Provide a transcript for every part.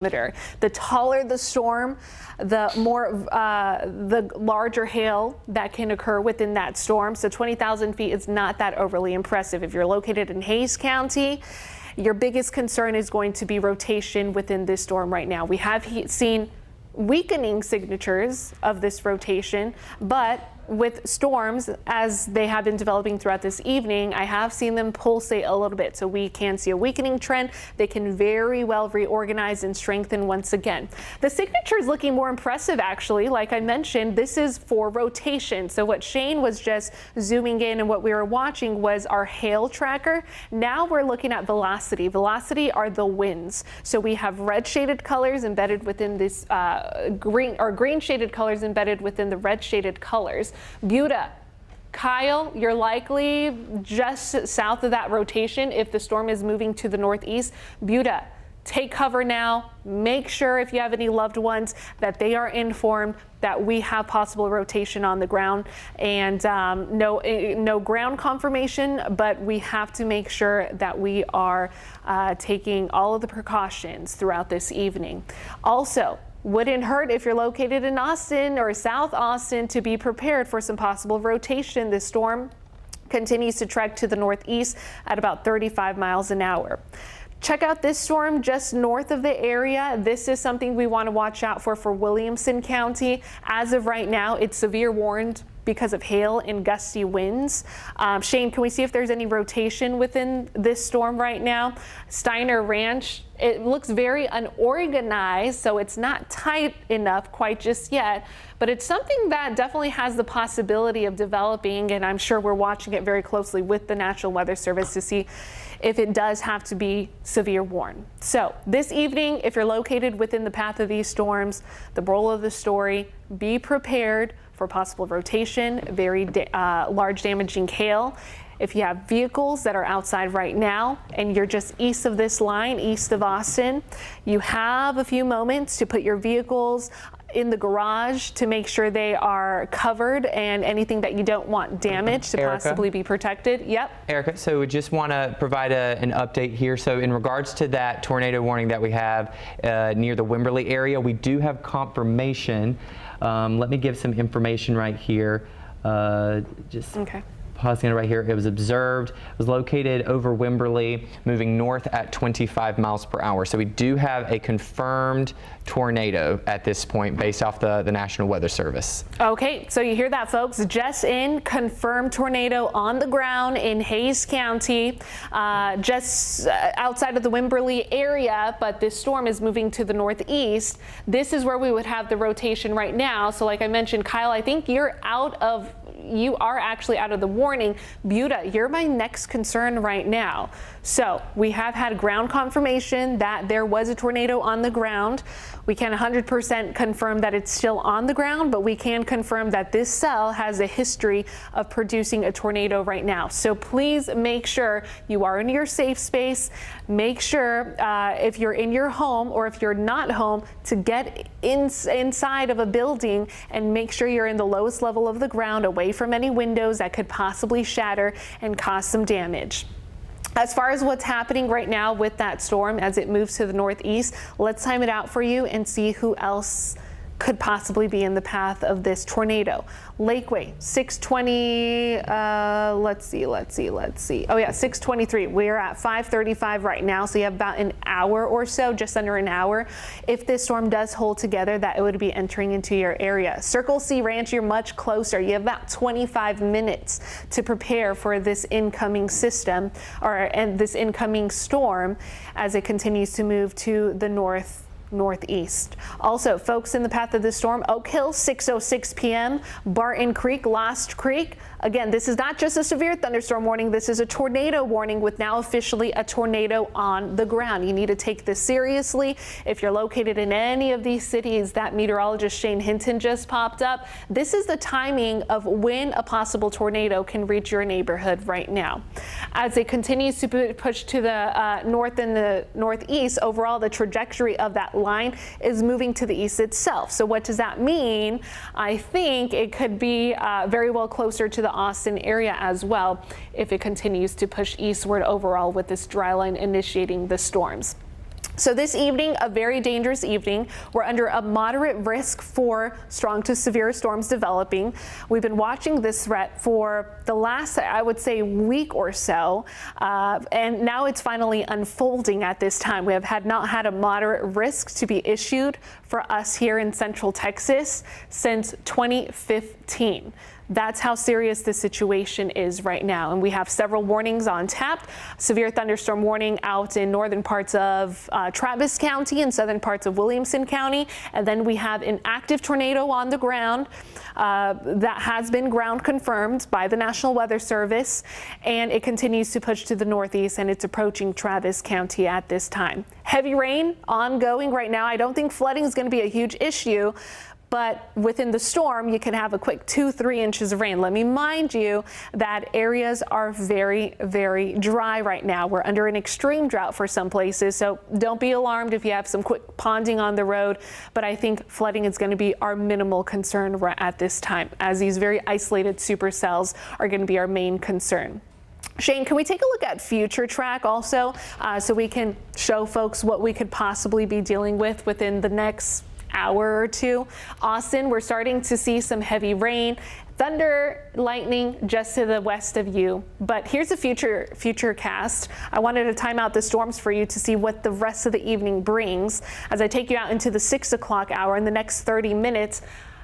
The taller the storm, the larger hail that can occur within that storm. So 20,000 feet is not that overly impressive. If you're located in Hays County, your biggest concern is going to be rotation within this storm right now. We have seen weakening signatures of this rotation, but with storms as they have been developing throughout this evening, I have seen them pulsate a little bit. So we can see a weakening trend. They can very well reorganize and strengthen once again. The signature is looking more impressive, actually. Like I mentioned, this is for rotation. So what Shane was just zooming in and what we were watching was our hail tracker. Now we're looking at velocity. Velocity are the winds. So we have red shaded colors embedded within this green shaded colors embedded within the red shaded colors. Buda, Kyle, you're likely just south of that rotation if the storm is moving to the northeast. Buda, take cover now. Make sure if you have any loved ones that they are informed that we have possible rotation on the ground, and no ground confirmation, but we have to make sure that we are taking all of the precautions throughout this evening. Also, wouldn't hurt if you're located in Austin or South Austin to be prepared for some possible rotation. This storm continues to trek to the northeast at about 35 miles an hour. Check out this storm just north of the area. This is something we want to watch out for Williamson County. As of right now, it's severe warned because of hail and gusty winds. Shane, can we see if there's any rotation within this storm right now? Steiner Ranch, it looks very unorganized, so it's not tight enough quite just yet, but it's something that definitely has the possibility of developing, and I'm sure we're watching it very closely with the National Weather Service to see if it does have to be severe warned. So this evening, if you're located within the path of these storms, the moral of the story, be prepared for possible rotation, very large damaging hail. If you have vehicles that are outside right now and you're just east of this line, east of Austin, you have a few moments to put your vehicles in the garage to make sure they are covered and anything that you don't want damaged to possibly be protected. Yep. Erica, so we just want to provide an update here. So in regards to that tornado warning that we have near the Wimberley area, we do have confirmation. Let me give some information right here. Okay. Pausing it right here. It was observed, it was located over Wimberley, moving north at 25 miles per hour. So we do have a confirmed tornado at this point based off the National Weather Service. Okay, so you hear that, folks. Just in, confirmed tornado on the ground in Hays County, just outside of the Wimberley area, but this storm is moving to the northeast. This is where we would have the rotation right now. So like I mentioned, Kyle, I think you are actually out of the warning. Buda, you're my next concern right now. So we have had ground confirmation that there was a tornado on the ground. We can't 100% confirm that it's still on the ground, but we can confirm that this cell has a history of producing a tornado right now. So please make sure you are in your safe space. Make sure if you're in your home or if you're not home to get inside of a building and make sure you're in the lowest level of the ground, away from any windows that could possibly shatter and cause some damage. As far as what's happening right now with that storm as it moves to the northeast, let's time it out for you and see who else could possibly be in the path of this tornado. Lakeway, 620, let's see. Oh yeah, 623. We're at 535 right now, so you have about an hour or so, just under an hour. If this storm does hold together, that it would be entering into your area. Circle C Ranch, you're much closer. You have about 25 minutes to prepare for this incoming system and this incoming storm as it continues to move to the northeast. Also, folks in the path of the storm, Oak Hill, 6:06 p.m., Barton Creek, Lost Creek. Again, this is not just a severe thunderstorm warning. This is a tornado warning with now officially a tornado on the ground. You need to take this seriously. If you're located in any of these cities that meteorologist Shane Hinton just popped up, this is the timing of when a possible tornado can reach your neighborhood right now. As it continues to push to the north and the northeast, overall the trajectory of that line is moving to the east itself. So what does that mean? I think it could be very well closer to the Austin area as well if it continues to push eastward overall with this dry line initiating the storms. So this evening, a very dangerous evening. We're under a moderate risk for strong to severe storms developing. We've been watching this threat for the last, I would say, week or so, and now it's finally unfolding at this time. We have not had a moderate risk to be issued for us here in Central Texas since 2015. That's how serious the situation is right now. And we have several warnings on tap. Severe thunderstorm warning out in northern parts of Travis County and southern parts of Williamson County. And then we have an active tornado on the ground that has been ground confirmed by the National Weather Service. And it continues to push to the northeast, and it's approaching Travis County at this time. Heavy rain ongoing right now. I don't think flooding is going to be a huge issue, but within the storm, you can have a quick 2-3 inches of rain. Let me mind you that areas are very, very dry right now. We're under an extreme drought for some places, so don't be alarmed if you have some quick ponding on the road. But I think flooding is going to be our minimal concern at this time, as these very isolated supercells are going to be our main concern. Shane, can we take a look at future track also, so we can show folks what we could possibly be dealing with within the next hour or two? Austin, we're starting to see some heavy rain, thunder, lightning just to the west of you. But here's a future cast. I wanted to time out the storms for you to see what the rest of the evening brings. As I take you out into the 6 o'clock hour in the next 30 minutes,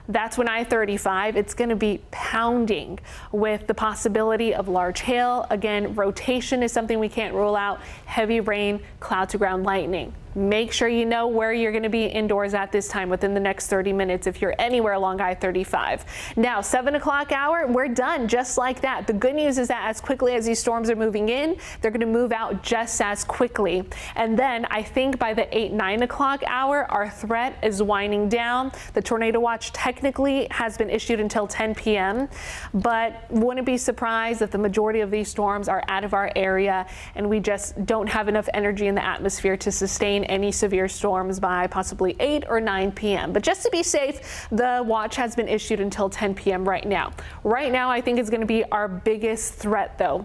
that's when I-35, it's going to be pounding with the possibility of large hail. Again, rotation is something we can't rule out. Heavy rain, cloud to ground lightning. Make sure you know where you're going to be indoors at this time within the next 30 minutes if you're anywhere along I-35. Now, 7 o'clock hour, we're done just like that. The good news is that as quickly as these storms are moving in, they're going to move out just as quickly. And then I think by the 8-9 o'clock hour, our threat is winding down. The tornado watch technically has been issued until 10 p.m., but wouldn't be surprised if the majority of these storms are out of our area and we just don't have enough energy in the atmosphere to sustain any severe storms by possibly 8 or 9 p.m. But just to be safe, the watch has been issued until 10 p.m. right now. Right now, I think it's going to be our biggest threat, though.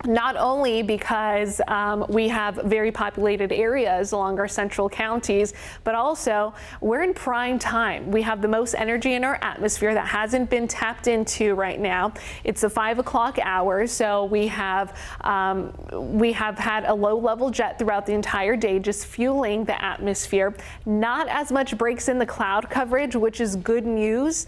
Not only because we have very populated areas along our central counties, but also we're in prime time. We have the most energy in our atmosphere that hasn't been tapped into right now. It's the 5 o'clock hour, so we have had a low-level jet throughout the entire day, just fueling the atmosphere. Not as much breaks in the cloud coverage, which is good news,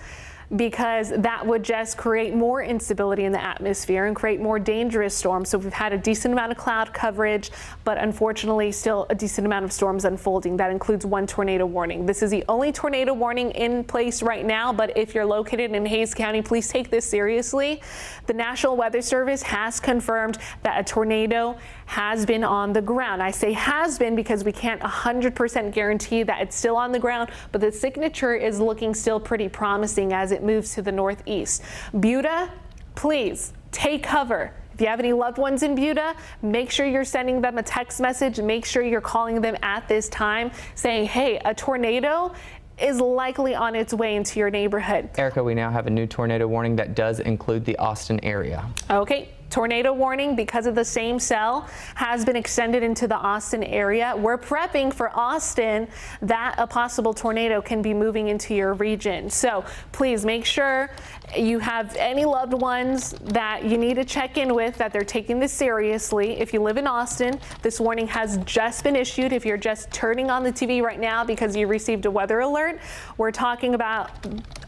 because that would just create more instability in the atmosphere and create more dangerous storms. So we've had a decent amount of cloud coverage, but unfortunately still a decent amount of storms unfolding. That includes one tornado warning. This is the only tornado warning in place right now, but if you're located in Hays County, please take this seriously. The National Weather Service has confirmed that a tornado has been on the ground. I say has been because we can't 100% guarantee that it's still on the ground, but the signature is looking still pretty promising as it moves to the northeast. Buda, please take cover. If you have any loved ones in Buda, make sure you're sending them a text message. Make sure you're calling them at this time saying, hey, a tornado is likely on its way into your neighborhood. Erica, we now have a new tornado warning that does include the Austin area. Okay. Tornado warning, because of the same cell, has been extended into the Austin area. We're prepping for Austin that a possible tornado can be moving into your region. So please make sure you have any loved ones that you need to check in with, that they're taking this seriously. If you live in Austin, this warning has just been issued. If you're just turning on the TV right now because you received a weather alert, we're talking about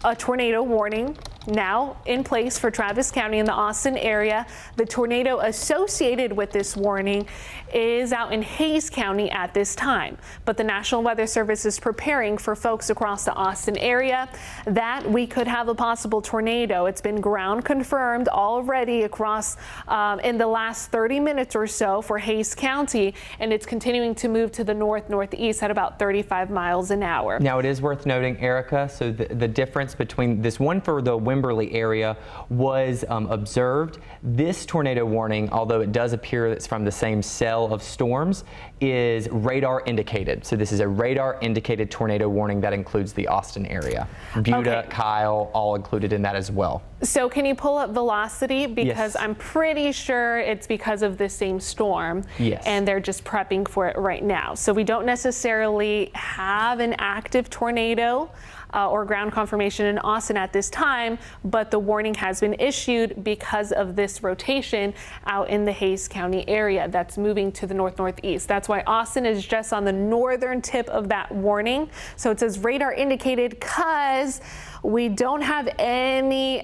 a tornado warning now in place for Travis County in the Austin area. The tornado associated with this warning is out in Hays County at this time, but the National Weather Service is preparing for folks across the Austin area that we could have a possible tornado. It's been ground confirmed already across in the last 30 minutes or so for Hays County, and it's continuing to move to the northeast at about 35 miles an hour. Now, it is worth noting, Erica, so the difference between this one for the Wimberley area was observed. This tornado warning, although it does appear it's from the same cell of storms, is radar indicated. So this is a radar indicated tornado warning that includes the Austin area. Buda, okay. Kyle, all included in that as well. So can you pull up velocity? Because Yes. I'm pretty sure it's because of the same storm. Yes. And they're just prepping for it right now. So we don't necessarily have an active tornado or ground confirmation in Austin at this time, but the warning has been issued because of this rotation out in the Hayes County area that's moving to the north-northeast. That's why Austin is just on the northern tip of that warning. So it says radar indicated because we don't have any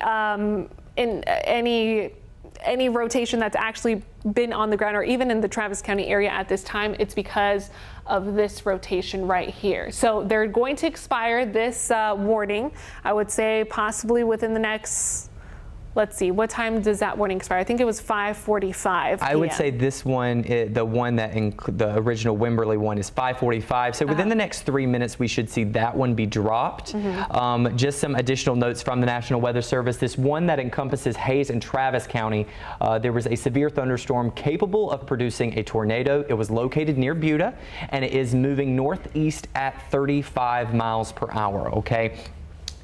any rotation that's actually been on the ground or even in the Travis County area at this time. It's because of this rotation right here. So they're going to expire this warning, I would say possibly within the next, let's see, what time does that warning expire? I think it was 5:45 p.m. I would say this one, the one that the original Wimberley one is 5:45. So within the next 3 minutes, we should see that one be dropped. Just some additional notes from the National Weather Service. This one that encompasses Hayes and Travis County, there was a severe thunderstorm capable of producing a tornado. It was located near Buda, and it is moving northeast at 35 miles per hour, okay?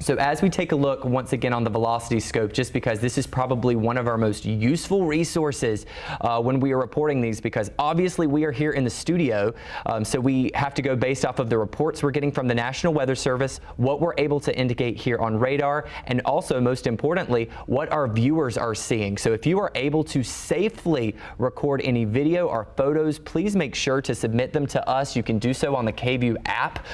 So as we take a look once again on the velocity scope, just because this is probably one of our most useful resources when we are reporting these, because obviously we are here in the studio, so we have to go based off of the reports we're getting from the National Weather Service, what we're able to indicate here on radar, and also most importantly, what our viewers are seeing. So if you are able to safely record any video or photos, please make sure to submit them to us. You can do so on the KVUE app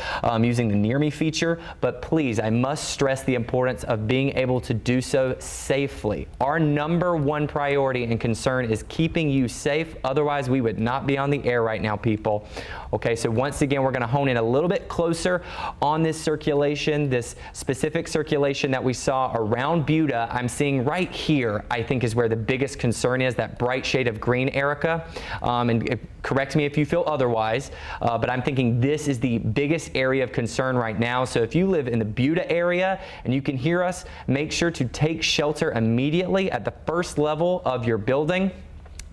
using the Near Me feature, but please, I must stress the importance of being able to do so safely. Our number one priority and concern is keeping you safe. Otherwise, we would not be on the air right now, people. Okay, so once again, we're going to hone in a little bit closer on this circulation, this specific circulation that we saw around Buda. I'm seeing right here, I think, is where the biggest concern is, that bright shade of green, Erica. And correct me if you feel otherwise, but I'm thinking this is the biggest area of concern right now. So if you live in the Buda area and you can hear us, make sure to take shelter immediately at the first level of your building.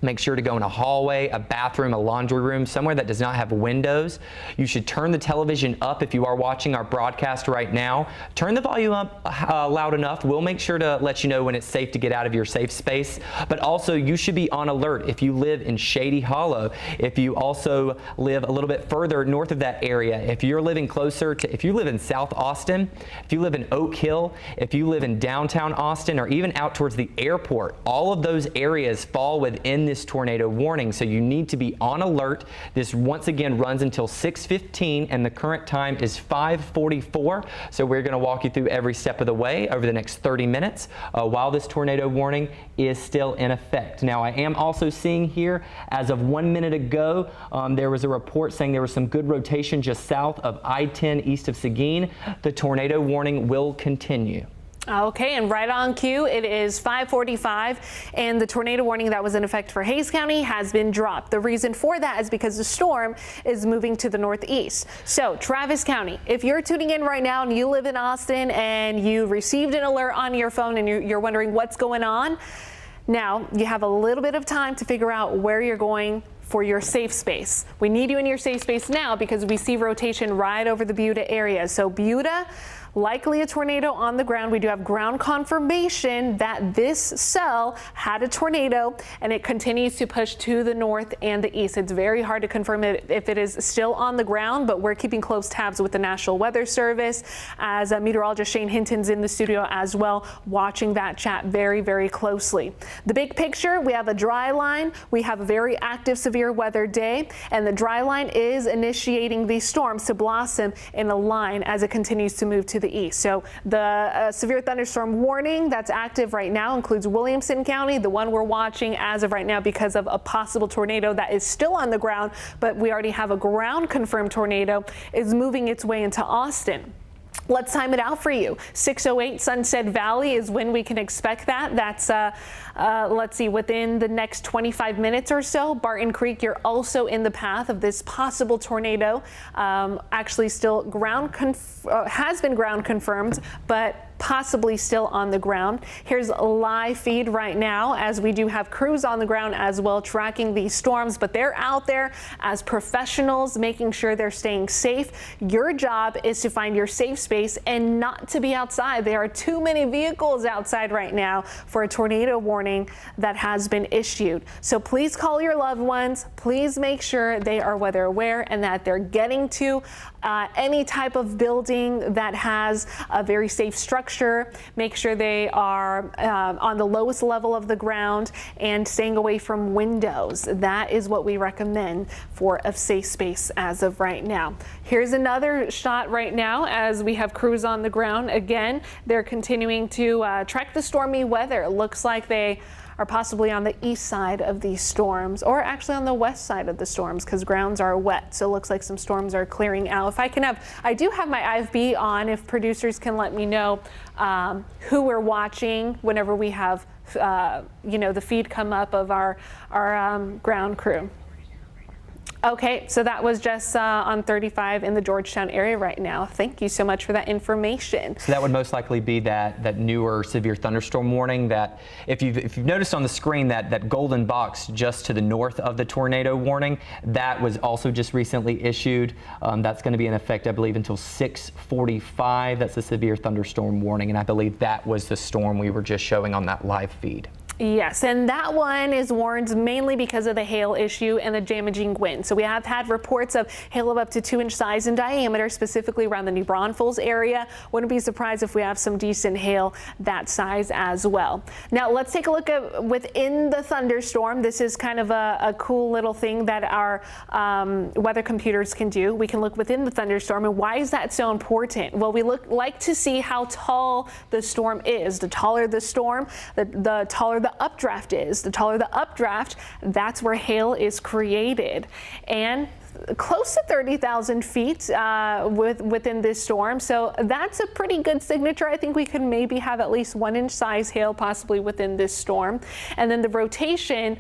Make sure to go in a hallway, a bathroom, a laundry room, somewhere that does not have windows. You should turn the television up if you are watching our broadcast right now. Turn the volume up loud enough. We'll make sure to let you know when it's safe to get out of your safe space. But also, you should be on alert if you live in Shady Hollow. If you also live a little bit further north of that area, if you're living closer to, if you live in South Austin, if you live in Oak Hill, if you live in downtown Austin, or even out towards the airport, all of those areas fall within this tornado warning, so you need to be on alert. This once again runs until 6:15 and the current time is 5:44. So we're going to walk you through every step of the way over the next 30 minutes while this tornado warning is still in effect. Now, I am also seeing here, as of 1 minute ago, there was a report saying there was some good rotation just south of I-10 east of Seguin. The tornado warning will continue. Okay, and right on cue, it is 5:45, and the tornado warning that was in effect for Hayes County has been dropped. The reason for that is because the storm is moving to the northeast. So, Travis County, if you're tuning in right now and you live in Austin and you received an alert on your phone and you're wondering what's going on, now you have a little bit of time to figure out where you're going for your safe space. We need you in your safe space now because we see rotation right over the Buda area. So Buda, likely a tornado on the ground. We do have ground confirmation that this cell had a tornado and it continues to push to the north and the east. It's very hard to confirm it if it is still on the ground, but we're keeping close tabs with the National Weather Service, as meteorologist Shane Hinton's in the studio as well, watching that chat very, very closely. The big picture, we have a dry line. We have a very active severe weather day, and the dry line is initiating these storms to blossom in a line as it continues to move to the east. So the severe thunderstorm warning that's active right now includes Williamson County, the one we're watching as of right now because of a possible tornado that is still on the ground, but we already have a ground confirmed tornado is moving its way into Austin. Let's time it out for you. 6:08 Sunset Valley is when we can expect that. That's, let's see, within the next 25 minutes or so. Barton Creek, you're also in the path of this possible tornado. Actually, still has been ground confirmed, but possibly still on the ground. Here's a live feed right now as we do have crews on the ground as well tracking these storms, but they're out there as professionals making sure they're staying safe. Your job is to find your safe space and not to be outside. There are too many vehicles outside right now for a tornado warning that has been issued. So please call your loved ones. Please make sure they are weather aware and that they're getting to any type of building that has a very safe structure. Make sure they are on the lowest level of the ground and staying away from windows. That is what we recommend for a safe space as of right now. Here's another shot right now as we have crews on the ground. Again, they're continuing to track the stormy weather. It looks like they are possibly on the east side of these storms, or actually on the west side of the storms, because grounds are wet. So it looks like some storms are clearing out. If I can I do have my IFB on, if producers can let me know who we're watching whenever we have, the feed come up of our ground crew. Okay, so that was just on 35 in the Georgetown area right now. Thank you so much for that information. So that would most likely be that newer severe thunderstorm warning that if you've noticed on the screen that golden box just to the north of the tornado warning, that was also just recently issued. That's going to be in effect, I believe, until 6:45. That's a severe thunderstorm warning, and I believe that was the storm we were just showing on that live feed. Yes, and that one is warned mainly because of the hail issue and the damaging wind. So we have had reports of hail of up to 2-inch size in diameter, specifically around the New Braunfels area. Wouldn't be surprised if we have some decent hail that size as well. Now let's take a look at within the thunderstorm. This is kind of a cool little thing that our weather computers can do. We can look within the thunderstorm, and why is that so important? Well, we like to see how tall the storm is. The taller the storm, the taller the updraft is. The taller the updraft, that's where hail is created. And close to 30,000 feet within this storm. So that's a pretty good signature. I think we could maybe have at least 1-inch size hail possibly within this storm. And then the rotation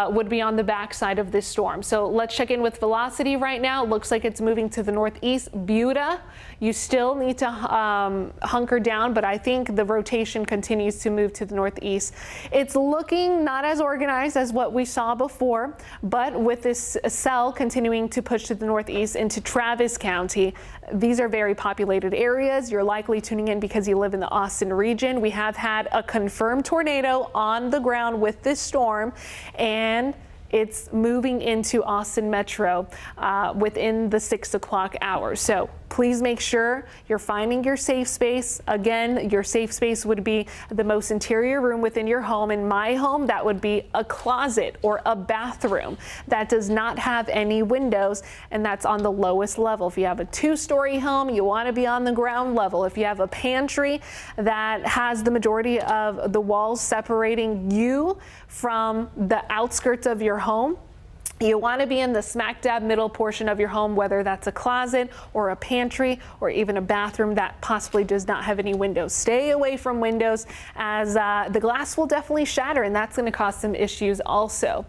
would be on the backside of this storm. So let's check in with velocity right now. It looks like it's moving to the northeast. Buda, you still need to hunker down, but I think the rotation continues to move to the northeast. It's looking not as organized as what we saw before, but with this cell continuing to push to the northeast into Travis County. These are very populated areas. You're likely tuning in because you live in the Austin region. We have had a confirmed tornado on the ground with this storm, and it's moving into Austin Metro within the 6 o'clock hour. So please make sure you're finding your safe space. Again, your safe space would be the most interior room within your home. In my home, that would be a closet or a bathroom that does not have any windows, and that's on the lowest level. If you have a 2-story home, you want to be on the ground level. If you have a pantry that has the majority of the walls separating you from the outskirts of your home, you want to be in the smack dab middle portion of your home, whether that's a closet or a pantry or even a bathroom that possibly does not have any windows. Stay away from windows, as the glass will definitely shatter, and that's going to cause some issues also.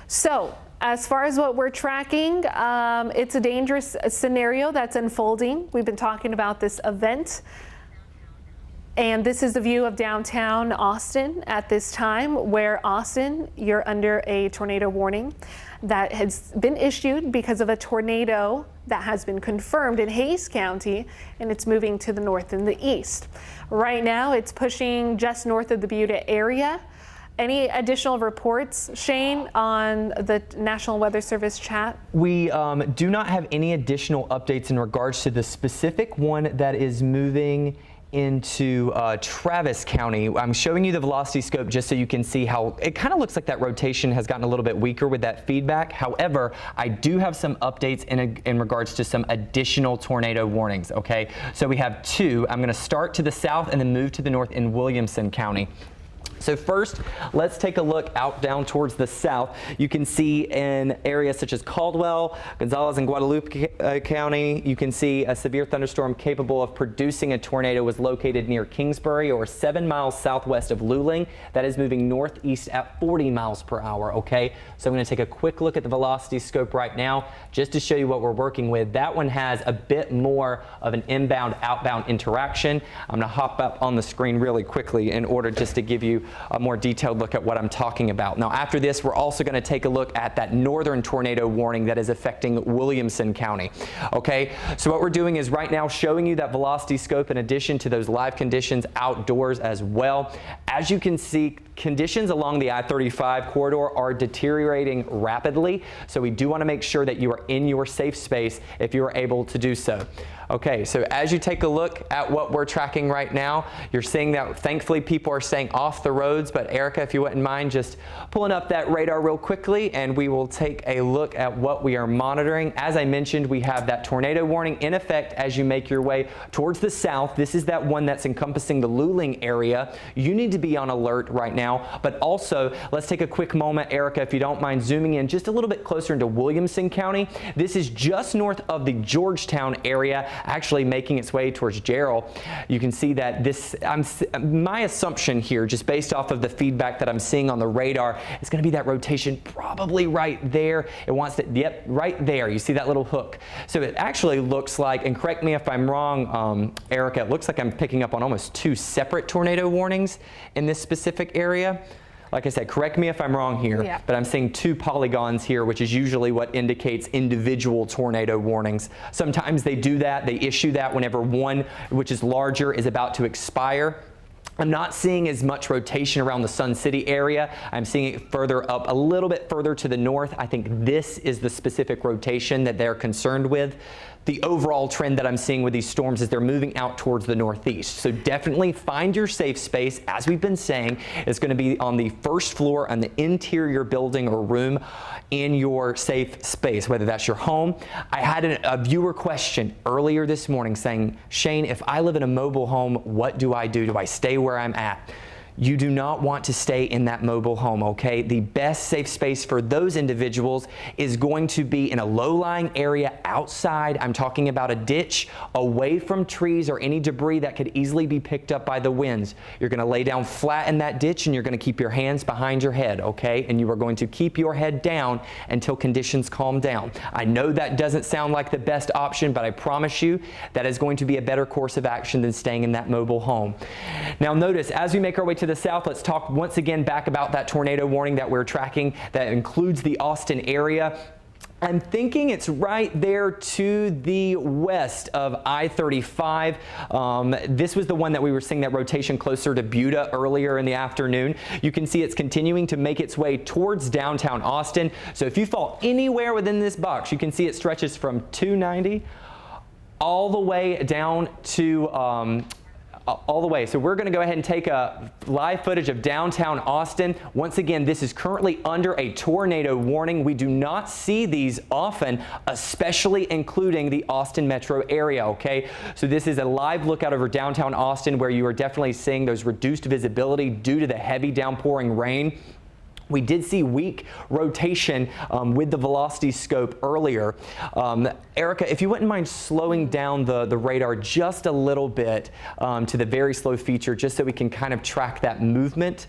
So as far as what we're tracking, it's a dangerous scenario that's unfolding. We've been talking about this event. And this is the view of downtown Austin at this time, where Austin, you're under a tornado warning that has been issued because of a tornado that has been confirmed in Hayes County, and it's moving to the north and the east. Right now, it's pushing just north of the Buda area. Any additional reports, Shane, on the National Weather Service chat? We do not have any additional updates in regards to the specific one that is moving into Travis County. I'm showing you the velocity scope just so you can see how it kind of looks like that rotation has gotten a little bit weaker with that feedback. However, I do have some updates in regards to some additional tornado warnings, okay? So we have 2. I'm going to start to the south and then move to the north in Williamson County. So first, let's take a look out down towards the south. You can see in areas such as Caldwell, Gonzales, and Guadalupe County, you can see a severe thunderstorm capable of producing a tornado was located near Kingsbury or 7 miles southwest of Luling. That is moving northeast at 40 miles per hour, okay? So I'm going to take a quick look at the velocity scope right now just to show you what we're working with. That one has a bit more of an inbound-outbound interaction. I'm going to hop up on the screen really quickly in order just to give you a more detailed look at what I'm talking about. Now after this, we're also going to take a look at that northern tornado warning that is affecting Williamson County. Okay, so what we're doing is right now showing you that velocity scope in addition to those live conditions outdoors as well. As you can see, conditions along the I-35 corridor are deteriorating rapidly, so we do want to make sure that you are in your safe space if you are able to do so. Okay, so as you take a look at what we're tracking right now, you're seeing that thankfully people are staying off the roads, but Erica, if you wouldn't mind just pulling up that radar real quickly and we will take a look at what we are monitoring. As I mentioned, we have that tornado warning in effect as you make your way towards the south. This is that one that's encompassing the Luling area. You need to be on alert right now, but also let's take a quick moment, Erica, if you don't mind zooming in just a little bit closer into Williamson County. This is just north of the Georgetown area, actually making its way towards Jarrell. You can see that this, my assumption here, just based off of the feedback that I'm seeing on the radar, is going to be that rotation probably right there. It wants to, yep, right there. You see that little hook. So it actually looks like, and correct me if I'm wrong, Erica, it looks like I'm picking up on almost 2 separate tornado warnings in this specific area. Like I said, correct me if I'm wrong here, but I'm seeing 2 polygons here, which is usually what indicates individual tornado warnings. Sometimes they do that, they issue that whenever one, which is larger, is about to expire. I'm not seeing as much rotation around the Sun City area. I'm seeing it further up, a little bit further to the north. I think this is the specific rotation that they're concerned with. The overall trend that I'm seeing with these storms is they're moving out towards the northeast. So definitely find your safe space. As we've been saying, it's going to be on the first floor on the interior building or room in your safe space, whether that's your home. I had a viewer question earlier this morning saying, Shane, if I live in a mobile home, what do I do? Do I stay where I'm at? You do not want to stay in that mobile home, okay? The best safe space for those individuals is going to be in a low-lying area outside. I'm talking about a ditch away from trees or any debris that could easily be picked up by the winds. You're going to lay down flat in that ditch and you're going to keep your hands behind your head, okay? And you are going to keep your head down until conditions calm down. I know that doesn't sound like the best option, but I promise you that is going to be a better course of action than staying in that mobile home. Now notice, as we make our way to the south, let's talk once again back about that tornado warning that we're tracking that includes the Austin area. I'm thinking it's right there to the west of I-35. This was the one that we were seeing that rotation closer to Buda earlier in the afternoon. You can see it's continuing to make its way towards downtown Austin. So if you fall anywhere within this box, you can see it stretches from 290 all the way down to all the way. So we're going to go ahead and take a live footage of downtown Austin. Once again, this is currently under a tornado warning. We do not see these often, especially including the Austin metro area, okay? So this is a live lookout over downtown Austin where you are definitely seeing those reduced visibility due to the heavy downpouring rain. We did see weak rotation with the velocity scope earlier. Erica, if you wouldn't mind slowing down the radar just a little bit to the very slow feature, just so we can kind of track that movement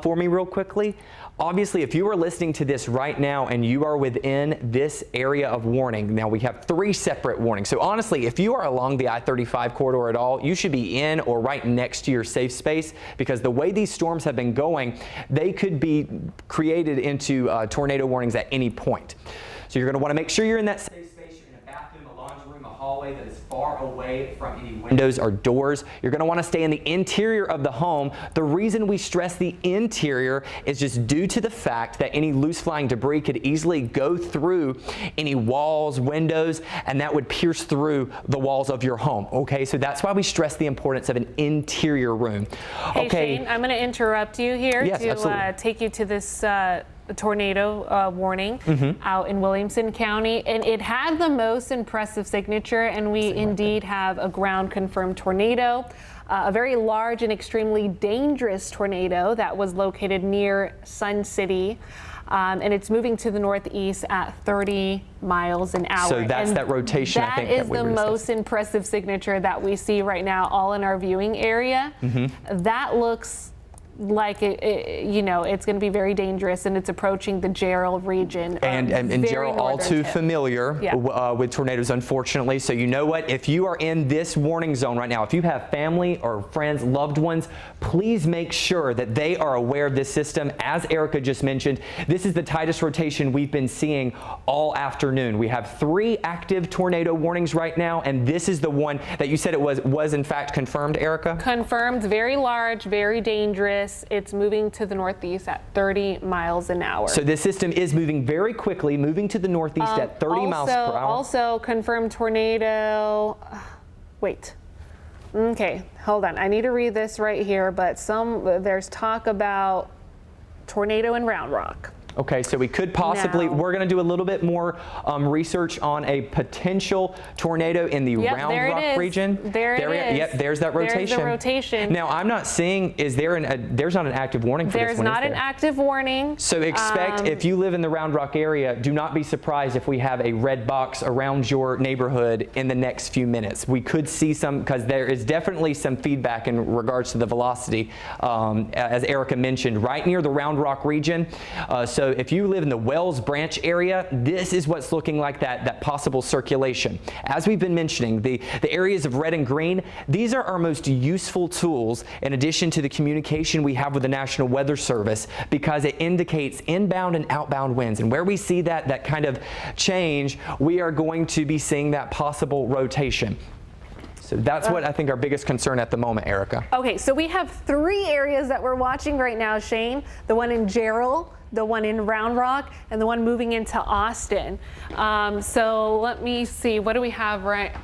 for me real quickly. Obviously, if you are listening to this right now and you are within this area of warning, now we have 3 separate warnings. So honestly, if you are along the I-35 corridor at all, you should be in or right next to your safe space, because the way these storms have been going, they could be created into tornado warnings at any point. So you're going to want to make sure you're in that safe space. You're in a bathroom, a laundry room, a hallway that is far away from any windows or doors. You're going to want to stay in the interior of the home. The reason we stress the interior is just due to the fact that any loose flying debris could easily go through any walls, windows, and that would pierce through the walls of your home. Okay, so that's why we stress the importance of an interior room. Hey, okay, Shane, I'm going to interrupt you here yes, to take you to this tornado warning out in Williamson County, and it had the most impressive signature, and we indeed have a ground confirmed tornado. A very large and extremely dangerous tornado that was located near Sun City. And it's moving to the northeast at 30 miles an hour. So that's that rotation, I think, that is the most impressive signature that we see right now, all in our viewing area. That looks like it's going to be very dangerous, and it's approaching the Gerald region. And Gerald, all too familiar with tornadoes, unfortunately. So you know what? If you are in this warning zone right now, if you have family or friends, loved ones, please make sure that they are aware of this system. As Erica just mentioned, this is the tightest rotation we've been seeing all afternoon. We have 3 active tornado warnings right now, and this is the one that you said it was in fact confirmed, Erica? Confirmed, very large, very dangerous. It's moving to the northeast at 30 miles an hour. So this system is moving very quickly, moving to the northeast at 30 miles per hour. Also confirmed tornado. Wait. Okay, hold on. I need to read this right here, but there's talk about tornado in Round Rock. Okay, so we could possibly, we're going to do a little bit more research on a potential tornado in the Round Rock region. There it is. Yep, there's that rotation. There's the rotation. Now, I'm not seeing, there's not an active warning for this one, There's not an active warning. So expect, if you live in the Round Rock area, do not be surprised if we have a red box around your neighborhood in the next few minutes. We could see some, because there is definitely some feedback in regards to the velocity, as Erica mentioned, right near the Round Rock region. So if you live in the Wells Branch area, this is what's looking like that possible circulation. As we've been mentioning, the areas of red and green, these are our most useful tools in addition to the communication we have with the National Weather Service, because it indicates inbound and outbound winds. And where we see that kind of change, we are going to be seeing that possible rotation. So that's what I think our biggest concern at the moment, Erica. Okay, so we have 3 areas that we're watching right now, Shane. The one in Gerald, the one in Round Rock, and the one moving into Austin. So let me see, what do we have right?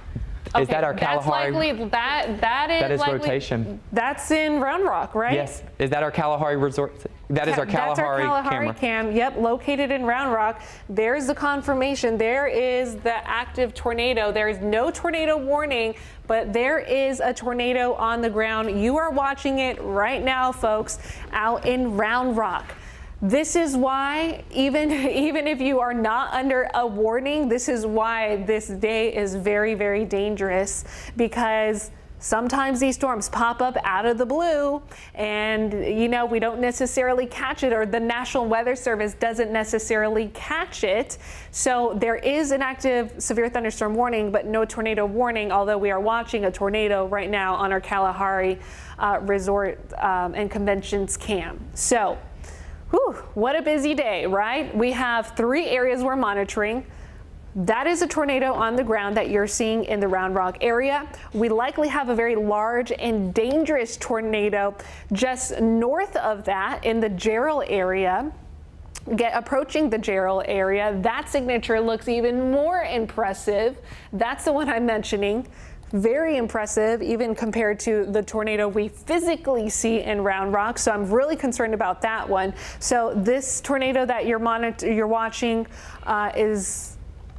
Okay, is that our Kalahari? That is likely, rotation. That's in Round Rock, right? Yes. Is that our Kalahari resort? That is our Kalahari That's our Kalahari camera. Cam. Yep, located in Round Rock. There's the confirmation. There is the active tornado. There is no tornado warning, but there is a tornado on the ground. You are watching it right now, folks, out in Round Rock. This is why, even if you are not under a warning, this is why this day is very, very dangerous, because sometimes these storms pop up out of the blue and, we don't necessarily catch it, or the National Weather Service doesn't necessarily catch it. So there is an active severe thunderstorm warning, but no tornado warning, although we are watching a tornado right now on our Kalahari Resort and Conventions Cam. So, what a busy day, right? We have 3 areas we're monitoring. That is a tornado on the ground that you're seeing in the Round Rock area. We likely have a very large and dangerous tornado just north of that in the Gerald area. Approaching the Gerald area, that signature looks even more impressive. That's the one I'm mentioning. Very impressive, even compared to the tornado we physically see in Round Rock. So I'm really concerned about that one. So this tornado that you're watching is,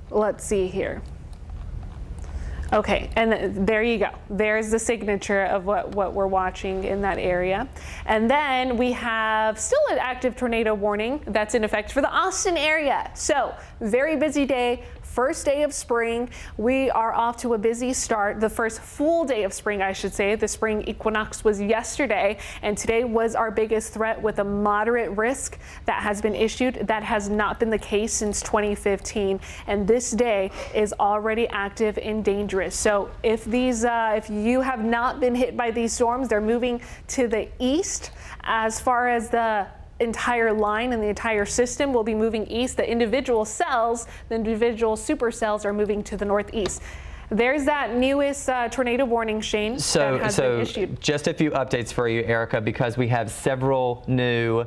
let's see here. Okay, and there you go. There's the signature of what we're watching in that area. And then we have still an active tornado warning that's in effect for the Austin area. So very busy day. First day of spring. We are off to a busy start. The first full day of spring, I should say. The spring equinox was yesterday, and today was our biggest threat with a moderate risk that has been issued. That has not been the case since 2015, and this day is already active and dangerous. So if you have not been hit by these storms, they're moving to the east. As far as the entire line and the entire system will be moving east. The individual cells, the individual supercells, are moving to the northeast. There's that newest tornado warning, Shane, that has been issued. Just a few updates for you, Erica, because we have several new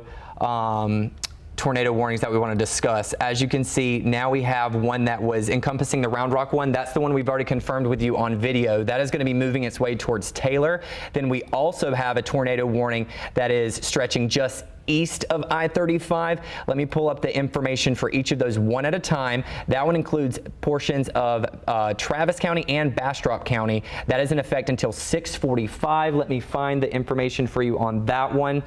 tornado warnings that we want to discuss. As you can see, now we have one that was encompassing the Round Rock one. That's the one we've already confirmed with you on video. That is going to be moving its way towards Taylor. Then we also have a tornado warning that is stretching just east of I-35. Let me pull up the information for each of those one at a time. That one includes portions of Travis County and Bastrop County. That is in effect until 6:45. Let me find the information for you on that one.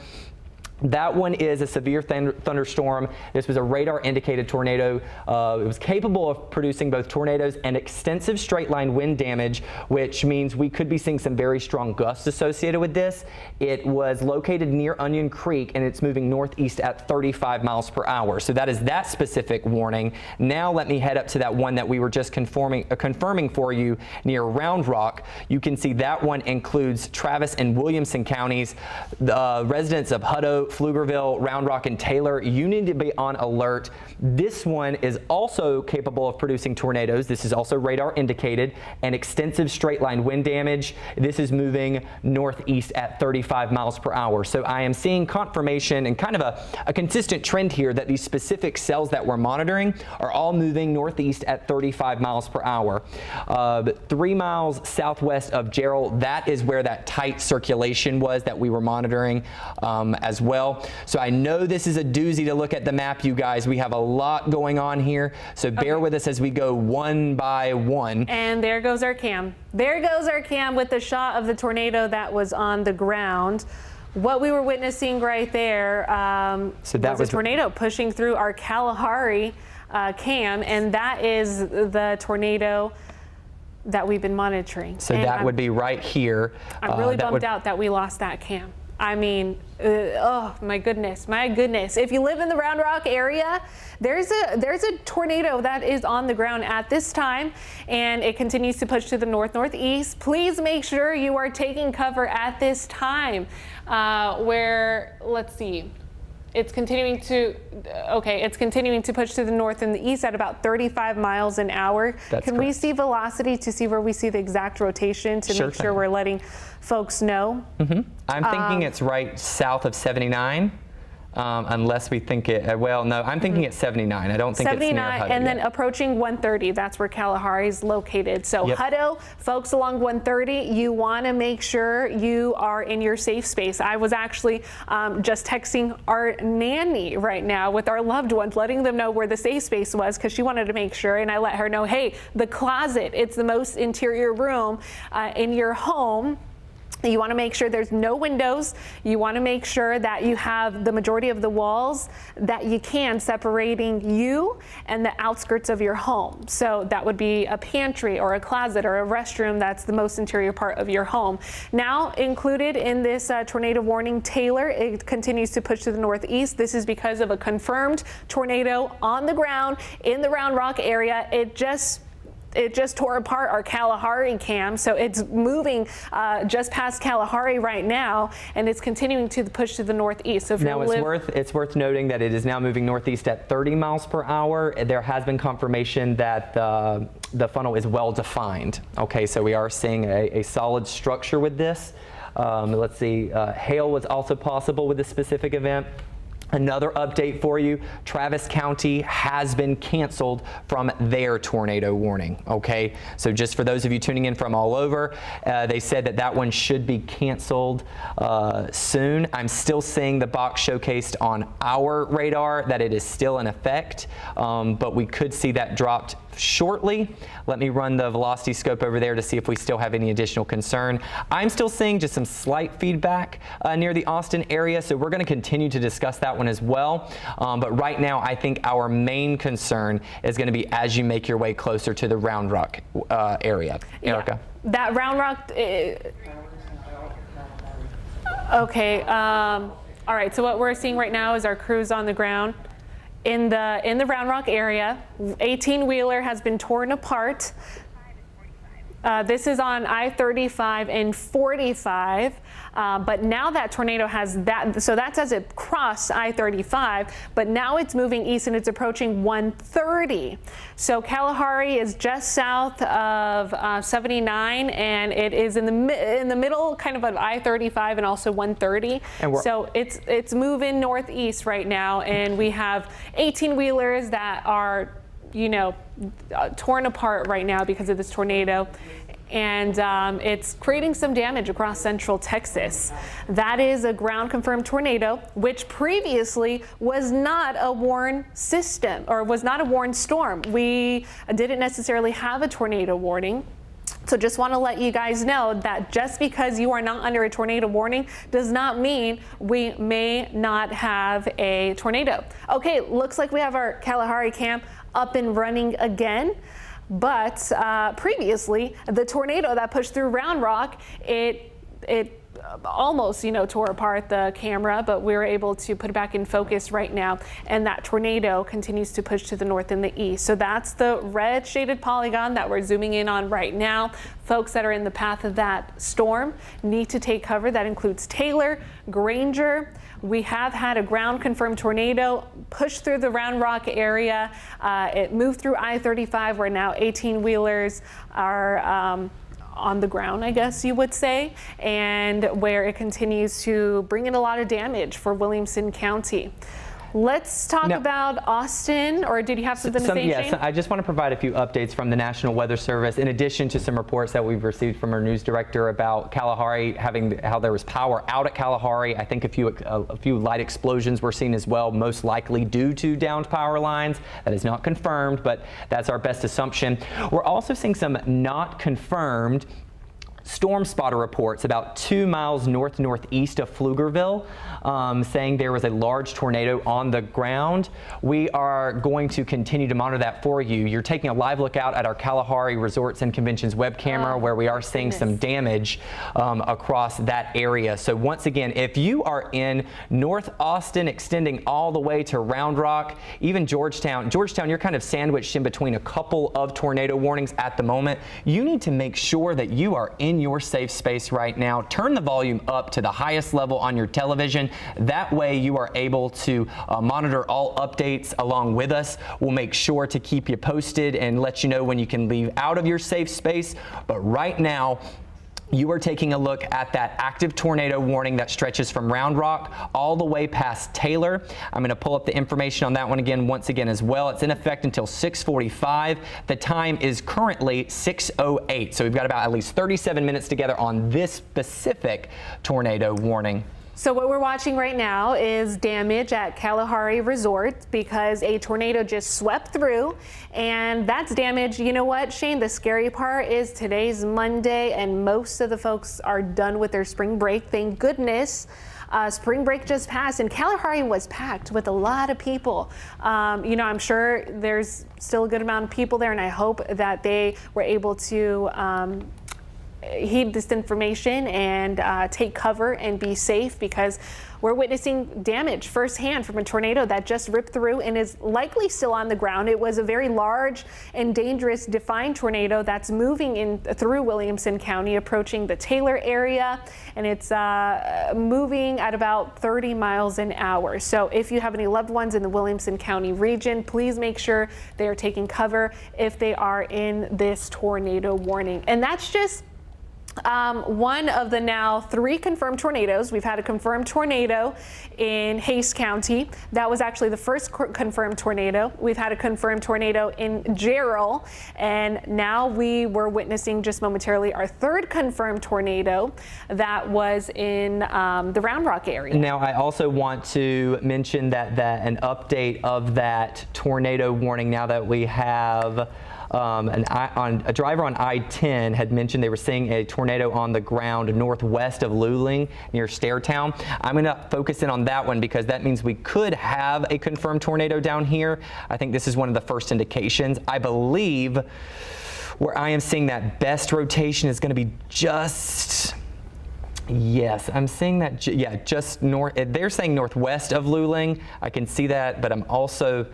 That one is a severe thunderstorm. This was a radar indicated tornado. It was capable of producing both tornadoes and extensive straight line wind damage, which means we could be seeing some very strong gusts associated with this. It was located near Onion Creek and it's moving northeast at 35 miles per hour. So that is that specific warning. Now let me head up to that one that we were just confirming for you near Round Rock. You can see that one includes Travis and Williamson counties. The residents of Hutto, Pflugerville, Round Rock, and Taylor, you need to be on alert. This one is also capable of producing tornadoes. This is also radar indicated and extensive straight line wind damage. This is moving northeast at 35 miles per hour. So I am seeing confirmation and kind of a consistent trend here that these specific cells that we're monitoring are all moving northeast at 35 miles per hour. 3 miles southwest of Gerald, that is where that tight circulation was that we were monitoring as well. So I know this is a doozy to look at the map, you guys. We have a lot going on here, so bear with us as we go one by one. And there goes our cam. There goes our cam with the shot of the tornado that was on the ground. What we were witnessing right there was a tornado pushing through our Kalahari Cam, and that is the tornado that we've been monitoring. So and that would be right here. I'm really bummed out that we lost that cam. I mean, oh my goodness, my goodness. If you live in the Round Rock area, there's a tornado that is on the ground at this time, and it continues to push to the northeast. Please make sure you are taking cover at this time where, let's see, it's continuing to push to the north and the east at about 35 miles an hour. That's Can correct. we see velocity to see where we see the exact rotation to make sure we're letting folks know? I'm thinking it's right south of 79, unless we think it, well, no, I'm thinking it's 79. I don't think it's near 79, Hutto and yet. then approaching 130, that's where Kalahari is located. So Hutto, folks along 130, you want to make sure you are in your safe space. I was actually just texting our nanny right now with our loved ones, letting them know where the safe space was because she wanted to make sure, and I let her know, hey, the closet, it's the most interior room in your home. You want to make sure there's no windows. You want to make sure that you have the majority of the walls that you can separating you and the outskirts of your home. So that would be a pantry or a closet or a restroom. That's the most interior part of your home. Now included in this tornado warning, Taylor, it continues to push to the northeast. This is because of a confirmed tornado on the ground in the Round Rock area. It just tore apart our Kalahari Cam, so it's moving just past Kalahari right now, and it's continuing to push to the northeast. So if now it's worth noting that it is now moving northeast at 30 miles per hour. There has been confirmation that the funnel is well defined. Okay, so we are seeing a solid structure with this. Let's see, hail was also possible with this specific event. Another update for you, Travis County has been canceled from their tornado warning, okay? So just for those of you tuning in from all over, they said that one should be canceled soon. I'm still seeing the box showcased on our radar that it is still in effect, but we could see that dropped shortly. Let me run the velocity scope over there to see if we still have any additional concern. I'm still seeing just some slight feedback near the Austin area, so we're going to continue to discuss that one as well. But right now, I think our main concern is going to be as you make your way closer to the Round Rock area. Erica? Yeah, that Round Rock, okay. All right, so what we're seeing right now is our crews on the ground. In the Round Rock area, 18-wheeler has been torn apart. This is on I-35 and 45, but now that tornado has that, so that says it crossed I-35, but now it's moving east and it's approaching 130. So Kalahari is just south of 79, and it is in the middle kind of I-35 and also 130. And so it's moving northeast right now, and we have 18-wheelers that are, you know, torn apart right now because of this tornado, and it's creating some damage across central Texas. That is a ground confirmed tornado, which previously was not a warned system, or was not a warned storm. We didn't necessarily have a tornado warning. So just want to let you guys know that just because you are not under a tornado warning does not mean we may not have a tornado. Okay, looks like we have our Kalahari Cam up and running again. But previously, the tornado that pushed through Round Rock, it almost, you know, tore apart the camera, but we were able to put it back in focus right now, and that tornado continues to push to the north and the east. So that's the red shaded polygon that we're zooming in on right now. Folks that are in the path of that storm need to take cover. That includes Taylor, Granger. We have had a ground confirmed tornado push through the Round Rock area. It moved through I-35, where now 18-wheelers are on the ground, I guess you would say, and where it continues to bring in a lot of damage for Williamson County. Let's talk about Austin, or did you have something to say, yes, Shane? I just want to provide a few updates from the National Weather Service, in addition to some reports that we've received from our news director about Kalahari, how there was power out at Kalahari. I think a few light explosions were seen as well, most likely due to downed power lines. That is not confirmed, but that's our best assumption. We're also seeing some not confirmed storm spotter reports about 2 miles northeast of Pflugerville, saying there was a large tornado on the ground. We are going to continue to monitor that for you. You're taking a live look out at our Kalahari Resorts and Conventions web camera, where we are seeing some damage across that area. So once again, if you are in North Austin, extending all the way to Round Rock, even Georgetown, you're kind of sandwiched in between a couple of tornado warnings at the moment. You need to make sure that you are in your safe space right now. Turn the volume up to the highest level on your television. That way you are able to monitor all updates along with us. We'll make sure to keep you posted and let you know when you can leave out of your safe space. But right now, you are taking a look at that active tornado warning that stretches from Round Rock all the way past Taylor. I'm going to pull up the information on that one once again as well. It's in effect until 6:45. The time is currently 6:08. So we've got about at least 37 minutes together on this specific tornado warning. So what we're watching right now is damage at Kalahari Resort because a tornado just swept through, and that's damage. You know what, Shane? The scary part is today's Monday, and most of the folks are done with their spring break. Thank goodness. Spring break just passed, and Kalahari was packed with a lot of people. You know, I'm sure there's still a good amount of people there, and I hope that they were able to heed this information and take cover and be safe, because we're witnessing damage firsthand from a tornado that just ripped through and is likely still on the ground. It was a very large and dangerous defined tornado that's moving in through Williamson County, approaching the Taylor area, and it's moving at about 30 miles an hour. So if you have any loved ones in the Williamson County region, please make sure they are taking cover if they are in this tornado warning. And that's just one of the now 3 confirmed tornadoes. We've had a confirmed tornado in Hays County. That was actually the first confirmed tornado. We've had a confirmed tornado in Jarrell, and now we were witnessing just momentarily our 3rd confirmed tornado that was in the Round Rock area. Now, I also want to mention that an update of that tornado warning, now that we have a driver on I-10 had mentioned they were seeing a tornado on the ground northwest of Luling near Stairtown. I'm going to focus in on that one because that means we could have a confirmed tornado down here. I think this is one of the first indications. I believe where I am seeing that best rotation is going to be just... Yes, I'm seeing that, just north. They're saying northwest of Luling. I can see that, but I'm also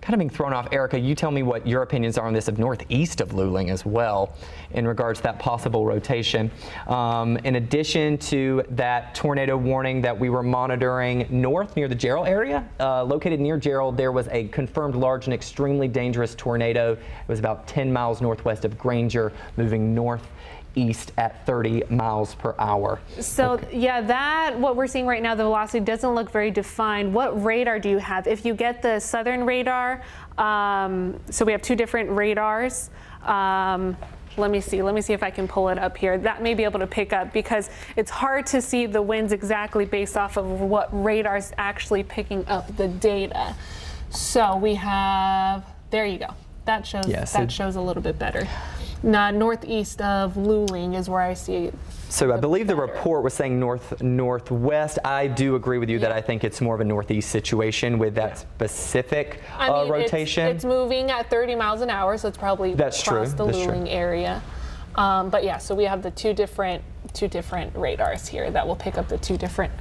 kind of being thrown off. Erica, you tell me what your opinions are on this of northeast of Luling as well in regards to that possible rotation. In addition to that tornado warning that we were monitoring north near the Gerald area, located near Gerald, there was a confirmed large and extremely dangerous tornado. It was about 10 miles northwest of Granger, moving northeast at 30 miles per hour. So yeah, what we're seeing right now, the velocity doesn't look very defined. What radar do you have? If you get the southern radar, so we have two different radars. Let me see if I can pull it up here. That may be able to pick up, because it's hard to see the winds exactly based off of what radar's actually picking up the data. So we have, there you go. That shows a little bit better. Now, northeast of Luling is where I see it. So I believe the report was saying northwest. I do agree with you that I think it's more of a northeast situation with that specific rotation. It's moving at 30 miles an hour, so it's probably across the Luling area. But yeah, so we have the two different radars here that will pick up the two different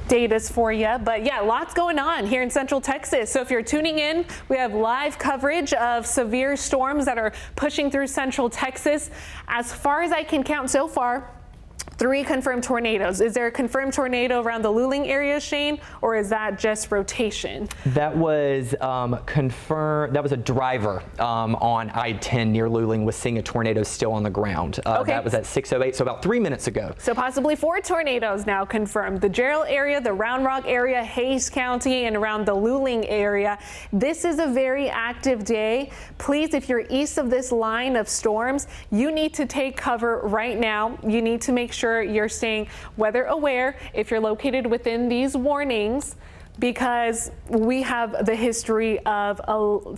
datas for you. But yeah, lots going on here in Central Texas. So if you're tuning in, we have live coverage of severe storms that are pushing through Central Texas. As far as I can count so far, 3 confirmed tornadoes. Is there a confirmed tornado around the Luling area, Shane, or is that just rotation? That was confirmed. That was a driver on I-10 near Luling was seeing a tornado still on the ground. That was at 6:08, so about 3 minutes ago. So possibly 4 tornadoes now confirmed. The Gerald area, the Round Rock area, Hays County, and around the Luling area. This is a very active day. Please, if you're east of this line of storms, you need to take cover right now. You need to make sure you're staying weather aware if you're located within these warnings, because we have the history of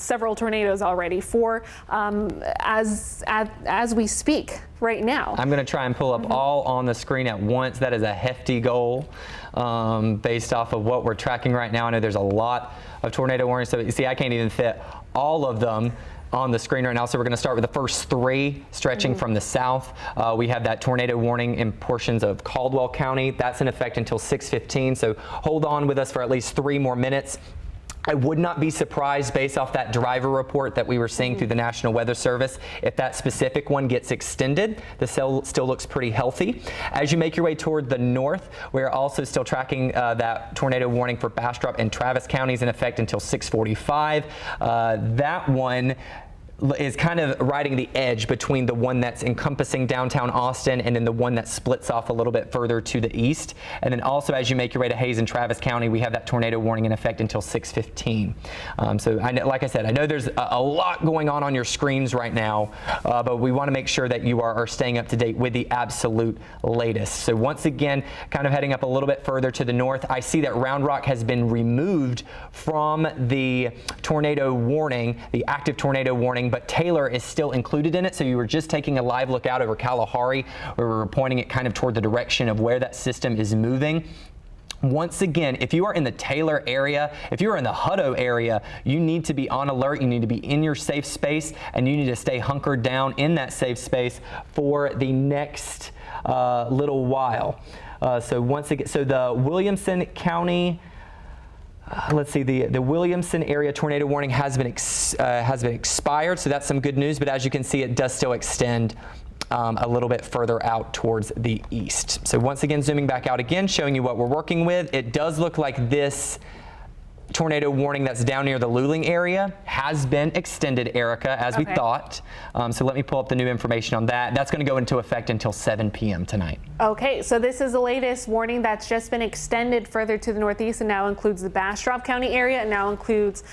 several tornadoes already, 4 as we speak right now. I'm going to try and pull up all on the screen at once. That is a hefty goal based off of what we're tracking right now. I know there's a lot of tornado warnings, so you see I can't even fit all of them on the screen right now. So we're going to start with the first 3 stretching from the south. We have that tornado warning in portions of Caldwell County. That's in effect until 6:15. So hold on with us for at least 3 more minutes. I would not be surprised based off that driver report that we were seeing through the National Weather Service if that specific one gets extended. The cell still looks pretty healthy. As you make your way toward the north, we're also still tracking that tornado warning for Bastrop and Travis counties in effect until 6:45. That one is kind of riding the edge between the one that's encompassing downtown Austin and then the one that splits off a little bit further to the east. And then also as you make your way to Hays and Travis County, we have that tornado warning in effect until 6:15. So like I said, I know there's a lot going on your screens right now, but we want to make sure that you are staying up to date with the absolute latest. So once again, kind of heading up a little bit further to the north, I see that Round Rock has been removed from the tornado warning, the active tornado warning, but Taylor is still included in it. So you were just taking a live look out over Kalahari, where we were pointing it kind of toward the direction of where that system is moving. Once again, if you are in the Taylor area, if you are in the Hutto area, you need to be on alert. You need to be in your safe space, and you need to stay hunkered down in that safe space for the next little while. So once again, so the Williamson County, let's see, the Williamson area tornado warning has been expired, so that's some good news. But as you can see, it does still extend a little bit further out towards the east. So once again, zooming back out again, showing you what we're working with. It does look like this tornado warning that's down near the Luling area has been extended, Erica, as we thought. So let me pull up the new information on that. That's going to go into effect until 7 p.m. tonight. Okay, so this is the latest warning that's just been extended further to the northeast and now includes the Bastrop County area and now includes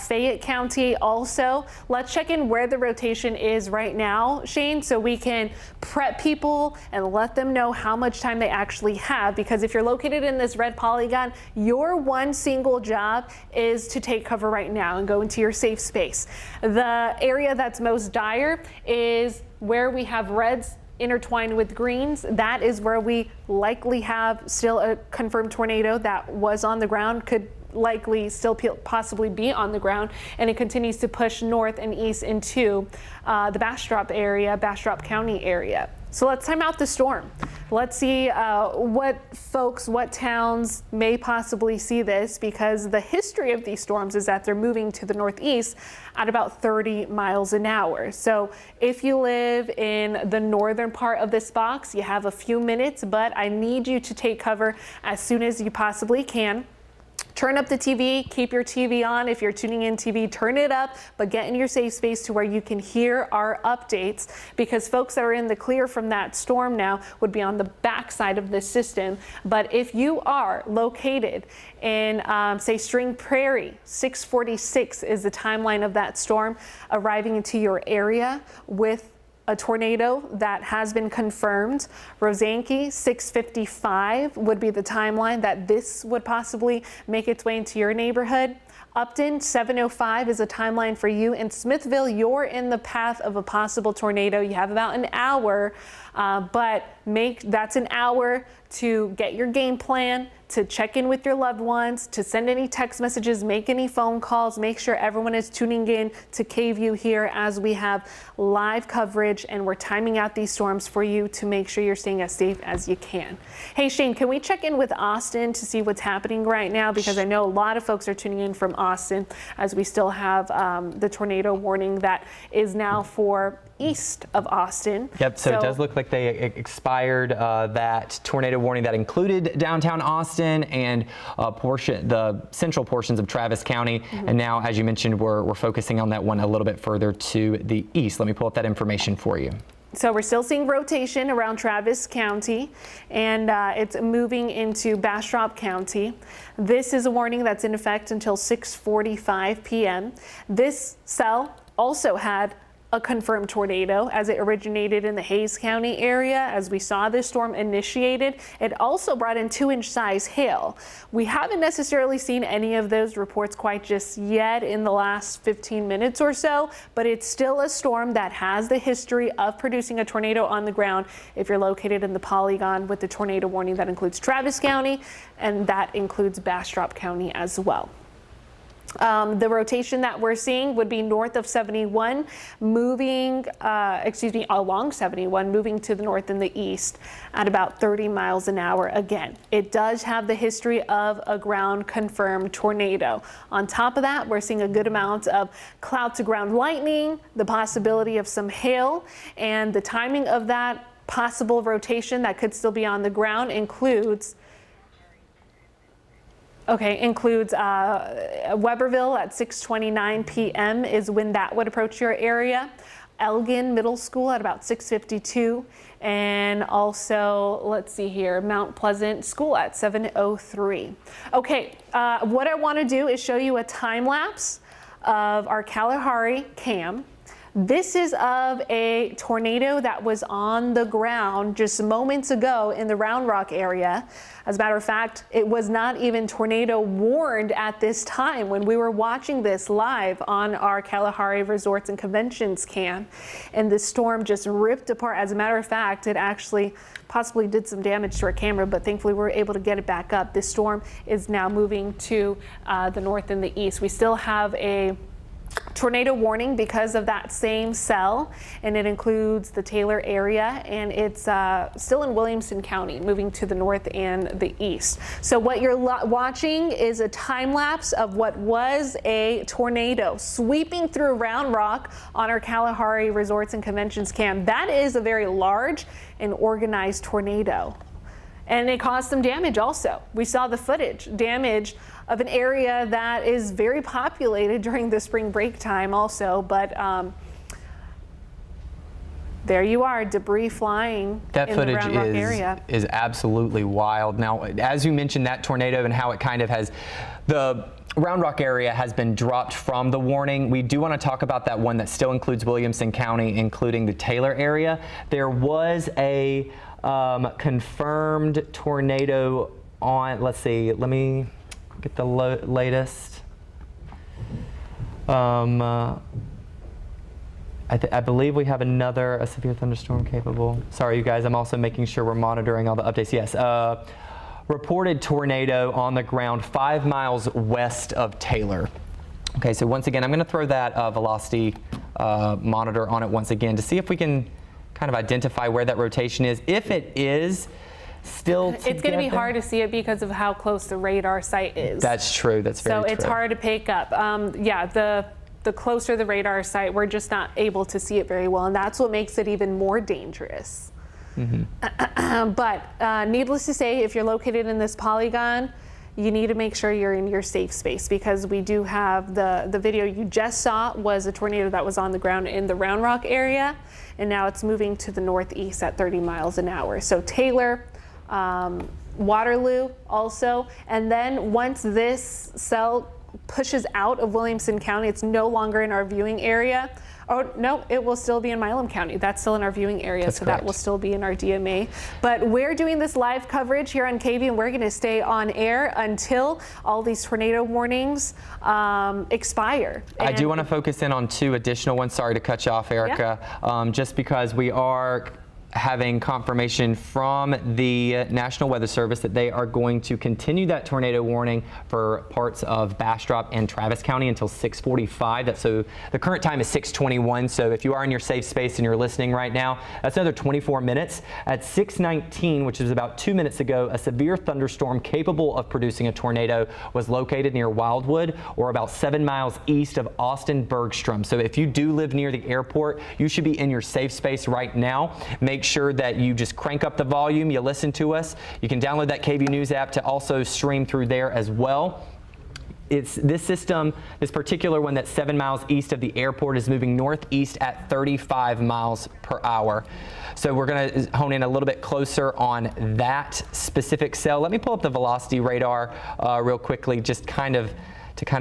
Fayette County also. Let's check in where the rotation is right now, Shane, so we can prep people and let them know how much time they actually have, because if you're located in this red polygon, your one single job is to take cover right now and go into your safe space. The area that's most dire is where we have reds intertwined with greens. That is where we likely have still a confirmed tornado that was on the ground, could likely still possibly be on the ground, and it continues to push north and east into the Bastrop area, Bastrop County area. So let's time out the storm. Let's see what towns may possibly see this, because the history of these storms is that they're moving to the northeast at about 30 miles an hour. So if you live in the northern part of this box, you have a few minutes, but I need you to take cover as soon as you possibly can. Turn up the TV, keep your TV on. If you're tuning in TV, turn it up, but get in your safe space to where you can hear our updates, because folks that are in the clear from that storm now would be on the backside of this system. But if you are located in, say, String Prairie, 6:46 is the timeline of that storm arriving into your area with a tornado that has been confirmed. Rosanke, 6:55 would be the timeline that this would possibly make its way into your neighborhood. Upton, 7:05 is a timeline for you. In Smithville, you're in the path of a possible tornado. You have about an hour, but that's an hour to get your game plan, to check in with your loved ones, to send any text messages, make any phone calls, make sure everyone is tuning in to KVUE here as we have live coverage, and we're timing out these storms for you to make sure you're staying as safe as you can. Hey Shane, can we check in with Austin to see what's happening right now? Because I know a lot of folks are tuning in from Austin as we still have the tornado warning that is now for east of Austin. Yep, so it does look like they expired that tornado warning that included downtown Austin and the central portions of Travis County. And now, as you mentioned, we're focusing on that one a little bit further to the east. Let me pull up that information for you. So we're still seeing rotation around Travis County, and it's moving into Bastrop County. This is a warning that's in effect until 6:45 p.m. This cell also had a confirmed tornado as it originated in the Hayes County area. As we saw this storm initiated, it also brought in 2-inch size hail. We haven't necessarily seen any of those reports quite just yet in the last 15 minutes or so, but it's still a storm that has the history of producing a tornado on the ground if you're located in the polygon with the tornado warning that includes Travis County, and that includes Bastrop County as well. The rotation that we're seeing would be north of 71, along 71, moving to the north and the east at about 30 miles an hour again. It does have the history of a ground confirmed tornado. On top of that, we're seeing a good amount of cloud to ground lightning, the possibility of some hail, and the timing of that possible rotation that could still be on the ground includes Weberville at 6:29 p.m. is when that would approach your area. Elgin Middle School at about 6:52, and also, let's see here, Mount Pleasant School at 7:03. Okay, what I want to do is show you a time lapse of our Kalahari Cam. This is of a tornado that was on the ground just moments ago in the Round Rock area. As a matter of fact, it was not even tornado warned at this time when we were watching this live on our Kalahari Resorts and Conventions cam. And the storm just ripped apart. As a matter of fact, it actually possibly did some damage to our camera, but thankfully we were able to get it back up. This storm is now moving to the north and the east. We still have a tornado warning because of that same cell, and it includes the Taylor area, and it's still in Williamson County, moving to the north and the east. So what you're watching is a time lapse of what was a tornado sweeping through Round Rock on our Kalahari Resorts and Conventions cam. That is a very large and organized tornado, and it caused some damage also. We saw the footage, damage of an area that is very populated during the spring break time also, but there you are, debris flying in the Round Rock area. Is absolutely wild. Now, as you mentioned, that tornado and how it kind of has, the Round Rock area has been dropped from the warning. We do want to talk about that one that still includes Williamson County, including the Taylor area. There was a confirmed tornado on, let's see, let me get the latest. I believe we have a severe thunderstorm capable. Sorry, you guys, I'm also making sure we're monitoring all the updates. Yes, reported tornado on the ground 5 miles west of Taylor. Okay, so once again, I'm going to throw that velocity monitor on it once again to see if we can kind of identify where that rotation is. If it is still it's going to be hard to see it because of how close the radar site is. That's true. That's very true. So it's hard to pick up. Yeah, the closer the radar site, we're just not able to see it very well, and that's what makes it even more dangerous. But needless to say, if you're located in this polygon, you need to make sure you're in your safe space, because we do have the video you just saw was a tornado that was on the ground in the Round Rock area, and now it's moving to the northeast at 30 miles an hour. So Taylor, Waterloo also, and then once this cell pushes out of Williamson County, it's no longer in our viewing area. Oh, no, it will still be in Milam County. That's still in our viewing area, That's so correct. that will still be in our DMA. But we're doing this live coverage here on KVUE, and we're going to stay on air until all these tornado warnings expire. I do want to focus in on 2 additional ones. Sorry to cut you off, Erica. Just because we are having confirmation from the National Weather Service that they are going to continue that tornado warning for parts of Bastrop and Travis County until 6:45. So the current time is 6:21. So if you are in your safe space and you're listening right now, that's another 24 minutes. At 6:19, which is about 2 minutes ago, a severe thunderstorm capable of producing a tornado was located near Wildwood, or about 7 miles east of Austin Bergstrom. So if you do live near the airport, you should be in your safe space right now. Make sure that you just crank up the volume, you listen to us. You can download that KVUE News app to also stream through there as well. It's this system, this particular one that's 7 miles east of the airport, is moving northeast at 35 miles per hour. So we're going to hone in a little bit closer on that specific cell. Let me pull up the velocity radar real quickly, just to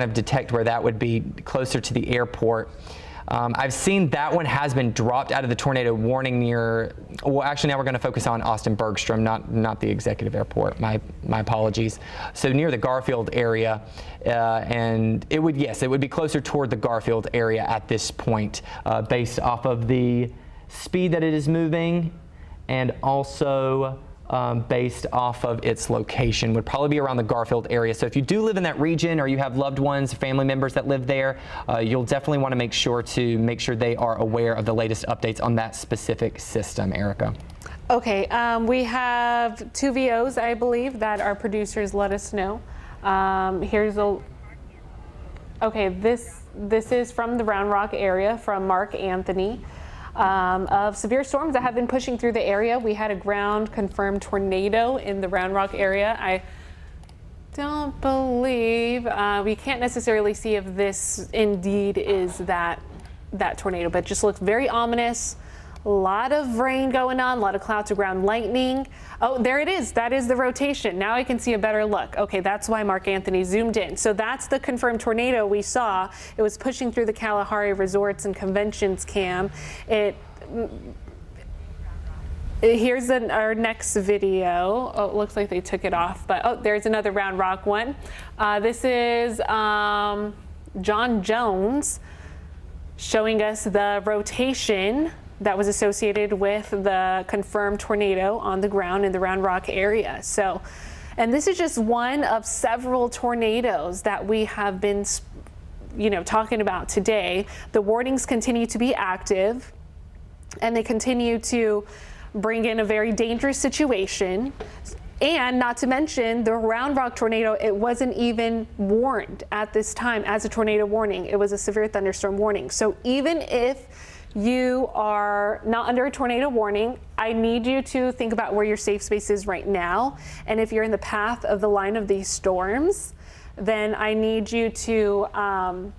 detect where that would be closer to the airport. I've seen that one has been dropped out of the tornado warning near, well, actually now we're going to focus on Austin Bergstrom, not the executive airport. My apologies. So near the Garfield area, and it would be closer toward the Garfield area at this point, based off of the speed that it is moving, and also based off of its location. Would probably be around the Garfield area. So if you do live in that region, or you have loved ones, family members that live there, you'll definitely want to make sure they are aware of the latest updates on that specific system. Erica. Okay, we have 2 VOs, I believe, that our producers let us know. Okay, this is from the Round Rock area, from Mark Anthony. Of severe storms that have been pushing through the area. We had a ground confirmed tornado in the Round Rock area. I don't believe, we can't necessarily see if this indeed is that tornado, but it just looks very ominous. A lot of rain going on, a lot of cloud to ground lightning. Oh, there it is. That is the rotation. Now I can see a better look. Okay, that's why Mark Anthony zoomed in. So that's the confirmed tornado we saw. It was pushing through the Kalahari Resorts and Conventions Cam. Here's our next video. Oh, it looks like they took it off, but oh, there's another Round Rock one. This is John Jones showing us the rotation that was associated with the confirmed tornado on the ground in the Round Rock area. So, and this is just one of several tornadoes that we have been, talking about today. The warnings continue to be active, and they continue to bring in a very dangerous situation. And not to mention the Round Rock tornado, it wasn't even warned at this time as a tornado warning. It was a severe thunderstorm warning. So even if you are not under a tornado warning, I need you to think about where your safe space is right now. And if you're in the path of the line of these storms, then I need you to,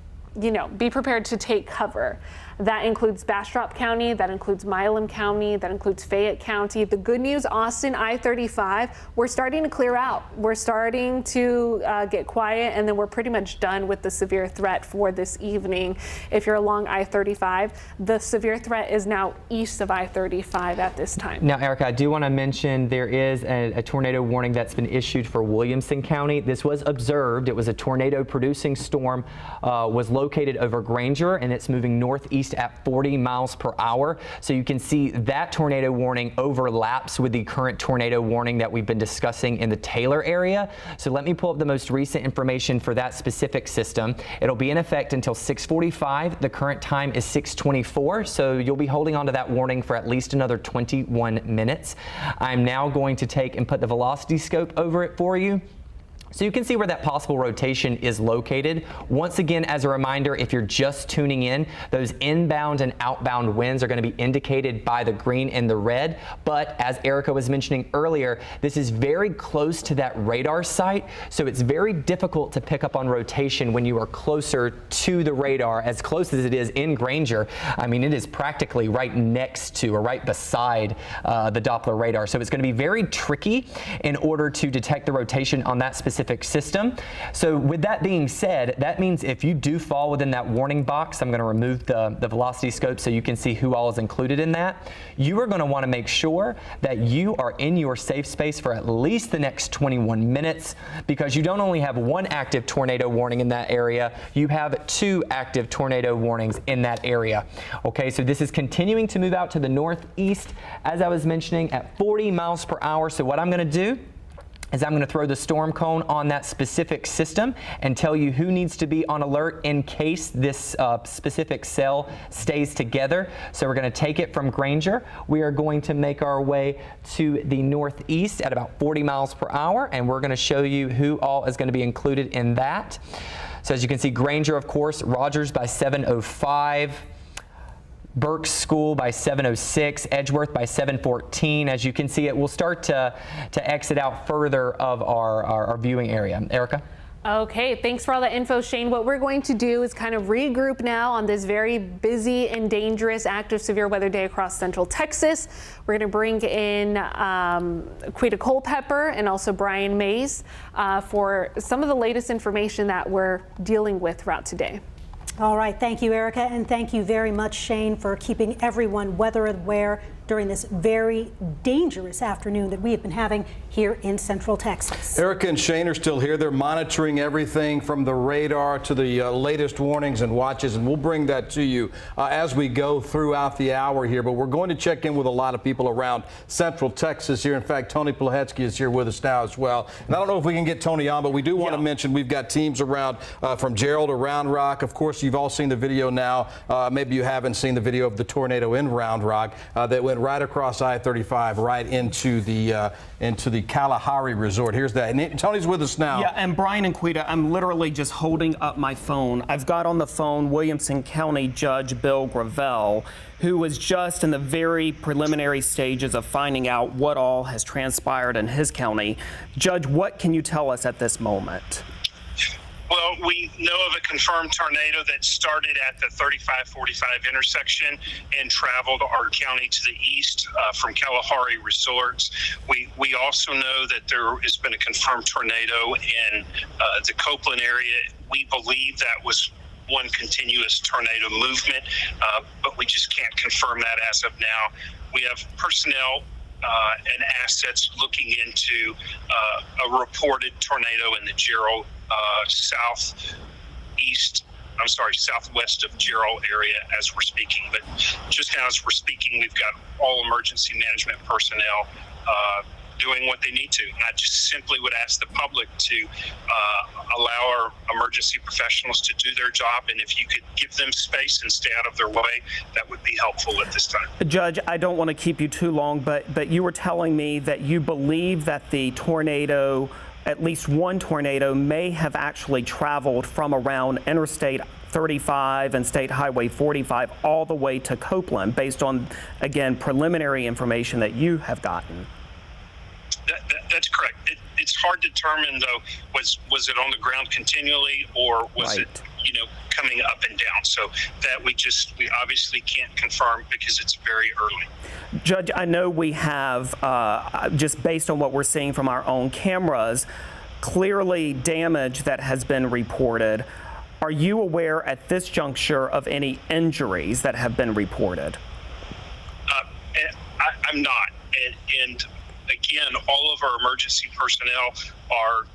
be prepared to take cover. That includes Bastrop County, that includes Milam County, that includes Fayette County. The good news, Austin, I-35, we're starting to clear out. We're starting to get quiet, and then we're pretty much done with the severe threat for this evening. If you're along I-35, the severe threat is now east of I-35 at this time. Now, Erica, I do want to mention there is a tornado warning that's been issued for Williamson County. This was observed. It was a tornado-producing storm, was located over Granger, and it's moving northeast northeast at 40 miles per hour. So you can see that tornado warning overlaps with the current tornado warning that we've been discussing in the Taylor area. So let me pull up the most recent information for that specific system. It'll be in effect until 6:45. The current time is 6:24. So you'll be holding on to that warning for at least another 21 minutes. I'm now going to take and put the velocity scope over it for you, so you can see where that possible rotation is located. Once again, as a reminder, if you're just tuning in, those inbound and outbound winds are going to be indicated by the green and the red. But as Erica was mentioning earlier, this is very close to that radar site, so it's very difficult to pick up on rotation when you are closer to the radar, as close as it is in Granger. I mean, it is practically right next to or right beside the Doppler radar. So it's going to be very tricky in order to detect the rotation on that specific system. So with that being said, that means if you do fall within that warning box, I'm going to remove the velocity scope so you can see who all is included in that. You are going to want to make sure that you are in your safe space for at least the next 21 minutes, because you don't only have one active tornado warning in that area, you have 2 active tornado warnings in that area. Okay, so this is continuing to move out to the northeast, as I was mentioning, at 40 miles per hour. So what I'm going to do is I'm going to throw the storm cone on that specific system and tell you who needs to be on alert in case this specific cell stays together. So we're going to take it from Granger. We are going to make our way to the northeast at about 40 miles per hour, and we're going to show you who all is going to be included in that. So as you can see, Granger, of course, Rogers by 7:05. Burke's School by 7:06, Edgeworth by 7:14. As you can see, it will start to exit out further of our viewing area. Erica? Okay, thanks for all that info, Shane. What we're going to do is kind of regroup now on this very busy and dangerous active severe weather day across central Texas. We're going to bring in Quita Culpepper and also Brian Mays for some of the latest information that we're dealing with throughout today. All right, thank you, Erica, and thank you very much, Shane, for keeping everyone weather aware during this very dangerous afternoon that we have been having here in Central Texas. Erica and Shane are still here. They're monitoring everything from the radar to the latest warnings and watches, and we'll bring that to you as we go throughout the hour here. But we're going to check in with a lot of people around Central Texas here. In fact, Tony Plahetsky is here with us now as well. And I don't know if we can get Tony on, but we do want to mention we've got teams around from Gerald to Round Rock. Of course, you've all seen the video now. Maybe you haven't seen the video of the tornado in Round Rock that went right across I-35 right into the Kalahari Resort. Here's that. And Tony's with us now. Yeah, and Brian and Quita, I'm literally just holding up my phone. I've got on the phone Williamson County Judge Bill Gravel, who was just in the very preliminary stages of finding out what all has transpired in his county. Judge, what can you tell us at this moment? Well, we know of a confirmed tornado that started at the 3545 intersection and traveled our county to the east from Kalahari Resorts. We also know that there has been a confirmed tornado in the Copeland area. We believe that was one continuous tornado movement, but we just can't confirm that as of now. We have personnel and assets looking into a reported tornado in the Gerald southwest of Gerald area as we're speaking. But just now as we're speaking, we've got all emergency management personnel doing what they need to. And I just simply would ask the public to allow our emergency professionals to do their job. And if you could give them space and stay out of their way, that would be helpful at this time. Judge, I don't want to keep you too long, but you were telling me that you believe that the tornado, at least one tornado, may have actually traveled from around Interstate 35 and State Highway 45 all the way to Copeland, based on, again, preliminary information that you have gotten. That's correct. It's hard to determine, though, was it on the ground continually, or was it, coming up and down? So that we obviously can't confirm because it's very early. Judge, I know we have, just based on what we're seeing from our own cameras, clearly damage that has been reported. Are you aware at this juncture of any injuries that have been reported? I'm not. And again, all of our emergency personnel are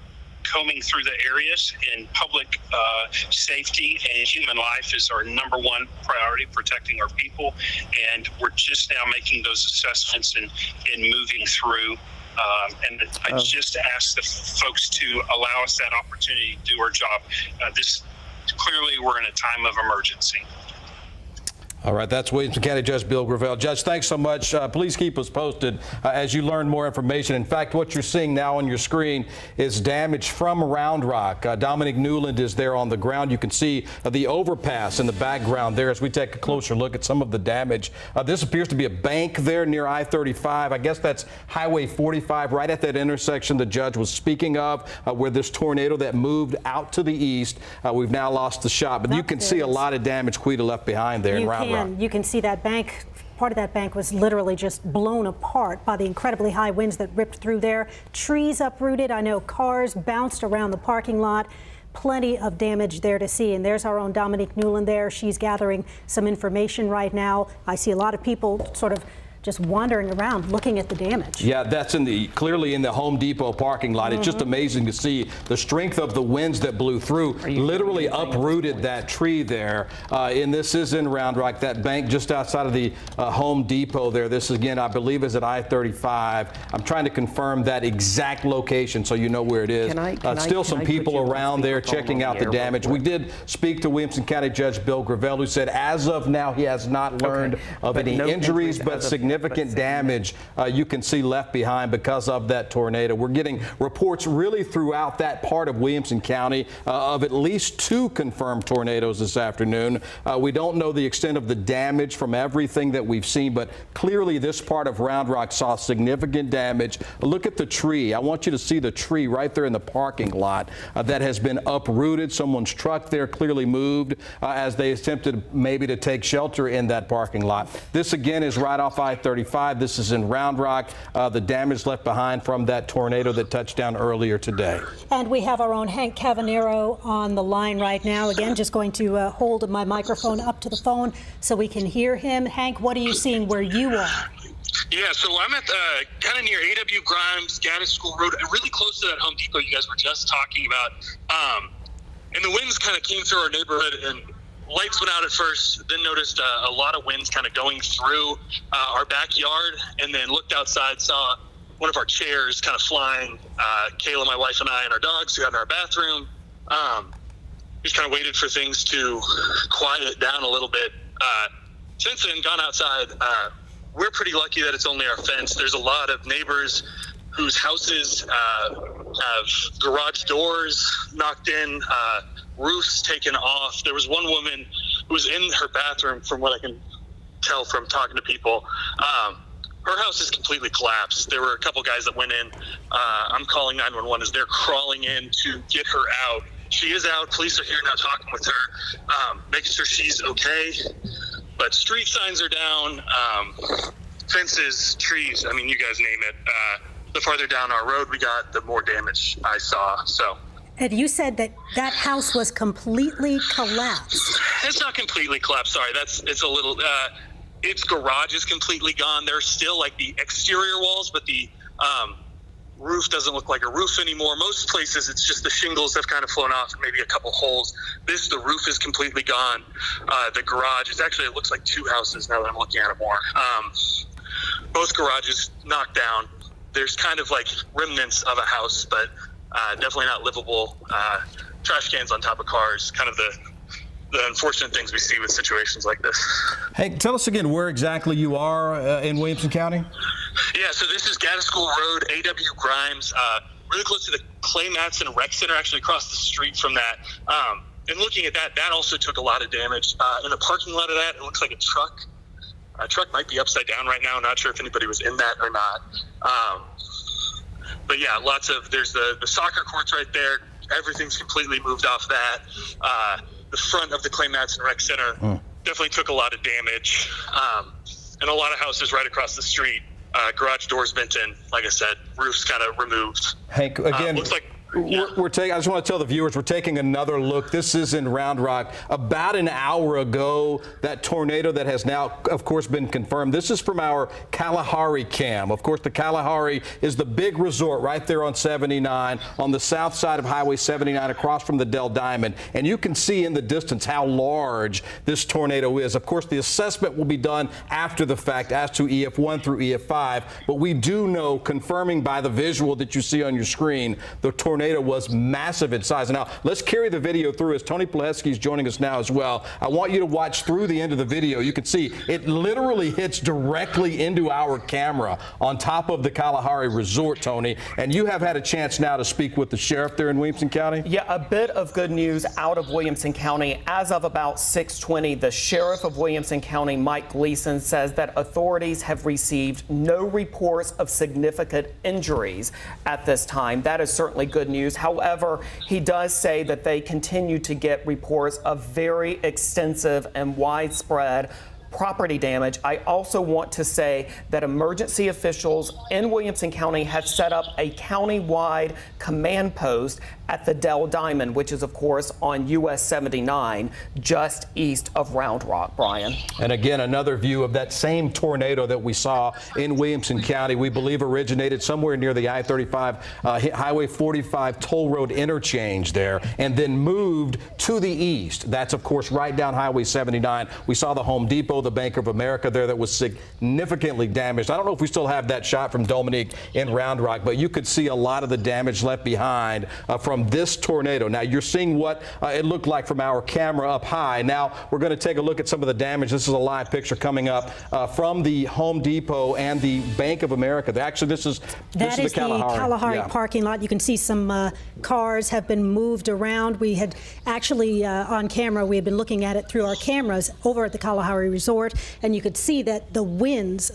combing through the areas, and public safety and human life is our number one priority, protecting our people. And we're just now making those assessments and moving through. And I just ask the folks to allow us that opportunity to do our job. Clearly, we're in a time of emergency. All right, that's Williamson County Judge Bill Gravel. Judge, thanks so much. Please keep us posted as you learn more information. In fact, what you're seeing now on your screen is damage from Round Rock. Dominic Newland is there on the ground. You can see the overpass in the background there as we take a closer look at some of the damage. This appears to be a bank there near I-35. I guess that's Highway 45, right at that intersection the judge was speaking of, where this tornado that moved out to the east. We've now lost the shot, but you can see a lot of damage Quita left behind there in Round Rock. You can see that bank, part of that bank was literally just blown apart by the incredibly high winds that ripped through there. Trees uprooted. I know cars bounced around the parking lot. Plenty of damage there to see. And there's our own Dominique Newland there. She's gathering some information right now. I see a lot of people sort of just wandering around looking at the damage. Yeah, that's clearly in the Home Depot parking lot. It's just amazing to see the strength of the winds that blew through, literally uprooted that tree there. And this is in Round Rock, that bank just outside of the Home Depot there. This again, I believe, is at I-35. I'm trying to confirm that exact location so you know where it is. Still some people around there checking out the damage. We did speak to Williamson County Judge Bill Gravel, who said as of now he has not learned of any injuries, but significant damage you can see left behind because of that tornado. We're getting reports really throughout that part of Williamson County of at least 2 confirmed tornadoes this afternoon. We don't know the extent of the damage from everything that we've seen, but clearly this part of Round Rock saw significant damage. Look at the tree. I want you to see the tree right there in the parking lot that has been uprooted. Someone's truck there clearly moved as they attempted maybe to take shelter in that parking lot. This again is right off I-35. This is in Round Rock. The damage left behind from that tornado that touched down earlier today. And we have our own Hank Cavanero on the line right now. Again, just going to hold my microphone up to the phone so we can hear him. Hank, what are you seeing where you are? Yeah, so I'm at kind of near A.W. Grimes, Gaddis School Road, really close to that Home Depot you guys were just talking about. And the winds kind of came through our neighborhood, and lights went out at first, then noticed a lot of winds kind of going through our backyard, and then looked outside, saw one of our chairs kind of flying. Kayla, my wife, and I, and our dogs who got in our bathroom. Just kind of waited for things to quiet down a little bit. Since then, gone outside. We're pretty lucky that it's only our fence. There's a lot of neighbors whose houses have garage doors knocked in, roofs taken off. There was one woman who was in her bathroom, from what I can tell from talking to people. Her house is completely collapsed. There were a couple guys that went in. I'm calling 911 as they're crawling in to get her out. She is out. Police are here now talking with her, making sure she's okay. But street signs are down, fences, trees, I mean, you guys name it. The farther down our road we got, the more damage I saw, so. And you said that that house was completely collapsed. It's not completely collapsed, sorry. It's a little, its garage is completely gone. There's still like the exterior walls, but the roof doesn't look like a roof anymore. Most places it's just the shingles have kind of flown off, maybe a couple holes. The roof is completely gone. The garage is actually, it looks like 2 houses now that I'm looking at it more. Both garages knocked down. There's kind of like remnants of a house, but definitely not livable. Trash cans on top of cars, kind of the unfortunate things we see with situations like this. Hey, tell us again where exactly you are in Williamson County. Yeah, so this is Gaddis School Road, A.W. Grimes, really close to the Clay Matson Rec Center, actually across the street from that. And looking at that, that also took a lot of damage. In the parking lot of that, it looks like a truck. A truck might be upside down right now. Not sure if anybody was in that or not. But yeah, there's the soccer courts right there. Everything's completely moved off that. The front of the Clay Matson Rec Center definitely took a lot of damage. And a lot of houses right across the street. Garage doors bent in, like I said, roofs kind of removed. Hank, again, looks like We're taking. I just want to tell the viewers we're taking another look. This is in Round Rock. About an hour ago, that tornado that has now, of course, been confirmed. This is from our Kalahari Cam. Of course, the Kalahari is the big resort right there on 79, on the south side of Highway 79, across from the Del Diamond. And you can see in the distance how large this tornado is. Of course, the assessment will be done after the fact as to EF1 through EF5. But we do know, confirming by the visual that you see on your screen, the tornado was massive in size. Now, let's carry the video through as Tony Pileski is joining us now as well. I want you to watch through the end of the video. You can see it literally hits directly into our camera on top of the Kalahari Resort, Tony. And you have had a chance now to speak with the sheriff there in Williamson County? Yeah, a bit of good news out of Williamson County. As of about 6:20, the sheriff of Williamson County, Mike Gleason, says that authorities have received no reports of significant injuries at this time. That is certainly good news. However, he does say that they continue to get reports of very extensive and widespread property damage. I also want to say that emergency officials in Williamson County have set up a county-wide command post at the Del Diamond, which is, of course, on US 79, just east of Round Rock, Brian. And again, another view of that same tornado that we saw in Williamson County. We believe originated somewhere near the I-35, Highway 45 toll road interchange there, and then moved to the east. That's, of course, right down Highway 79. We saw the Home Depot, the Bank of America there that was significantly damaged. I don't know if we still have that shot from Dominique in Round Rock, but you could see a lot of the damage left behind from this tornado. Now, you're seeing what it looked like from our camera up high. Now, we're going to take a look at some of the damage. This is a live picture coming up from the Home Depot and the Bank of America. Actually, this is the Kalahari parking lot. You can see some cars have been moved around. We had actually on camera, we had been looking at it through our cameras over at the Kalahari Resort, and you could see that the winds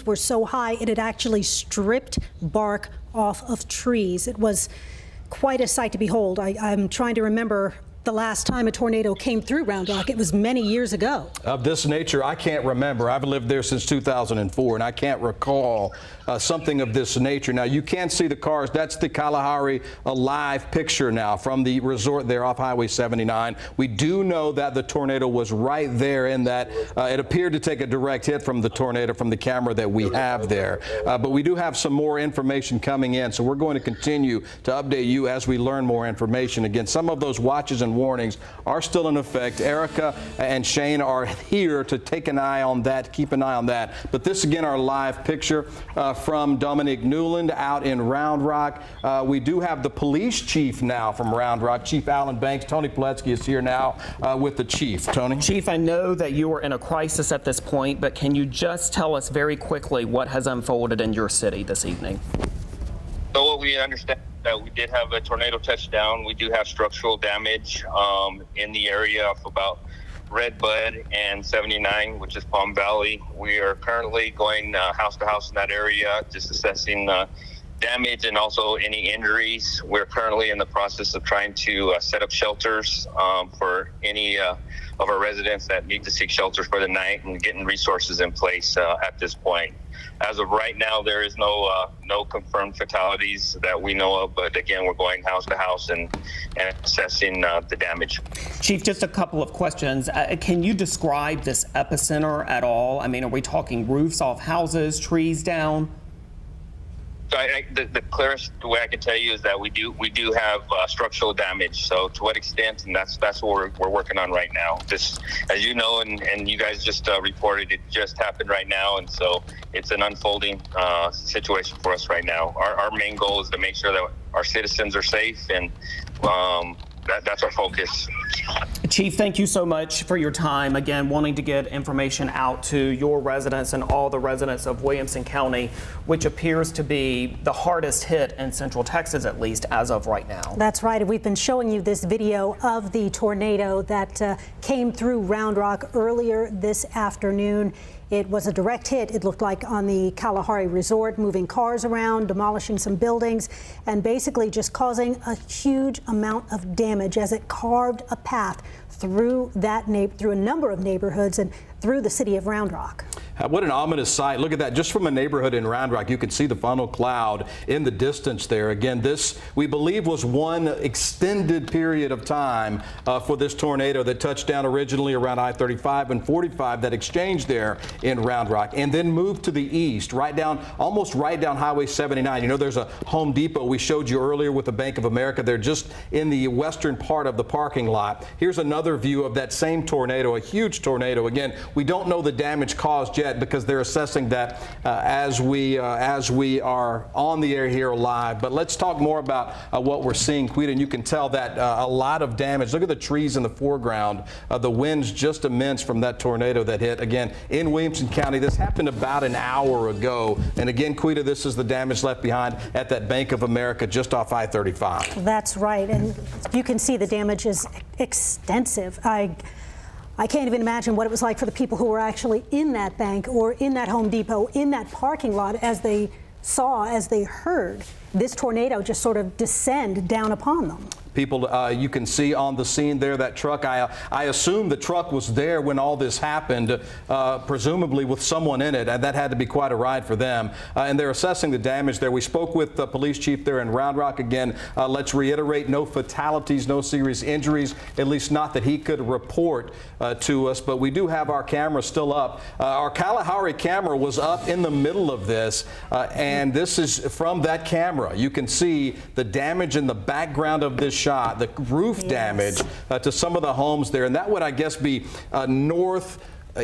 were so high it had actually stripped bark off of trees. It was quite a sight to behold. I'm trying to remember the last time a tornado came through Round Rock. It was many years ago. Of this nature, I can't remember. I've lived there since 2004, and I can't recall something of this nature. Now, you can see the cars. That's the Kalahari live picture now from the resort there off Highway 79. We do know that the tornado was right there in that it appeared to take a direct hit from the tornado from the camera that we have there. But we do have some more information coming in, so we're going to continue to update you as we learn more information. Again, some of those watches and warnings are still in effect. Erica and Shane are here to take an eye on that, keep an eye on that. But this, again, our live picture from Dominic Newland out in Round Rock. We do have the police chief now from Round Rock, Chief Alan Banks. Tony Pileski is here now with the chief. Tony? Chief, I know that you are in a crisis at this point, but can you just tell us very quickly what has unfolded in your city this evening? So what we understand is that we did have a tornado touchdown. We do have structural damage in the area of about Red Bud and 79, which is Palm Valley. We are currently going house to house in that area, just assessing damage and also any injuries. We're currently in the process of trying to set up shelters for any of our residents that need to seek shelters for the night and getting resources in place at this point. As of right now, there is no confirmed fatalities that we know of, but again, we're going house to house and assessing the damage. Chief, just a couple of questions. Can you describe this epicenter at all? I mean, are we talking roofs off houses, trees down? So the clearest way I can tell you is that we do have structural damage. So to what extent, and that's what we're working on right now. Just as you know, and you guys just reported, it just happened right now, and so it's an unfolding situation for us right now. Our main goal is to make sure that our citizens are safe, and that's our focus. Chief, thank you so much for your time. Again, wanting to get information out to your residents and all the residents of Williamson County, which appears to be the hardest hit in Central Texas, at least as of right now. That's right. We've been showing you this video of the tornado that came through Round Rock earlier this afternoon. It was a direct hit, it looked like, on the Kalahari Resort, moving cars around, demolishing some buildings, and basically just causing a huge amount of damage as it carved a path through a number of neighborhoods and through through the city of Round Rock. What an ominous sight. Look at that. Just from a neighborhood in Round Rock, you can see the funnel cloud in the distance there. Again, this, we believe, was one extended period of time for this tornado that touched down originally around I-35 and 45, that exchanged there in Round Rock, and then moved to the east, almost right down Highway 79. You know, there's a Home Depot we showed you earlier with the Bank of America. They're just in the western part of the parking lot. Here's another view of that same tornado, a huge tornado. Again, we don't know the damage caused yet, because they're assessing that as we are on the air here live. But let's talk more about what we're seeing, Quita, and you can tell that a lot of damage. Look at the trees in the foreground. The winds just immense from that tornado that hit, again, in Williamson County. This happened about an hour ago. And again, Quita, this is the damage left behind at that Bank of America just off I-35. That's right. And you can see the damage is extensive. I can't even imagine what it was like for the people who were actually in that bank or in that Home Depot, in that parking lot, as they heard this tornado just sort of descend down upon them. People, you can see on the scene there, that truck, I assume the truck was there when all this happened, presumably with someone in it, and that had to be quite a ride for them. And they're assessing the damage there. We spoke with the police chief there in Round Rock. Again, let's reiterate, no fatalities, no serious injuries, at least not that he could report to us, but we do have our camera still up. Our Kalahari camera was up in the middle of this, and this is from that camera. You can see the damage in the background of this shot, the roof damage to some of the homes there, and that would, I guess, be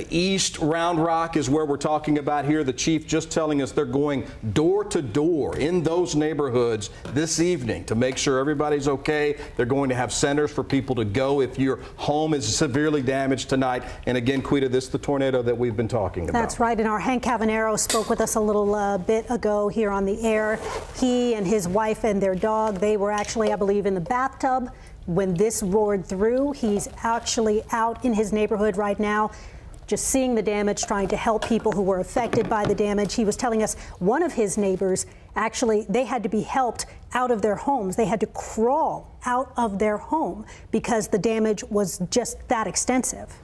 east Round Rock is where we're talking about here. The chief just telling us they're going door to door in those neighborhoods this evening to make sure everybody's okay. They're going to have centers for people to go if your home is severely damaged tonight. And again, Quita, this is the tornado that we've been talking about. That's right. And our Hank Cavanero spoke with us a little bit ago here on the air. He and his wife and their dog, they were actually, I believe, in the bathtub when this roared through. He's actually out in his neighborhood right now, just seeing the damage, trying to help people who were affected by the damage. He was telling us one of his neighbors, actually, they had to be helped out of their homes. They had to crawl out of their home because the damage was just that extensive.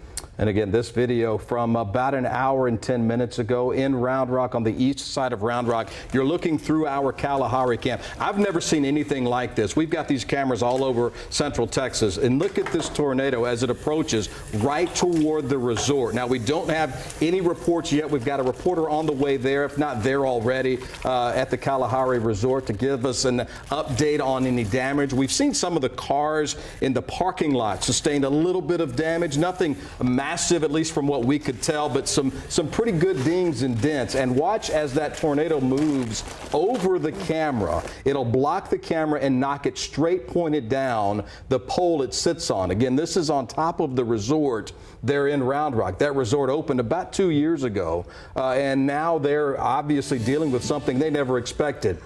And again, this video from about an hour and 10 minutes ago in Round Rock, on the east side of Round Rock. You're looking through our Kalahari Cam. I've never seen anything like this. We've got these cameras all over central Texas. And look at this tornado as it approaches right toward the resort. Now, we don't have any reports yet. We've got a reporter on the way there, if not there already, at the Kalahari Resort to give us an update on any damage. We've seen some of the cars in the parking lot sustain a little bit of damage. Nothing massive, at least from what we could tell, but some pretty good dings and dents. And watch as that tornado moves over the camera. It'll block the camera and knock it straight pointed down the pole it sits on. Again, this is on top of the resort there in Round Rock. That resort opened about 2 years ago, and now they're obviously dealing with something they never expected.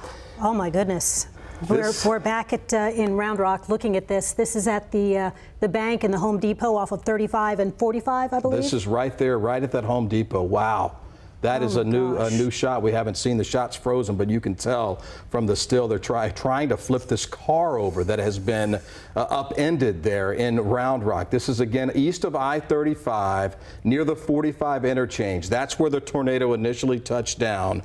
Oh my goodness. We're back at in Round Rock looking at this. This is at the bank and the Home Depot off of 35 and 45, I believe. This is right there, right at that Home Depot. Wow. That is a new shot. We haven't seen the shots frozen, but you can tell from the still they're trying to flip this car over that has been upended there in Round Rock. This is again east of I-35 near the 45 interchange. That's where the tornado initially touched down.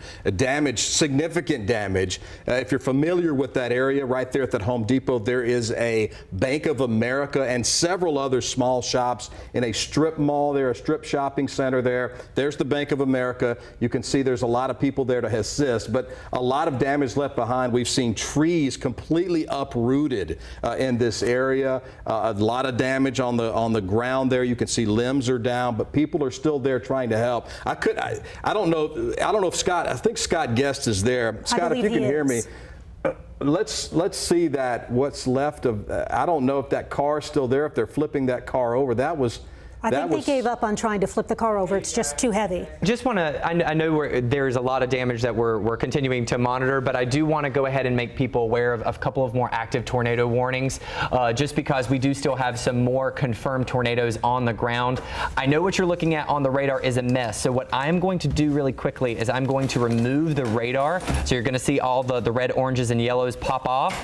Significant damage. If you're familiar with that area right there at that Home Depot, there is a Bank of America and several other small shops in a strip mall there, a strip shopping center there. There's the Bank of America. You can see there's a lot of people there to assist, but a lot of damage left behind. We've seen trees completely uprooted in this area. A lot of damage on the ground there. You can see limbs are down, but people are still there trying to help. I don't know if Scott, I think Scott Guest is there. Scott, if you can hear me. Let's see that what's left of, I don't know if that car's still there, if they're flipping that car over. I think they gave up on trying to flip the car over. It's just too heavy. Just want to, I know there's a lot of damage that we're continuing to monitor, but I do want to go ahead and make people aware of a couple of more active tornado warnings, just because we do still have some more confirmed tornadoes on the ground. I know what you're looking at on the radar is a mess. So what I'm going to do really quickly is I'm going to remove the radar. So you're going to see all the red, oranges, and yellows pop off,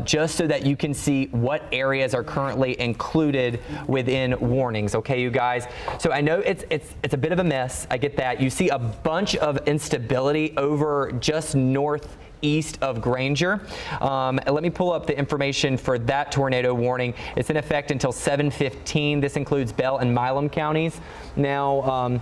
just so that you can see what areas are currently included within warnings. Okay, okay, you guys. So I know it's a bit of a mess. I get that. You see a bunch of instability over just northeast of Granger. Let me pull up the information for that tornado warning. It's in effect until 7:15. This includes Bell and Milam counties. Now,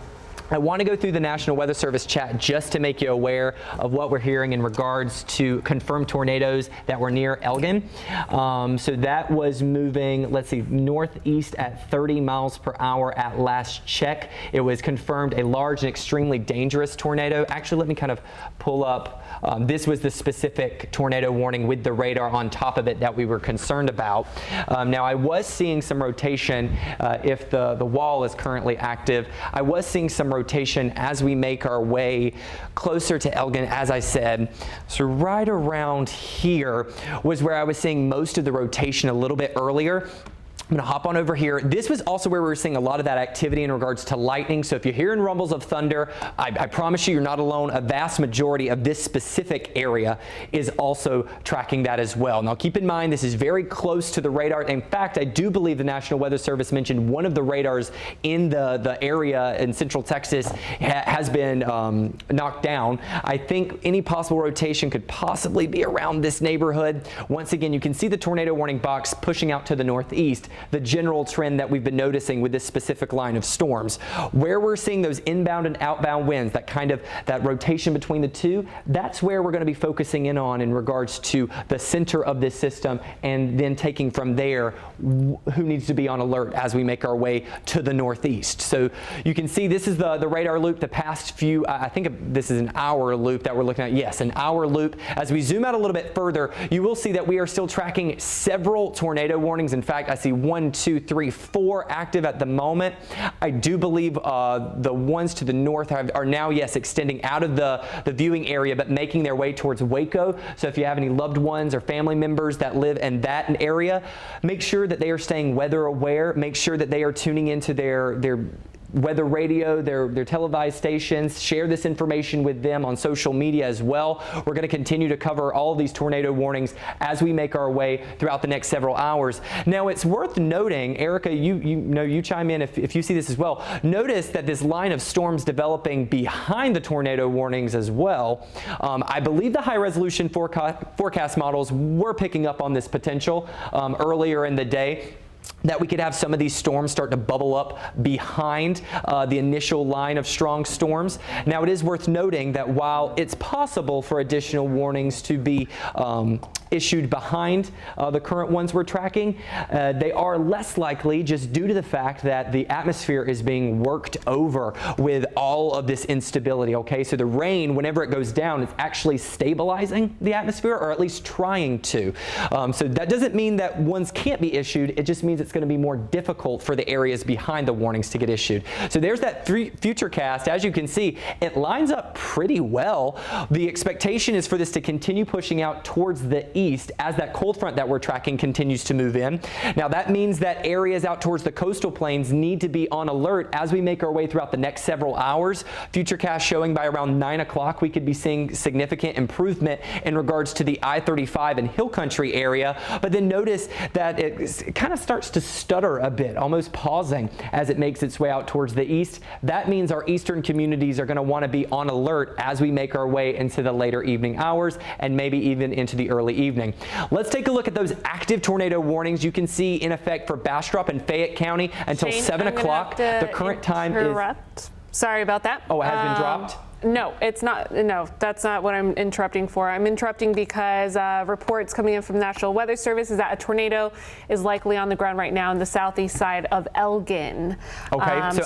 I want to go through the National Weather Service chat just to make you aware of what we're hearing in regards to confirmed tornadoes that were near Elgin. So that was moving, let's see, northeast at 30 miles per hour at last check. It was confirmed a large and extremely dangerous tornado. Actually, let me kind of pull up. This was the specific tornado warning with the radar on top of it that we were concerned about. Now, I was seeing some rotation if the wall is currently active. I was seeing some rotation as we make our way closer to Elgin, as I said. So right around here was where I was seeing most of the rotation a little bit earlier. I'm going to hop on over here. This was also where we were seeing a lot of that activity in regards to lightning. So if you're hearing rumbles of thunder, I promise you're not alone. A vast majority of this specific area is also tracking that as well. Now keep in mind, this is very close to the radar. In fact, I do believe the National Weather Service mentioned one of the radars in the area in Central Texas has been knocked down. I think any possible rotation could possibly be around this neighborhood. Once again, you can see the tornado warning box pushing out to the northeast. The general trend that we've been noticing with this specific line of storms. Where we're seeing those inbound and outbound winds, that rotation between the two, that's where we're going to be focusing in on in regards to the center of this system, and then taking from there who needs to be on alert as we make our way to the northeast. So you can see this is the radar loop, the past few, I think this is an hour loop that we're looking at. Yes, an hour loop. As we zoom out a little bit further, you will see that we are still tracking several tornado warnings. In fact, I see 1, 2, 3, 4 active at the moment. I do believe the ones to the north are now, yes, extending out of the viewing area, but making their way towards Waco. So if you have any loved ones or family members that live in that area, make sure that they are staying weather aware. Make sure that they are tuning into their weather radio, their televised stations. Share this information with them on social media as well. We're going to continue to cover all of these tornado warnings as we make our way throughout the next several hours. Now, it's worth noting, Erica, you chime in if you see this as well. Notice that this line of storms developing behind the tornado warnings as well. I believe the high resolution forecast models were picking up on this potential earlier in the day, that we could have some of these storms start to bubble up behind the initial line of strong storms. Now, it is worth noting that while it's possible for additional warnings to be issued behind the current ones we're tracking, they are less likely just due to the fact that the atmosphere is being worked over with all of this instability, okay? So the rain, whenever it goes down, it's actually stabilizing the atmosphere, or at least trying to. So that doesn't mean that ones can't be issued. It just means it's going to be more difficult for the areas behind the warnings to get issued. So there's that future cast. As you can see, it lines up pretty well. The expectation is for this to continue pushing out towards the east as that cold front that we're tracking continues to move in. Now, that means that areas out towards the coastal plains need to be on alert as we make our way throughout the next several hours. Futurecast showing by around 9 o'clock, we could be seeing significant improvement in regards to the I-35 and Hill Country area. But then notice that it kind of starts to stutter a bit, almost pausing as it makes its way out towards the east. That means our eastern communities are going to want to be on alert as we make our way into the later evening hours and maybe even into the early evening. Let's take a look at those active tornado warnings you can see in effect for Bastrop and Fayette County until Shane, 7 o'clock. The current time is... Sorry about that. Oh, it has been dropped? No, it's not. No, that's not what I'm interrupting for. I'm interrupting because reports coming in from the National Weather Service is that a tornado is likely on the ground right now in the southeast side of Elgin. Okay, so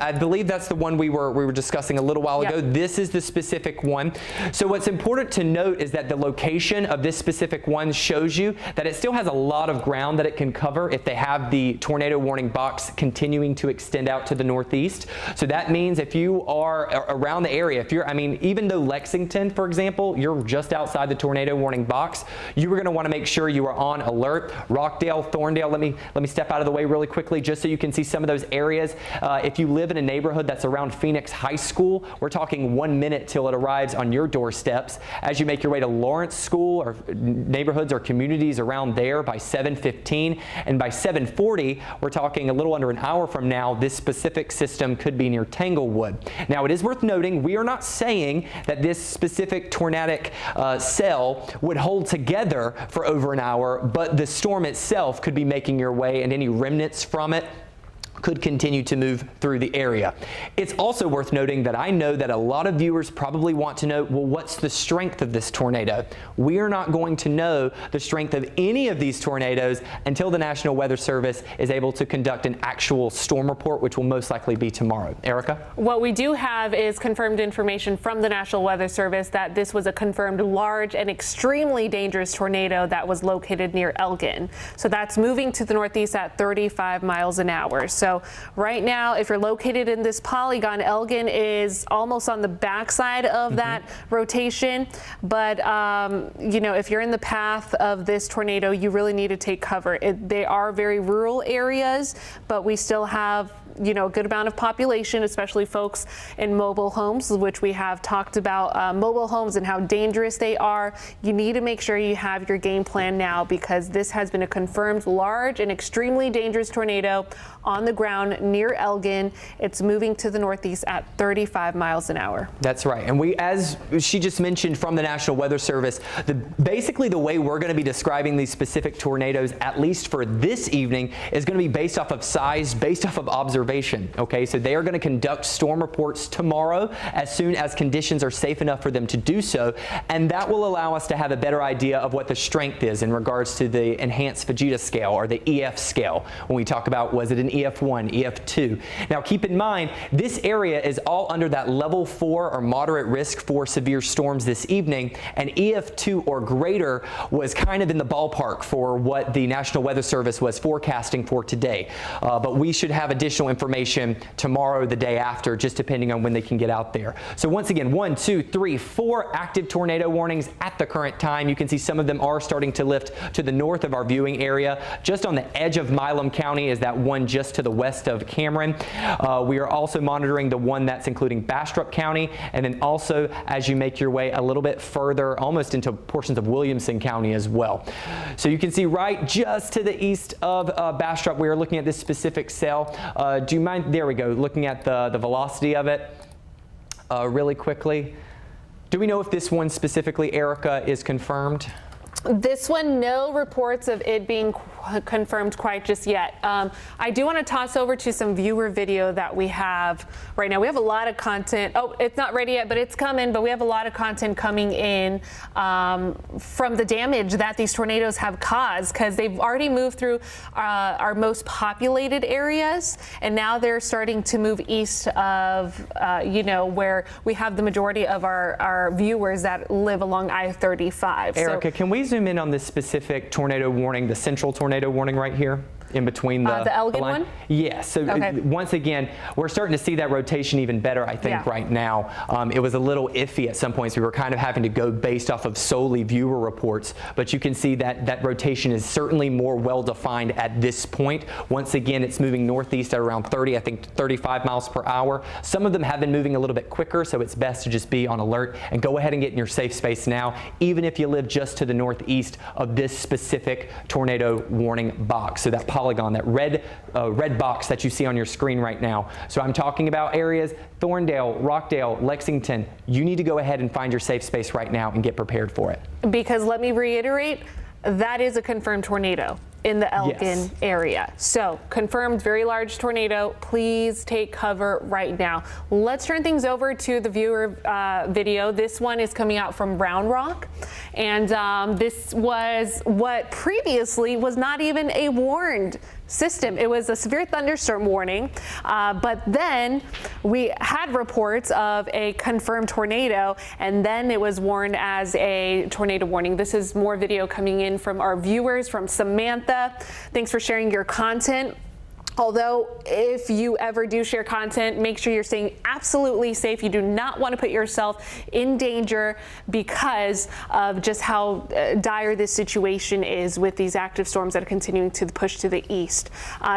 I believe that's the one we were discussing a little while ago. This is the specific one. So what's important to note is that the location of this specific one shows you that it still has a lot of ground that it can cover if they have the tornado warning box continuing to extend out to the northeast. So that means if you are around the area area. If you're, I mean, even though Lexington, for example, you're just outside the tornado warning box, you are going to want to make sure you are on alert. Rockdale, Thorndale, let me step out of the way really quickly just so you can see some of those areas. If you live in a neighborhood that's around Phoenix High School, we're talking 1 minute till it arrives on your doorsteps. As you make your way to Lawrence School or neighborhoods or communities around there by 7:15, and by 7:40, we're talking a little under an hour from now, this specific system could be near Tanglewood. Now, it is worth noting, we are not saying that this specific tornadic cell would hold together for over an hour, but the storm itself could be making your way, and any remnants from it could continue to move through the area. It's also worth noting that I know that a lot of viewers probably want to know, well, what's the strength of this tornado? We are not going to know the strength of any of these tornadoes until the National Weather Service is able to conduct an actual storm report, which will most likely be tomorrow. Erica? What we do have is confirmed information from the National Weather Service that this was a confirmed large and extremely dangerous tornado that was located near Elgin. So that's moving to the northeast at 35 miles an hour. So right now, if you're located in this polygon, Elgin is almost on the backside of that rotation. But, you know, if you're in the path of this tornado, you really need to take cover. They are very rural areas, but we still have, you know, a good amount of population, especially folks in mobile homes, which we have talked about mobile homes and how dangerous they are. You need to make sure you have your game plan now, because this has been a confirmed large and extremely dangerous tornado on the ground near Elgin. It's moving to the northeast at 35 miles an hour. That's right. And we, as she just mentioned from the National Weather Service, basically the way we're going to be describing these specific tornadoes, at least for this evening, is going to be based off of size, based off of observation. Okay, so they are going to conduct storm reports tomorrow as soon as conditions are safe enough for them to do so. And that will allow us to have a better idea of what the strength is in regards to the enhanced Fujita scale, or the EF scale. When we talk about, was it an EF1, EF2. Now keep in mind, this area is all under that level 4 or moderate risk for severe storms this evening, and EF2 or greater was kind of in the ballpark for what the National Weather Service was forecasting for today. But we should have additional information tomorrow, the day after, just depending on when they can get out there. So once again, 1, 2, 3, 4 active tornado warnings at the current time. You can see some of them are starting to lift to the north of our viewing area. Just on the edge of Milam County is that one just to the west of Cameron. We are also monitoring the one that's including Bastrop County, and then also as you make your way a little bit further, almost into portions of Williamson County as well. So you can see right just to the east of Bastrop, we are looking at this specific cell. Do you mind, there we go, looking at the velocity of it really quickly. Do we know if this one specifically, Erica, is confirmed? This one, no reports of it being confirmed quite just yet. I do want to toss over to some viewer video that we have right now. We have a lot of content. Oh, it's not ready yet, but it's coming. But we have a lot of content coming in from the damage that these tornadoes have caused, because they've already moved through our most populated areas, and now they're starting to move east of, you know, where we have the majority of our viewers that live along I-35. Erica, can we zoom in on this specific tornado warning, the central tornado warning right here? In between the Elgin line? one? Yes. So okay. Once again, we're starting to see that rotation even better, I think, right now. It was a little iffy at some points. We were kind of having to go based off of solely viewer reports, but you can see that that rotation is certainly more well-defined at this point. Once again, it's moving northeast at around 30, I think 35 miles per hour. Some of them have been moving a little bit quicker, so it's best to just be on alert and go ahead and get in your safe space now, even if you live just to the northeast of this specific tornado warning box. So that polygon, that red box that you see on your screen right now. So I'm talking about areas, Thorndale, Rockdale, Lexington. You need to go ahead and find your safe space right now and get prepared for it. Because let me reiterate, that is a confirmed tornado in the Elgin area. So confirmed very large tornado. Please take cover right now. Let's turn things over to the viewer video. This one is coming out from Round Rock. And this was what previously was not even a warned system. It was a severe thunderstorm warning, but then we had reports of a confirmed tornado, and then it was warned as a tornado warning. This is more video coming in from our viewers, from Samantha. Thanks for sharing your content. Although, if you ever do share content, make sure you're staying absolutely safe. You do not want to put yourself in danger because of just how dire this situation is with these active storms that are continuing to push to the east.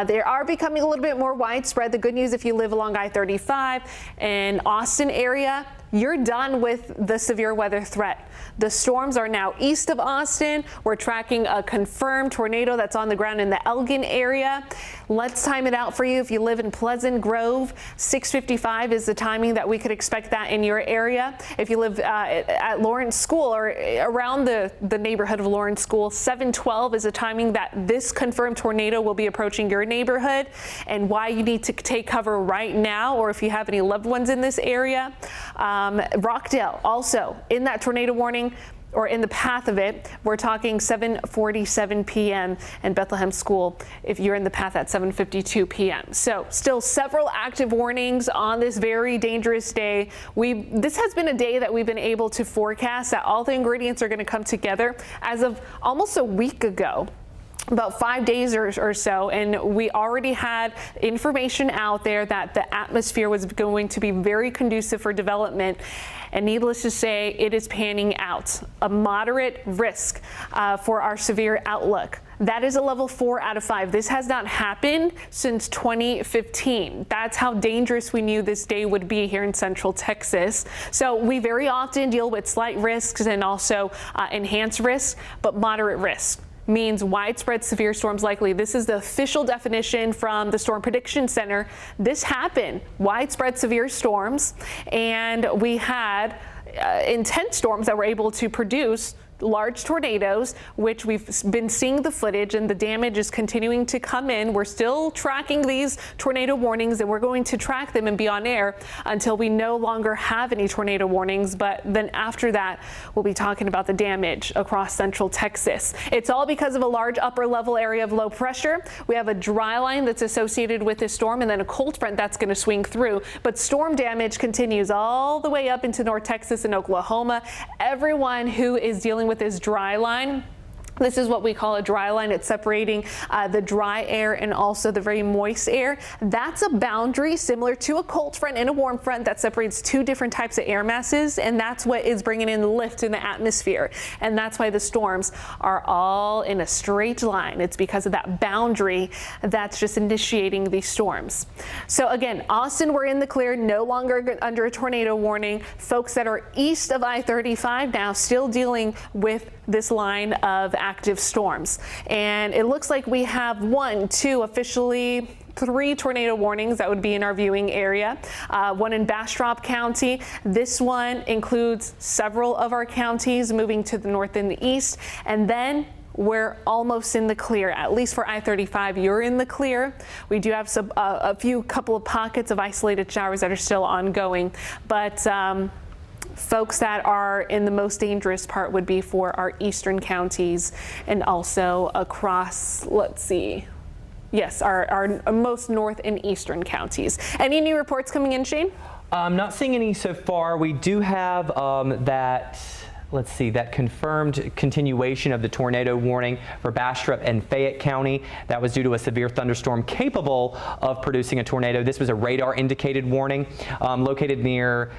They are becoming a little bit more widespread. The good news, if you live along I-35 and Austin area, you're done with the severe weather threat. The storms are now east of Austin. We're tracking a confirmed tornado that's on the ground in the Elgin area. Let's time it out for you. If you live in Pleasant Grove, 6:55 is the timing that we could expect that in your area. If you live at Lawrence School or around the neighborhood of Lawrence School, 7:12 is the timing that this confirmed tornado will be approaching your neighborhood, and why you need to take cover right now, or if you have any loved ones in this area. Rockdale also in that tornado warning, or in the path of it. We're talking 7:47 p.m. and Bethlehem School if you're in the path at 7:52 p.m. So still several active warnings on this very dangerous day. This has been a day that we've been able to forecast that all the ingredients are going to come together as of almost a week ago. About 5 days or so, and we already had information out there that the atmosphere was going to be very conducive for development. And needless to say, it is panning out. A moderate risk for our severe outlook. That is a level 4 out of 5. This has not happened since 2015. That's how dangerous we knew this day would be here in Central Texas. So we very often deal with slight risks and also enhanced risks, but moderate risk means widespread severe storms likely. This is the official definition from the Storm Prediction Center. This happened, widespread severe storms, and we had intense storms that were able to produce large tornadoes, which we've been seeing the footage, and the damage is continuing to come in. We're still tracking these tornado warnings, and we're going to track them and be on air until we no longer have any tornado warnings. But then after that, we'll be talking about the damage across Central Texas. It's all because of a large upper level area of low pressure. We have a dry line that's associated with this storm, and then a cold front that's going to swing through. But storm damage continues all the way up into North Texas and Oklahoma. Everyone who is dealing with this dry line, this is what we call a dry line. It's separating the dry air and also the very moist air. That's a boundary similar to a cold front and a warm front that separates two different types of air masses, and that's what is bringing in lift in the atmosphere. And that's why the storms are all in a straight line. It's because of that boundary that's just initiating these storms. So again, Austin, we're in the clear, no longer under a tornado warning. Folks that are east of I-35 now still dealing with this line of active storms. And it looks like we have 3 tornado warnings that would be in our viewing area. One in Bastrop County. This one includes several of our counties moving to the north and the east. And then we're almost in the clear, at least for I-35. You're in the clear. We do have a couple of pockets of isolated showers that are still ongoing. But folks that are in the most dangerous part would be for our eastern counties and also across, let's see, yes, our most north and eastern counties. Any new reports coming in, Shane? I'm not seeing any so far. We do have that confirmed continuation of the tornado warning for Bastrop and Fayette County. That was due to a severe thunderstorm capable of producing a tornado. This was a radar indicated warning located near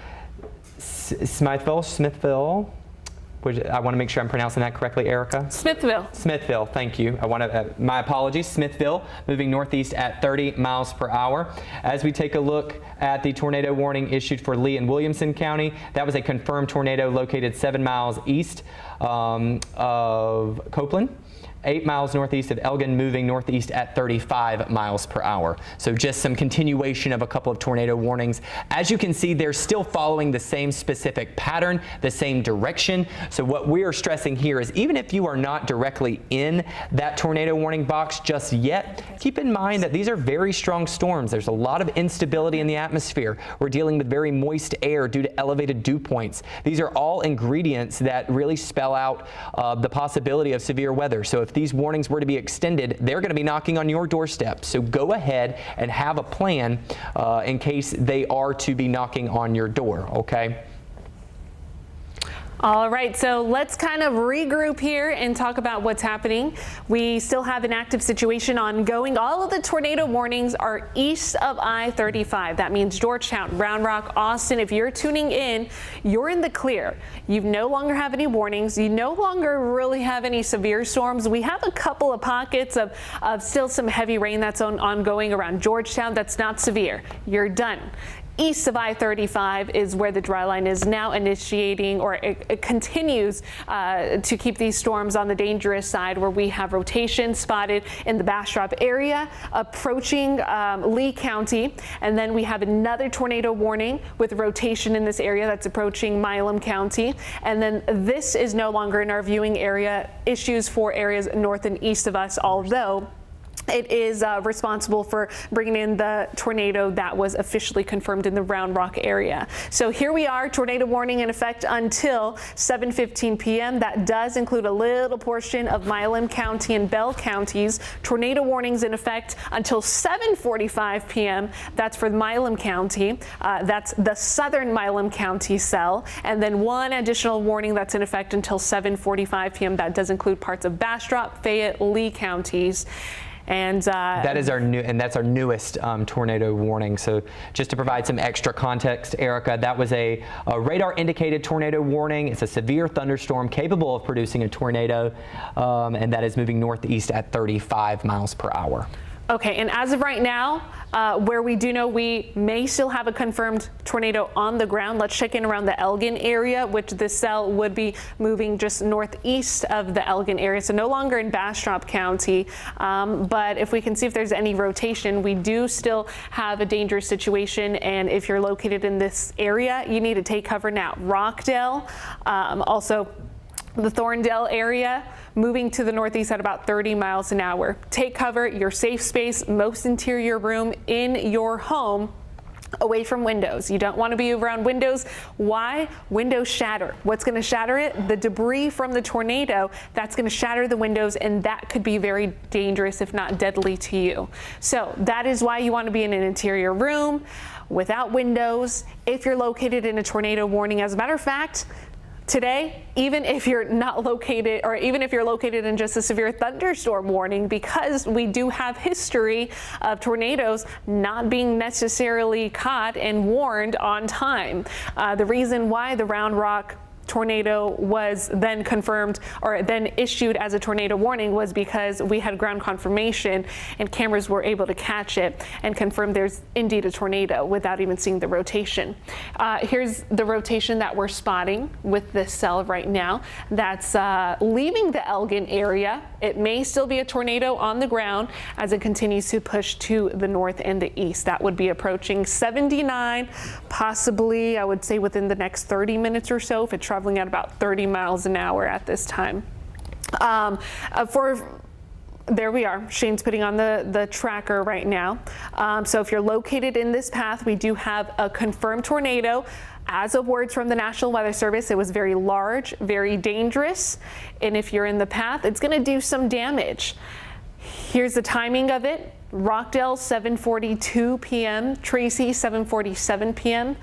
Smithville, which I want to make sure I'm pronouncing that correctly, Erica. Smithville, thank you. My apologies. Smithville, moving northeast at 30 miles per hour. As we take a look at the tornado warning issued for Lee and Williamson County, that was a confirmed tornado located 7 miles east of Copeland. 8 miles northeast of Elgin, moving northeast at 35 miles per hour. So just some continuation of a couple of tornado warnings. As you can see, they're still following the same specific pattern, the same direction. So what we are stressing here is even if you are not directly in that tornado warning box just yet, keep in mind that these are very strong storms. There's a lot of instability in the atmosphere. We're dealing with very moist air due to elevated dew points. These are all ingredients that really spell out the possibility of severe weather. So if these warnings were to be extended, they're going to be knocking on your doorstep. So go ahead and have a plan in case they are to be knocking on your door, okay? All right, so let's kind of regroup here and talk about what's happening. We still have an active situation ongoing. All of the tornado warnings are east of I-35. That means Georgetown, Round Rock, Austin. If you're tuning in, you're in the clear. You no longer have any warnings. You no longer really have any severe storms. We have a couple of pockets of still some heavy rain that's ongoing around Georgetown. That's not severe. You're done. East of I-35 is where the dry line is now initiating, or it continues to keep these storms on the dangerous side, where we have rotation spotted in the Bastrop area approaching Lee County. And then we have another tornado warning with rotation in this area that's approaching Milam County. And then this is no longer in our viewing area. Issues for areas north and east of us, although it is responsible for bringing in the tornado that was officially confirmed in the Round Rock area. So here we are, tornado warning in effect until 7:15 p.m. That does include a little portion of Milam County and Bell counties. Tornado warnings in effect until 7:45 p.m. That's for Milam County. That's the southern Milam County cell. And then one additional warning that's in effect until 7:45 p.m. That does include parts of Bastrop, Fayette, Lee counties. And that's our newest tornado warning. So just to provide some extra context, Erica, that was a radar indicated tornado warning. It's a severe thunderstorm capable of producing a tornado, and that is moving northeast at 35 miles per hour. Okay, and as of right now, where we do know we may still have a confirmed tornado on the ground, let's check in around the Elgin area, which this cell would be moving just northeast of the Elgin area, so no longer in Bastrop County. But if we can see if there's any rotation, we do still have a dangerous situation, and if you're located in this area, you need to take cover now. Rockdale, also the Thorndale area, moving to the northeast at about 30 miles an hour. Take cover, your safe space, most interior room in your home, away from windows. You don't want to be around windows. Why? Windows shatter. What's going to shatter it? The debris from the tornado. That's going to shatter the windows, and that could be very dangerous, if not deadly, to you. So that is why you want to be in an interior room without windows if you're located in a tornado warning. As a matter of fact, today, even if you're not located, or even if you're located in just a severe thunderstorm warning, because we do have history of tornadoes not being necessarily caught and warned on time. The reason why the Round Rock tornado was then confirmed, or then issued as a tornado warning, was because we had ground confirmation and cameras were able to catch it and confirm there's indeed a tornado without even seeing the rotation. Here's the rotation that we're spotting with this cell right now. That's leaving the Elgin area. It may still be a tornado on the ground as it continues to push to the north and the east. That would be approaching 79, possibly, I would say, within the next 30 minutes or so, if it's traveling at about 30 miles an hour at this time. There we are. Shane's putting on the tracker right now. So if you're located in this path, we do have a confirmed tornado. As of words from the National Weather Service, it was very large, very dangerous. And if you're in the path, it's going to do some damage. Here's the timing of it. Rockdale, 7:42 p.m. Tracy, 7:47 p.m.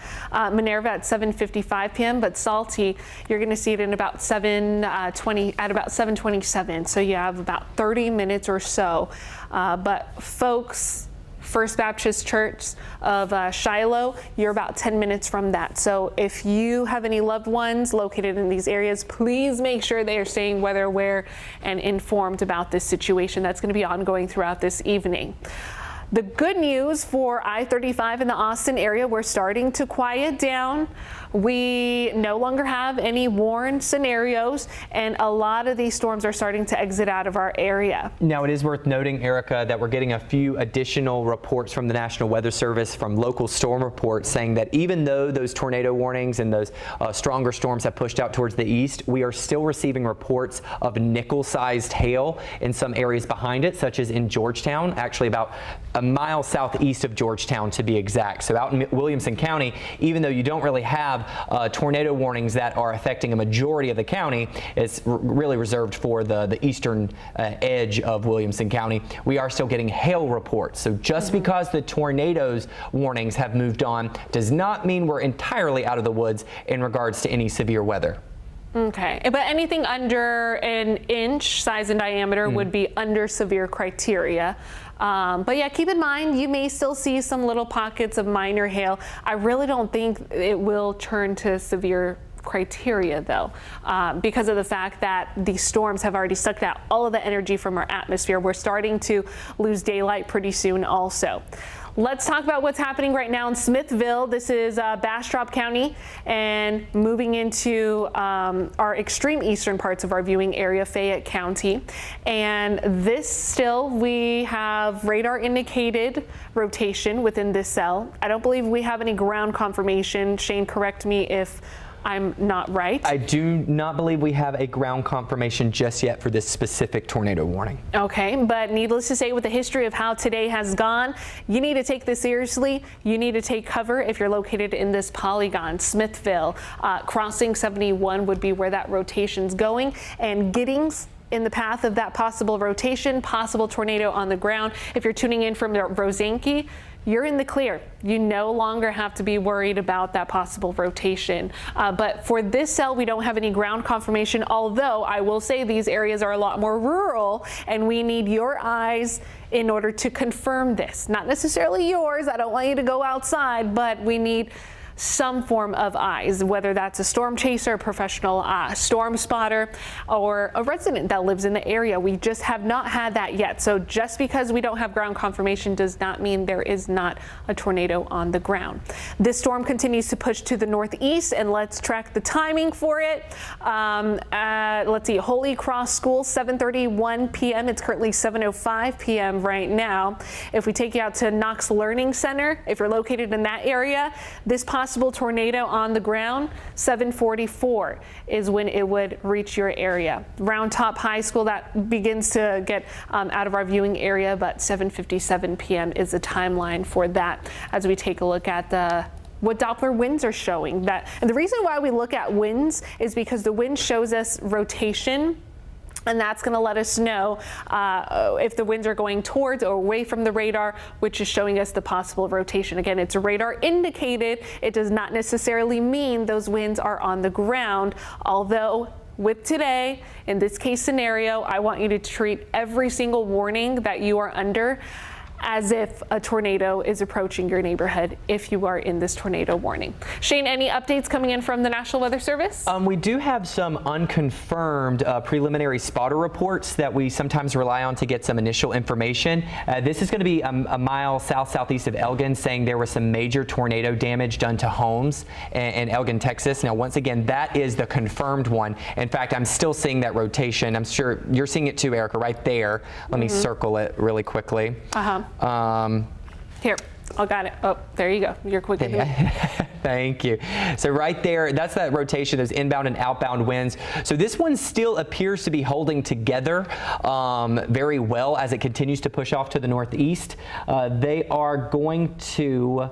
Minerva at 7:55 p.m. But Salty, you're going to see it in about 7:27. So you have about 30 minutes or so. But folks, First Baptist Church of Shiloh, you're about 10 minutes from that. So if you have any loved ones located in these areas, please make sure they are staying weather aware and informed about this situation that's going to be ongoing throughout this evening. The good news for I-35 in the Austin area, we're starting to quiet down. We no longer have any warned scenarios, and a lot of these storms are starting to exit out of our area. Now, it is worth noting, Erica, that we're getting a few additional reports from the National Weather Service, from local storm reports, saying that even though those tornado warnings and those stronger storms have pushed out towards the east, we are still receiving reports of nickel-sized hail in some areas behind it, such as in Georgetown, actually about a mile southeast of Georgetown to be exact. So out in Williamson County, even though you don't really have tornado warnings that are affecting a majority of the county, it's really reserved for the eastern edge of Williamson County, we are still getting hail reports. So just because the tornadoes warnings have moved on does not mean we're entirely out of the woods in regards to any severe weather. Okay, but anything under an inch size and diameter would be under severe criteria. But yeah, keep in mind, you may still see some little pockets of minor hail. I really don't think it will turn to severe criteria though, because of the fact that these storms have already sucked out all of the energy from our atmosphere. We're starting to lose daylight pretty soon also. Let's talk about what's happening right now in Smithville. This is Bastrop County, and moving into our extreme eastern parts of our viewing area, Fayette County. And this still, we have radar indicated rotation within this cell. I don't believe we have any ground confirmation. Shane, correct me if I'm not right. I do not believe we have a ground confirmation just yet for this specific tornado warning. Okay, but needless to say, with the history of how today has gone, you need to take this seriously. You need to take cover if you're located in this polygon. Smithville, crossing 71 would be where that rotation's going, and Giddings in the path of that possible rotation, possible tornado on the ground. If you're tuning in from Rosanke, you're in the clear. You no longer have to be worried about that possible rotation. But for this cell, we don't have any ground confirmation, although I will say these areas are a lot more rural, and we need your eyes in order to confirm this. Not necessarily yours. I don't want you to go outside, but we need some form of eyes, whether that's a storm chaser, a professional storm spotter, or a resident that lives in the area. We just have not had that yet. So just because we don't have ground confirmation does not mean there is not a tornado on the ground. This storm continues to push to the northeast, and let's track the timing for it. Let's see, Holy Cross School, 7:31 p.m. It's currently 7:05 p.m. right now. If we take you out to Knox Learning Center, if you're located in that area, this possible tornado on the ground, 7:44 is when it would reach your area. Round Top High School, that begins to get out of our viewing area, but 7:57 p.m. is the timeline for that as we take a look at what Doppler winds are showing. That, and the reason why we look at winds is because the wind shows us rotation, and that's going to let us know if the winds are going towards or away from the radar, which is showing us the possible rotation. Again, it's radar indicated. It does not necessarily mean those winds are on the ground, although with today, in this case scenario, I want you to treat every single warning that you are under as if a tornado is approaching your neighborhood if you are in this tornado warning. Shane, any updates coming in from the National Weather Service? We do have some unconfirmed preliminary spotter reports that we sometimes rely on to get some initial information. This is going to be a mile southeast of Elgin, saying there was some major tornado damage done to homes in Elgin, Texas. Now, once again, that is the confirmed one. In fact, I'm still seeing that rotation. I'm sure you're seeing it too, Erica, right there. Let me circle it really quickly. Here, I got it. Oh, there you go. You're quick. Thank you. So right there, that's that rotation, those inbound and outbound winds. So this one still appears to be holding together very well as it continues to push off to the northeast. They are going to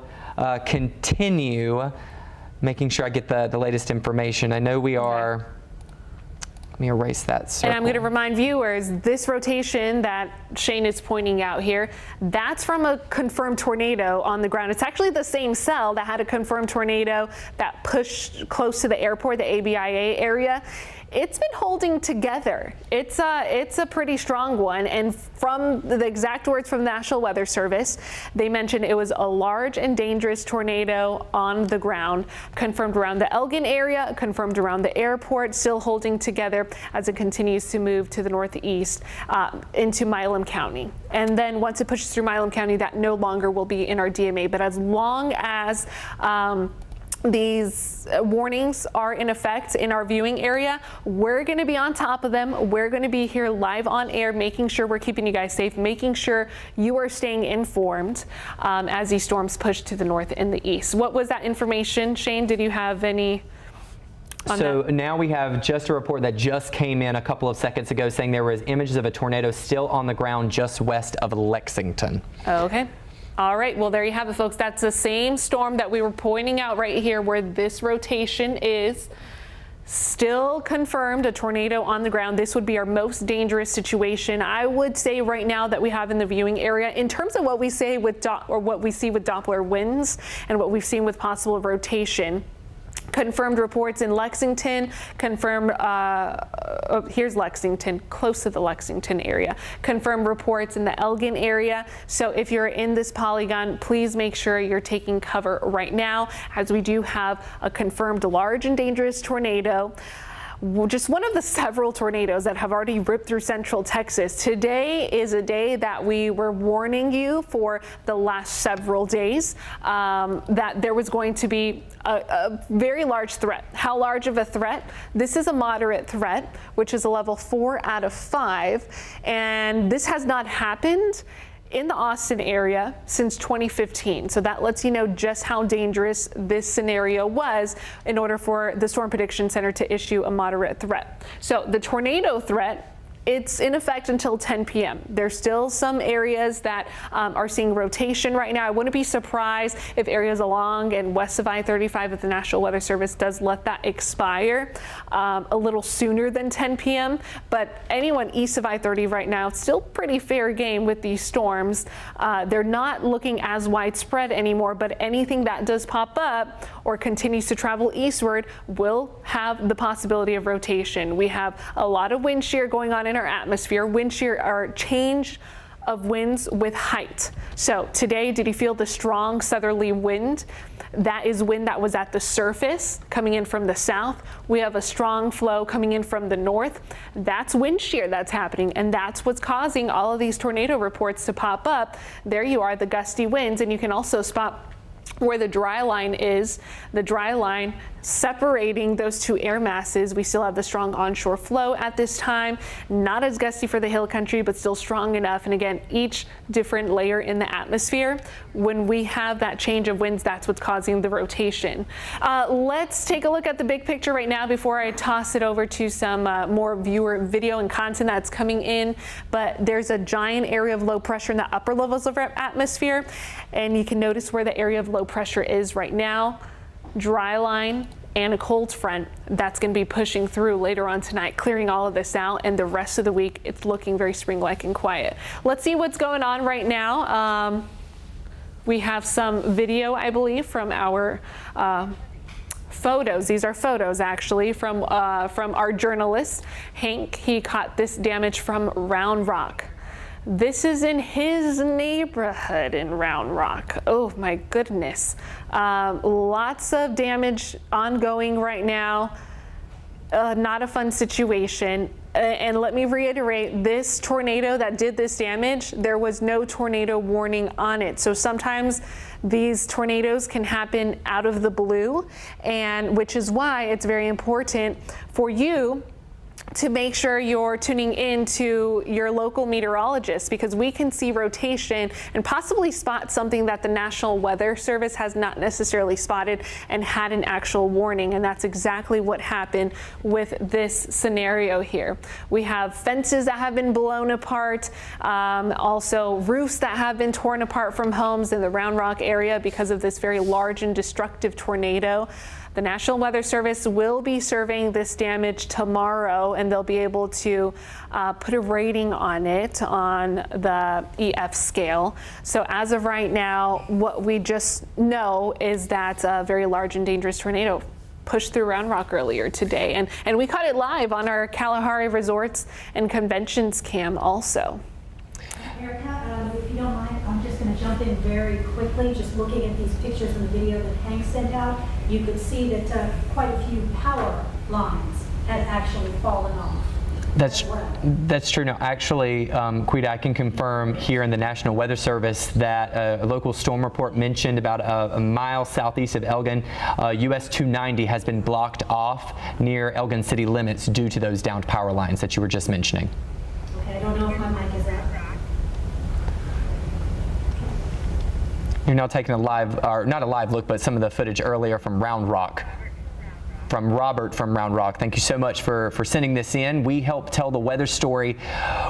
continue making sure I get the latest information. I know we are. Let me erase that circle. And I'm going to remind viewers, this rotation that Shane is pointing out here, that's from a confirmed tornado on the ground. It's actually the same cell that had a confirmed tornado that pushed close to the airport, the ABIA area. It's been holding together. It's a pretty strong one. And from the exact words from the National Weather Service, they mentioned it was a large and dangerous tornado on the ground, confirmed around the Elgin area, confirmed around the airport, still holding together as it continues to move to the northeast into Milam County. And then once it pushes through Milam County, that no longer will be in our DMA. But as long as these warnings are in effect in our viewing area, we're going to be on top of them. We're going to be here live on air, making sure we're keeping you guys safe, making sure you are staying informed as these storms push to the north and the east. What was that information, Shane? Did you have any? So now we have just a report that just came in a couple of seconds ago saying there was images of a tornado still on the ground just west of Lexington. Okay. All right, well, there you have it, folks. That's the same storm that we were pointing out right here where this rotation is. Still confirmed a tornado on the ground. This would be our most dangerous situation, I would say, right now that we have in the viewing area. In terms of what we say with what we see with Doppler winds and what we've seen with possible rotation, Confirmed reports in Lexington, here's Lexington, close to the Lexington area. Confirmed reports in the Elgin area. So if you're in this polygon, please make sure you're taking cover right now, as we do have a confirmed large and dangerous tornado. Just one of the several tornadoes that have already ripped through central Texas. Today is a day that we were warning you for the last several days that there was going to be a very large threat. How large of a threat? This is a moderate threat, which is a level 4 out of 5, and this has not happened in the Austin area since 2015. So that lets you know just how dangerous this scenario was in order for the Storm Prediction Center to issue a moderate threat. So the tornado threat, it's in effect until 10 p.m. There's still some areas that are seeing rotation right now. I wouldn't be surprised if areas along and west of I-35 at the National Weather Service does let that expire a little sooner than 10 p.m. But anyone east of I-30 right now, it's still pretty fair game with these storms. They're not looking as widespread anymore, but anything that does pop up or continues to travel eastward will have the possibility of rotation. We have a lot of wind shear going on in our atmosphere. Wind shear are change of winds with height. So today, did you feel the strong southerly wind? That is wind that was at the surface coming in from the south. We have a strong flow coming in from the north. That's wind shear that's happening, and that's what's causing all of these tornado reports to pop up. There you are, the gusty winds, and you can also spot where the dry line is, the dry line separating those two air masses. We still have the strong onshore flow at this time, not as gusty for the hill country, but still strong enough. And again, each different layer in the atmosphere, when we have that change of winds, that's what's causing the rotation. Let's take a look at the big picture right now before I toss it over to some more viewer video and content that's coming in. But there's a giant area of low pressure in the upper levels of our atmosphere, and you can notice where the area of low pressure is right now. Dry line and a cold front that's going to be pushing through later on tonight, clearing all of this out, and the rest of the week it's looking very spring-like and quiet. Let's see what's going on right now. We have some video, I believe, from our photos. These are photos actually from our journalist Hank. He caught this damage from Round Rock. This is in his neighborhood in Round Rock. Oh my goodness. Lots of damage ongoing right now. Not a fun situation. And let me reiterate, this tornado that did this damage, there was no tornado warning on it. So sometimes these tornadoes can happen out of the blue, and which is why it's very important for you to make sure you're tuning in to your local meteorologist, because we can see rotation and possibly spot something that the National Weather Service has not necessarily spotted and had an actual warning. And that's exactly what happened with this scenario here. We have fences that have been blown apart, also roofs that have been torn apart from homes in the Round Rock area because of this very large and destructive tornado. The National Weather Service will be surveying this damage tomorrow, and they'll be able to put a rating on it on the EF scale. So as of right now, what we just know is that a very large and dangerous tornado pushed through Round Rock earlier today. And we caught it live on our Kalahari Resorts and Conventions cam also. Erica, if you don't mind, I'm just going to jump in very quickly. Just looking at these pictures and the video that Hank sent out, you could see that quite a few power lines had actually fallen off. That's true. No, actually, Quita, I can confirm here in the National Weather Service that a local storm report mentioned about a mile southeast of Elgin, US 290 has been blocked off near Elgin city limits due to those downed power lines that you were just mentioning. Okay, I don't know if my mic is out. You're now taking a live, or not a live look, but some of the footage earlier from Round Rock. from Robert from Round Rock. Thank you so much for sending this in. We help tell the weather story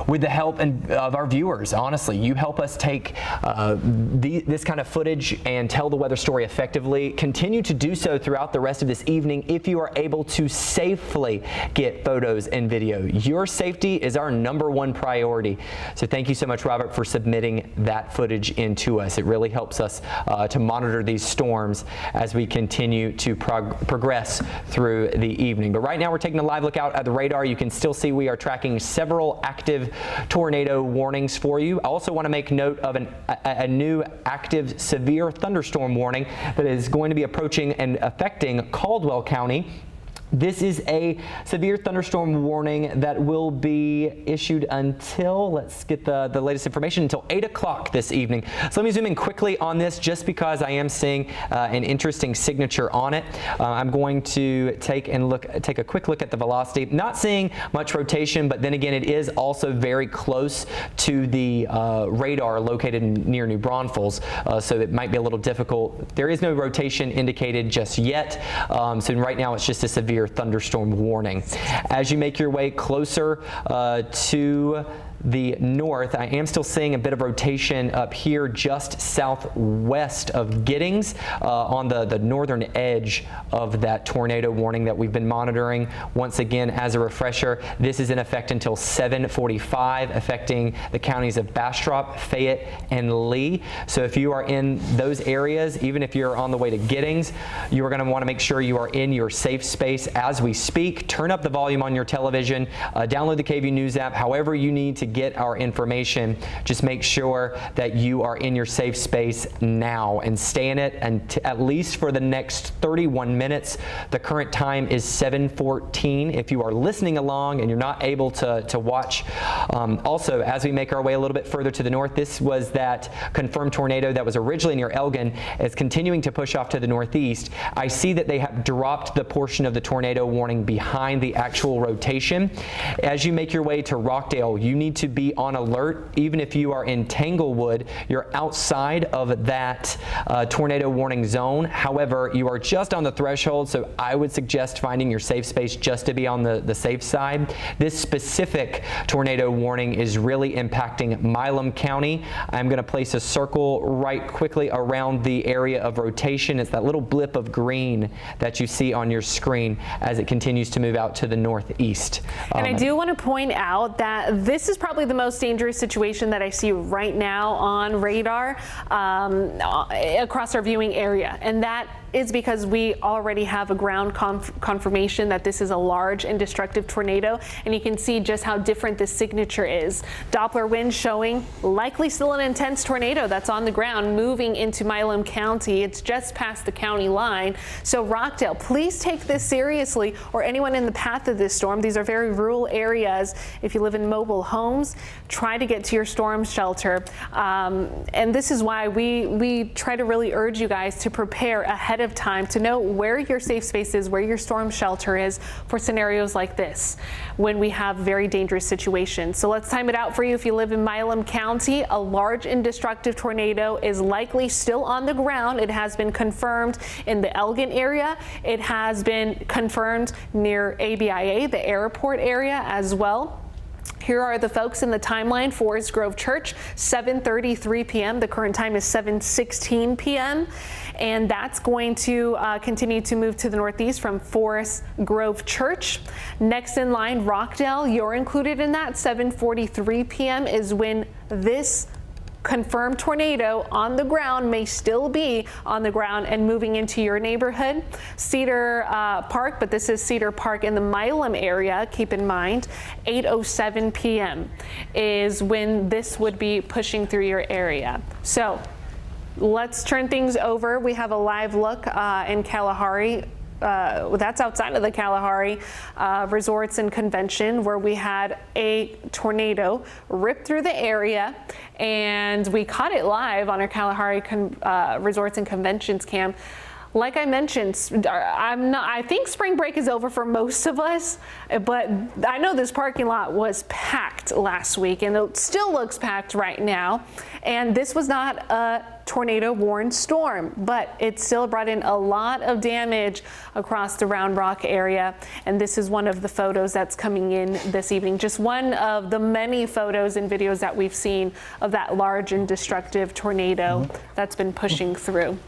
with the help of our viewers. Honestly, you help us take this kind of footage and tell the weather story effectively. Continue to do so throughout the rest of this evening if you are able to safely get photos and video. Your safety is our #1 priority. So thank you so much, Robert, for submitting that footage into us. It really helps us to monitor these storms as we continue to progress through the evening. But right now we're taking a live look out at the radar. You can still see we are tracking several active tornado warnings for you. I also want to make note of a new active severe thunderstorm warning that is going to be approaching and affecting Caldwell County. This is a severe thunderstorm warning that will be issued until, let's get the latest information, until 8 o'clock this evening. So let me zoom in quickly on this just because I am seeing an interesting signature on it. I'm going to take a quick look at the velocity. Not seeing much rotation, but then again, it is also very close to the radar located near New Braunfels, so it might be a little difficult. There is no rotation indicated just yet, so right now it's just a severe thunderstorm warning. As you make your way closer to the north, I am still seeing a bit of rotation up here just southwest of Giddings on the northern edge of that tornado warning that we've been monitoring. Once again, as a refresher, this is in effect until 7:45, affecting the counties of Bastrop, Fayette, and Lee. So if you are in those areas, even if you're on the way to Giddings, you are going to want to make sure you are in your safe space as we speak. Turn up the volume on your television, download the KVUE News app, however you need to get our information. Just make sure that you are in your safe space now and stay in it and at least for the next 31 minutes. The current time is 7:14. If you are listening along and you're not able to watch, also as we make our way a little bit further to the north, this was that confirmed tornado that was originally near Elgin. It's continuing to push off to the northeast. I see that they have dropped the portion of the tornado warning behind the actual rotation. As you make your way to Rockdale, you need to be on alert. Even if you are in Tanglewood, you're outside of that tornado warning zone. However, you are just on the threshold, so I would suggest finding your safe space just to be on the safe side. This specific tornado warning is really impacting Milam County. I'm going to place a circle right quickly around the area of rotation. It's that little blip of green that you see on your screen as it continues to move out to the northeast. And I do want to point out that this is probably the most dangerous situation that I see right now on radar across our viewing area, and that is because we already have a ground confirmation that this is a large and destructive tornado, and you can see just how different this signature is. Doppler wind showing likely still an intense tornado that's on the ground moving into Milam County. It's just past the county line. So Rockdale, please take this seriously, or anyone in the path of this storm. These are very rural areas. If you live in mobile homes, try to get to your storm shelter. And this is why we try to really urge you guys to prepare ahead of time to know where your safe space is, where your storm shelter is for scenarios like this when we have very dangerous situations. So let's time it out for you. If you live in Milam County, a large and destructive tornado is likely still on the ground. It has been confirmed in the Elgin area. It has been confirmed near ABIA, the airport area as well. Here are the folks in the timeline. Forest Grove Church, 7:33 p.m. The current time is 7:16 p.m. And that's going to continue to move to the northeast from Forest Grove Church. Next in line, Rockdale. You're included in that. 7:43 p.m. is when this confirmed tornado on the ground may still be on the ground and moving into your neighborhood. Cedar Park, but this is Cedar Park in the Milam area, keep in mind. 8:07 p.m. is when this would be pushing through your area. So let's turn things over. We have a live look in Kalahari. That's outside of the Kalahari Resorts and Convention, where we had a tornado rip through the area, and we caught it live on our Kalahari Resorts and Conventions cam. Like I mentioned, I think spring break is over for most of us, but I know this parking lot was packed last week, and it still looks packed right now. And this was not a tornado-warned storm, but it still brought in a lot of damage across the Round Rock area. And this is one of the photos that's coming in this evening. Just one of the many photos and videos that we've seen of that large and destructive tornado that's been pushing through.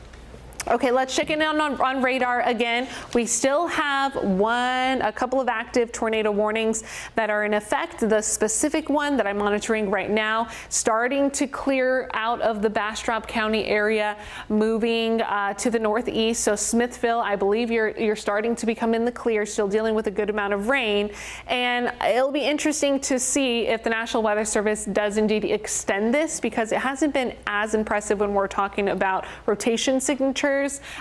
Okay, let's check in on radar again. We still have a couple of active tornado warnings that are in effect. The specific one that I'm monitoring right now, starting to clear out of the Bastrop County area, moving to the northeast. So Smithville, I believe you're starting to become in the clear, still dealing with a good amount of rain. And it'll be interesting to see if the National Weather Service does indeed extend this, because it hasn't been as impressive when we're talking about rotation signatures.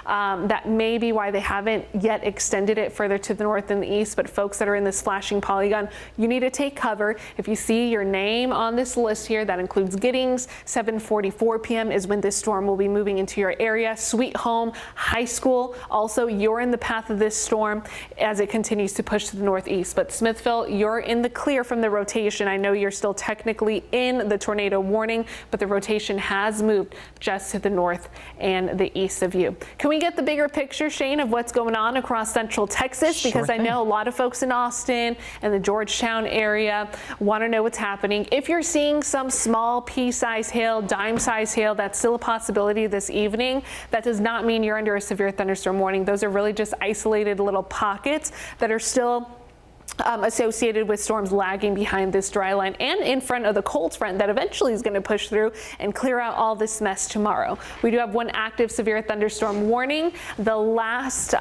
That may be why they haven't yet extended it further to the north and the east. But folks that are in this flashing polygon, you need to take cover. If you see your name on this list here, that includes Giddings. 7:44 p.m. is when this storm will be moving into your area. Sweet Home High School, also you're in the path of this storm as it continues to push to the northeast. But Smithville, you're in the clear from the rotation. I know you're still technically in the tornado warning, but the rotation has moved just to the north and the east of you. Can we get the bigger picture, Shane, of what's going on across central Texas? Because I know a lot of folks in Austin and the Georgetown area want to know what's happening. If you're seeing some small pea-sized hail, dime-sized hail, that's still a possibility this evening. That does not mean you're under a severe thunderstorm warning. Those are really just isolated little pockets that are still associated with storms lagging behind this dry line and in front of the cold front that eventually is going to push through and clear out all this mess tomorrow. We do have one active severe thunderstorm warning. The last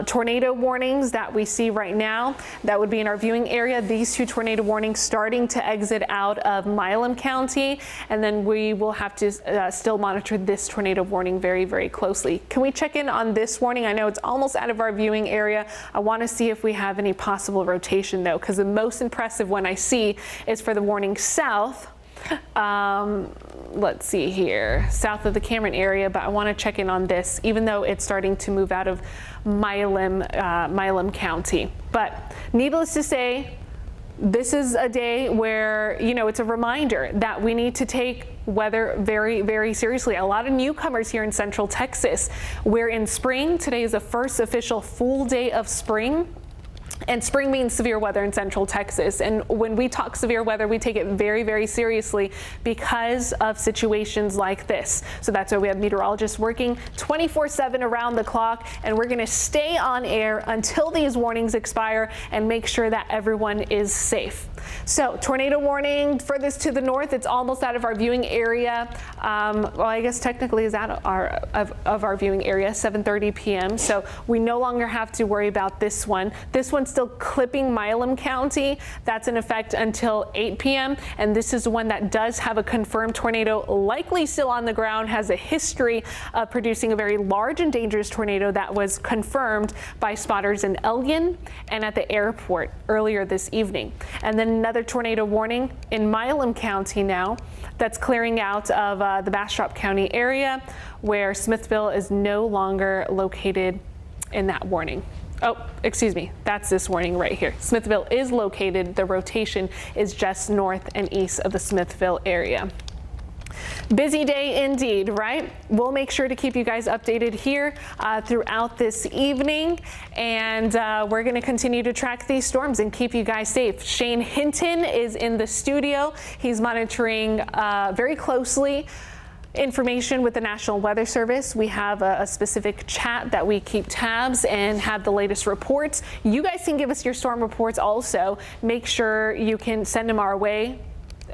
tornado warnings that we see right now, that would be in our viewing area. These two tornado warnings starting to exit out of Milam County, and then we will have to still monitor this tornado warning very, very closely. Can we check in on this warning? I know it's almost out of our viewing area. I want to see if we have any possible rotation though, because the most impressive one I see is for the warning south. Let's see here, south of the Cameron area, but I want to check in on this, even though it's starting to move out of Milam County. But needless to say, this is a day where, you know, it's a reminder that we need to take weather very, very seriously. A lot of newcomers here in Central Texas. We're in spring. Today is the first official full day of spring. And spring means severe weather in Central Texas. And when we talk severe weather, we take it very, very seriously because of situations like this. So that's why we have meteorologists working 24/7 around the clock. And we're going to stay on air until these warnings expire and make sure that everyone is safe. So tornado warning furthest to the north. It's almost out of our viewing area. Well, I guess technically is out of our viewing area, 7:30 p.m. So we no longer have to worry about this one. This one's still clipping Milam County. That's in effect until 8 p.m. And this is one that does have a confirmed tornado likely still on the ground, has a history of producing a very large and dangerous tornado that was confirmed by spotters in Elgin and at the airport earlier this evening. And then another tornado warning in Milam County now that's clearing out of the Bastrop County area, where Smithville is no longer located in that warning. Oh, excuse me, that's this warning right here. Smithville is located. The rotation is just north and east of the Smithville area. Busy day indeed, right? We'll make sure to keep you guys updated here throughout this evening, and we're going to continue to track these storms and keep you guys safe. Shane Hinton is in the studio. He's monitoring very closely information with the National Weather Service. We have a specific chat that we keep tabs and have the latest reports. You guys can give us your storm reports also. Make sure you can send them our way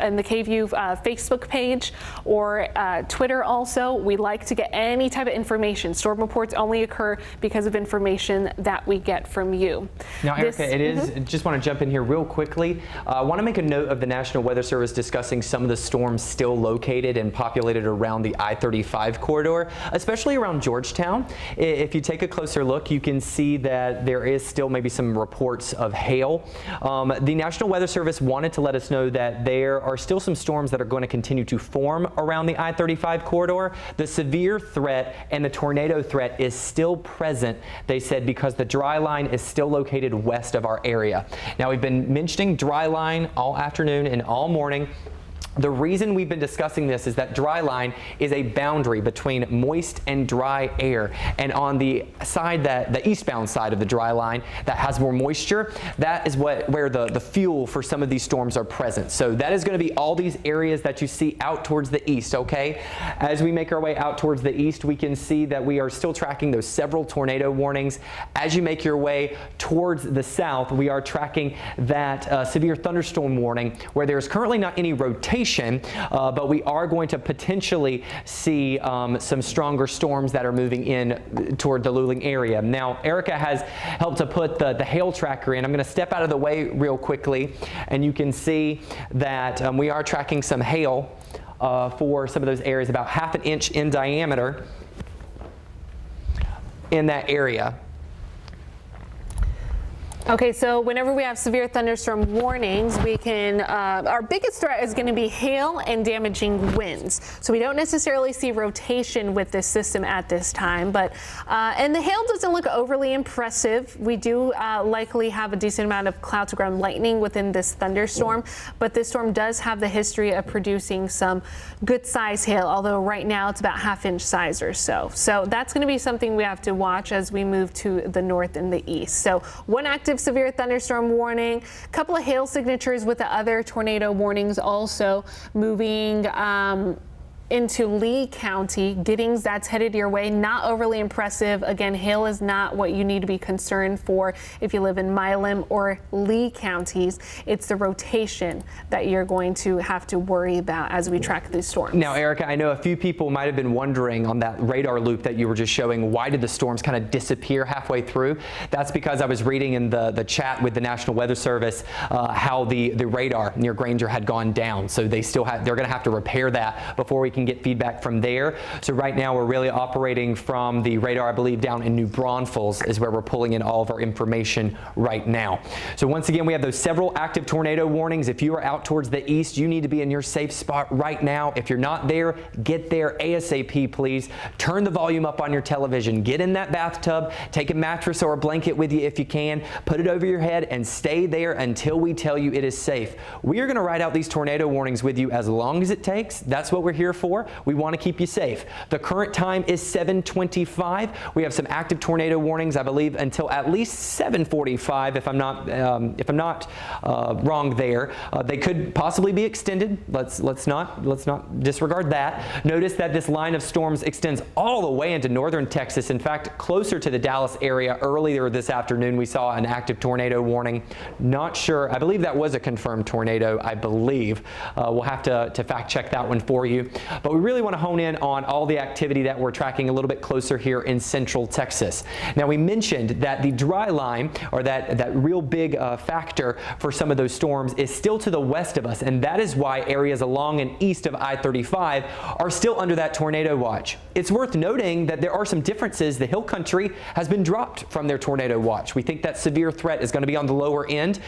in the KVUE Facebook page or Twitter also. We like to get any type of information. Storm reports only occur because of information that we get from you. Now, Erica, just want to jump in here real quickly. I want to make a note of the National Weather Service discussing some of the storms still located and populated around the I-35 corridor, especially around Georgetown. If you take a closer look, you can see that there is still maybe some reports of hail. The National Weather Service wanted to let us know that there are still some storms that are going to continue to form around the I-35 corridor. The severe threat and the tornado threat is still present, they said, because the dry line is still located west of our area. Now, we've been mentioning dry line all afternoon and all morning. The reason we've been discussing this is that dry line is a boundary between moist and dry air. And on the side, the eastbound side of the dry line that has more moisture, that is where the fuel for some of these storms are present. So that is going to be all these areas that you see out towards the east, okay? As we make our way out towards the east, we can see that we are still tracking those several tornado warnings. As you make your way towards the south, we are tracking that severe thunderstorm warning, where there's currently not any rotation, but we are going to potentially see some stronger storms that are moving in toward the Luling area. Now, Erica has helped to put the hail tracker in. I'm going to step out of the way real quickly, and you can see that we are tracking some hail for some of those areas, about ½ an inch in diameter in that area. Okay, so whenever we have severe thunderstorm warnings, we can, our biggest threat is going to be hail and damaging winds. So we don't necessarily see rotation with this system at this time, but, and the hail doesn't look overly impressive. We do likely have a decent amount of cloud to ground lightning within this thunderstorm, but this storm does have the history of producing some good size hail, although right now it's about ½ inch size or so. So that's going to be something we have to watch as we move to the north and the east. So one active severe thunderstorm warning, a couple of hail signatures with the other tornado warnings also moving into Lee County. Giddings, that's headed your way. Not overly impressive. Again, hail is not what you need to be concerned for if you live in Milam or Lee counties. It's the rotation that you're going to have to worry about as we track these storms. Now, Erica, I know a few people might have been wondering on that radar loop that you were just showing, why did the storms kind of disappear halfway through? That's because I was reading in the chat with the National Weather Service how the radar near Granger had gone down. So they're going to have to repair that before we can get feedback from there. So right now we're really operating from the radar, I believe, down in New Braunfels is where we're pulling in all of our information right now. So once again, we have those several active tornado warnings. If you are out towards the east, you need to be in your safe spot right now. If you're not there, get there ASAP, please. Turn the volume up on your television. Get in that bathtub. Take a mattress or a blanket with you if you can. Put it over your head and stay there until we tell you it is safe. We are going to write out these tornado warnings with you as long as it takes. That's what we're here for. We want to keep you safe. The current time is 7:25. We have some active tornado warnings, I believe, until at least 7:45. If I'm not wrong there, they could possibly be extended. Let's not disregard that. Notice that this line of storms extends all the way into northern Texas. In fact, closer to the Dallas area. Earlier this afternoon, we saw an active tornado warning. Not sure. I believe that was a confirmed tornado. I believe we'll have to fact check that one for you. But we really want to hone in on all the activity that we're tracking a little bit closer here in central Texas. Now, we mentioned that the dry line, or that real big factor for some of those storms, is still to the west of us, and that is why areas along and east of I-35 are still under that tornado watch. It's worth noting that there are some differences. The hill country has been dropped from their tornado watch. We think that severe threat is going to be on the lower end.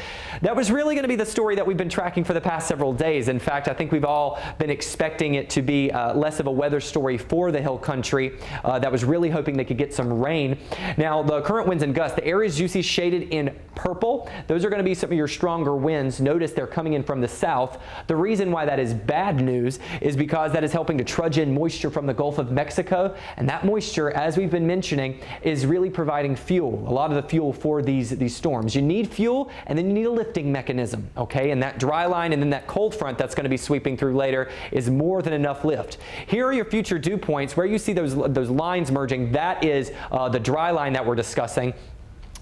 That was really going to be the story that we've been tracking for the past several days. In fact, I think we've all been expecting it to be less of a weather story for the hill country. That was really hoping they could get some rain. Now, the current winds and gusts, the areas you see shaded in purple, those are going to be some of your stronger winds. Notice they're coming in from the south. The reason why that is bad news is because that is helping to trudge in moisture from the Gulf of Mexico, and that moisture, as we've been mentioning, is really providing fuel, a lot of the fuel for these storms. You need fuel, and then you need a lifting mechanism, okay? And that dry line and then that cold front that's going to be sweeping through later is more than enough lift. Here are your future dew points where you see those lines merging. That is the dry line that we're discussing.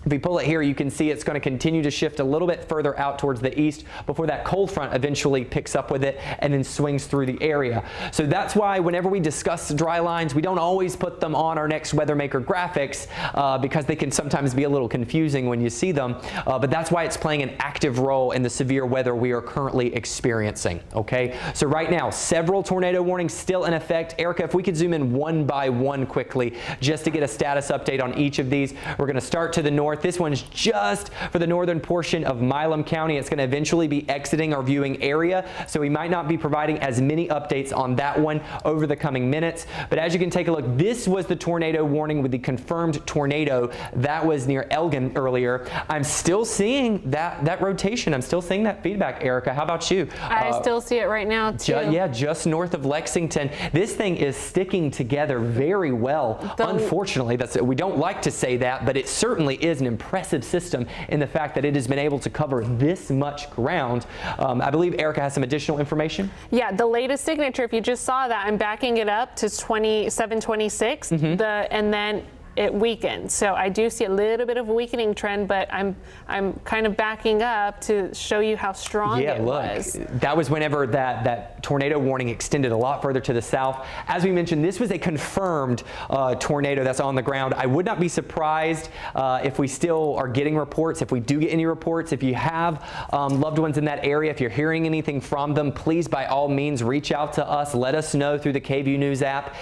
If we pull it here, you can see it's going to continue to shift a little bit further out towards the east before that cold front eventually picks up with it and then swings through the area. So that's why whenever we discuss dry lines, we don't always put them on our next Weather Maker graphics because they can sometimes be a little confusing when you see them. But that's why it's playing an active role in the severe weather we are currently experiencing. Okay, so right now, several tornado warnings still in effect. Erica, if we could zoom in one by one quickly just to get a status update on each of these. We're going to start to the north. north. This one's just for the northern portion of Milam County. It's going to eventually be exiting our viewing area, so we might not be providing as many updates on that one over the coming minutes. But as you can take a look, this was the tornado warning with the confirmed tornado that was near Elgin earlier. I'm still seeing that rotation. I'm still seeing that feedback, Erica. How about you? I still see it right now, too. Yeah, just north of Lexington. This thing is sticking together very well. Unfortunately, we don't like to say that, but it certainly is an impressive system in the fact that it has been able to cover this much ground. I believe Erica has some additional information. Yeah, the latest signature, if you just saw that, I'm backing it up to 726, and then it weakened. So I do see a little bit of a weakening trend, but I'm kind of backing up to show you how strong it was. That was whenever that tornado warning extended a lot further to the south. As we mentioned, this was a confirmed tornado that's on the ground. I would not be surprised if we still are getting reports, if we do get any reports. If you have loved ones in that area, if you're hearing anything from them, please by all means reach out to us. Let us know through the KVUE News app.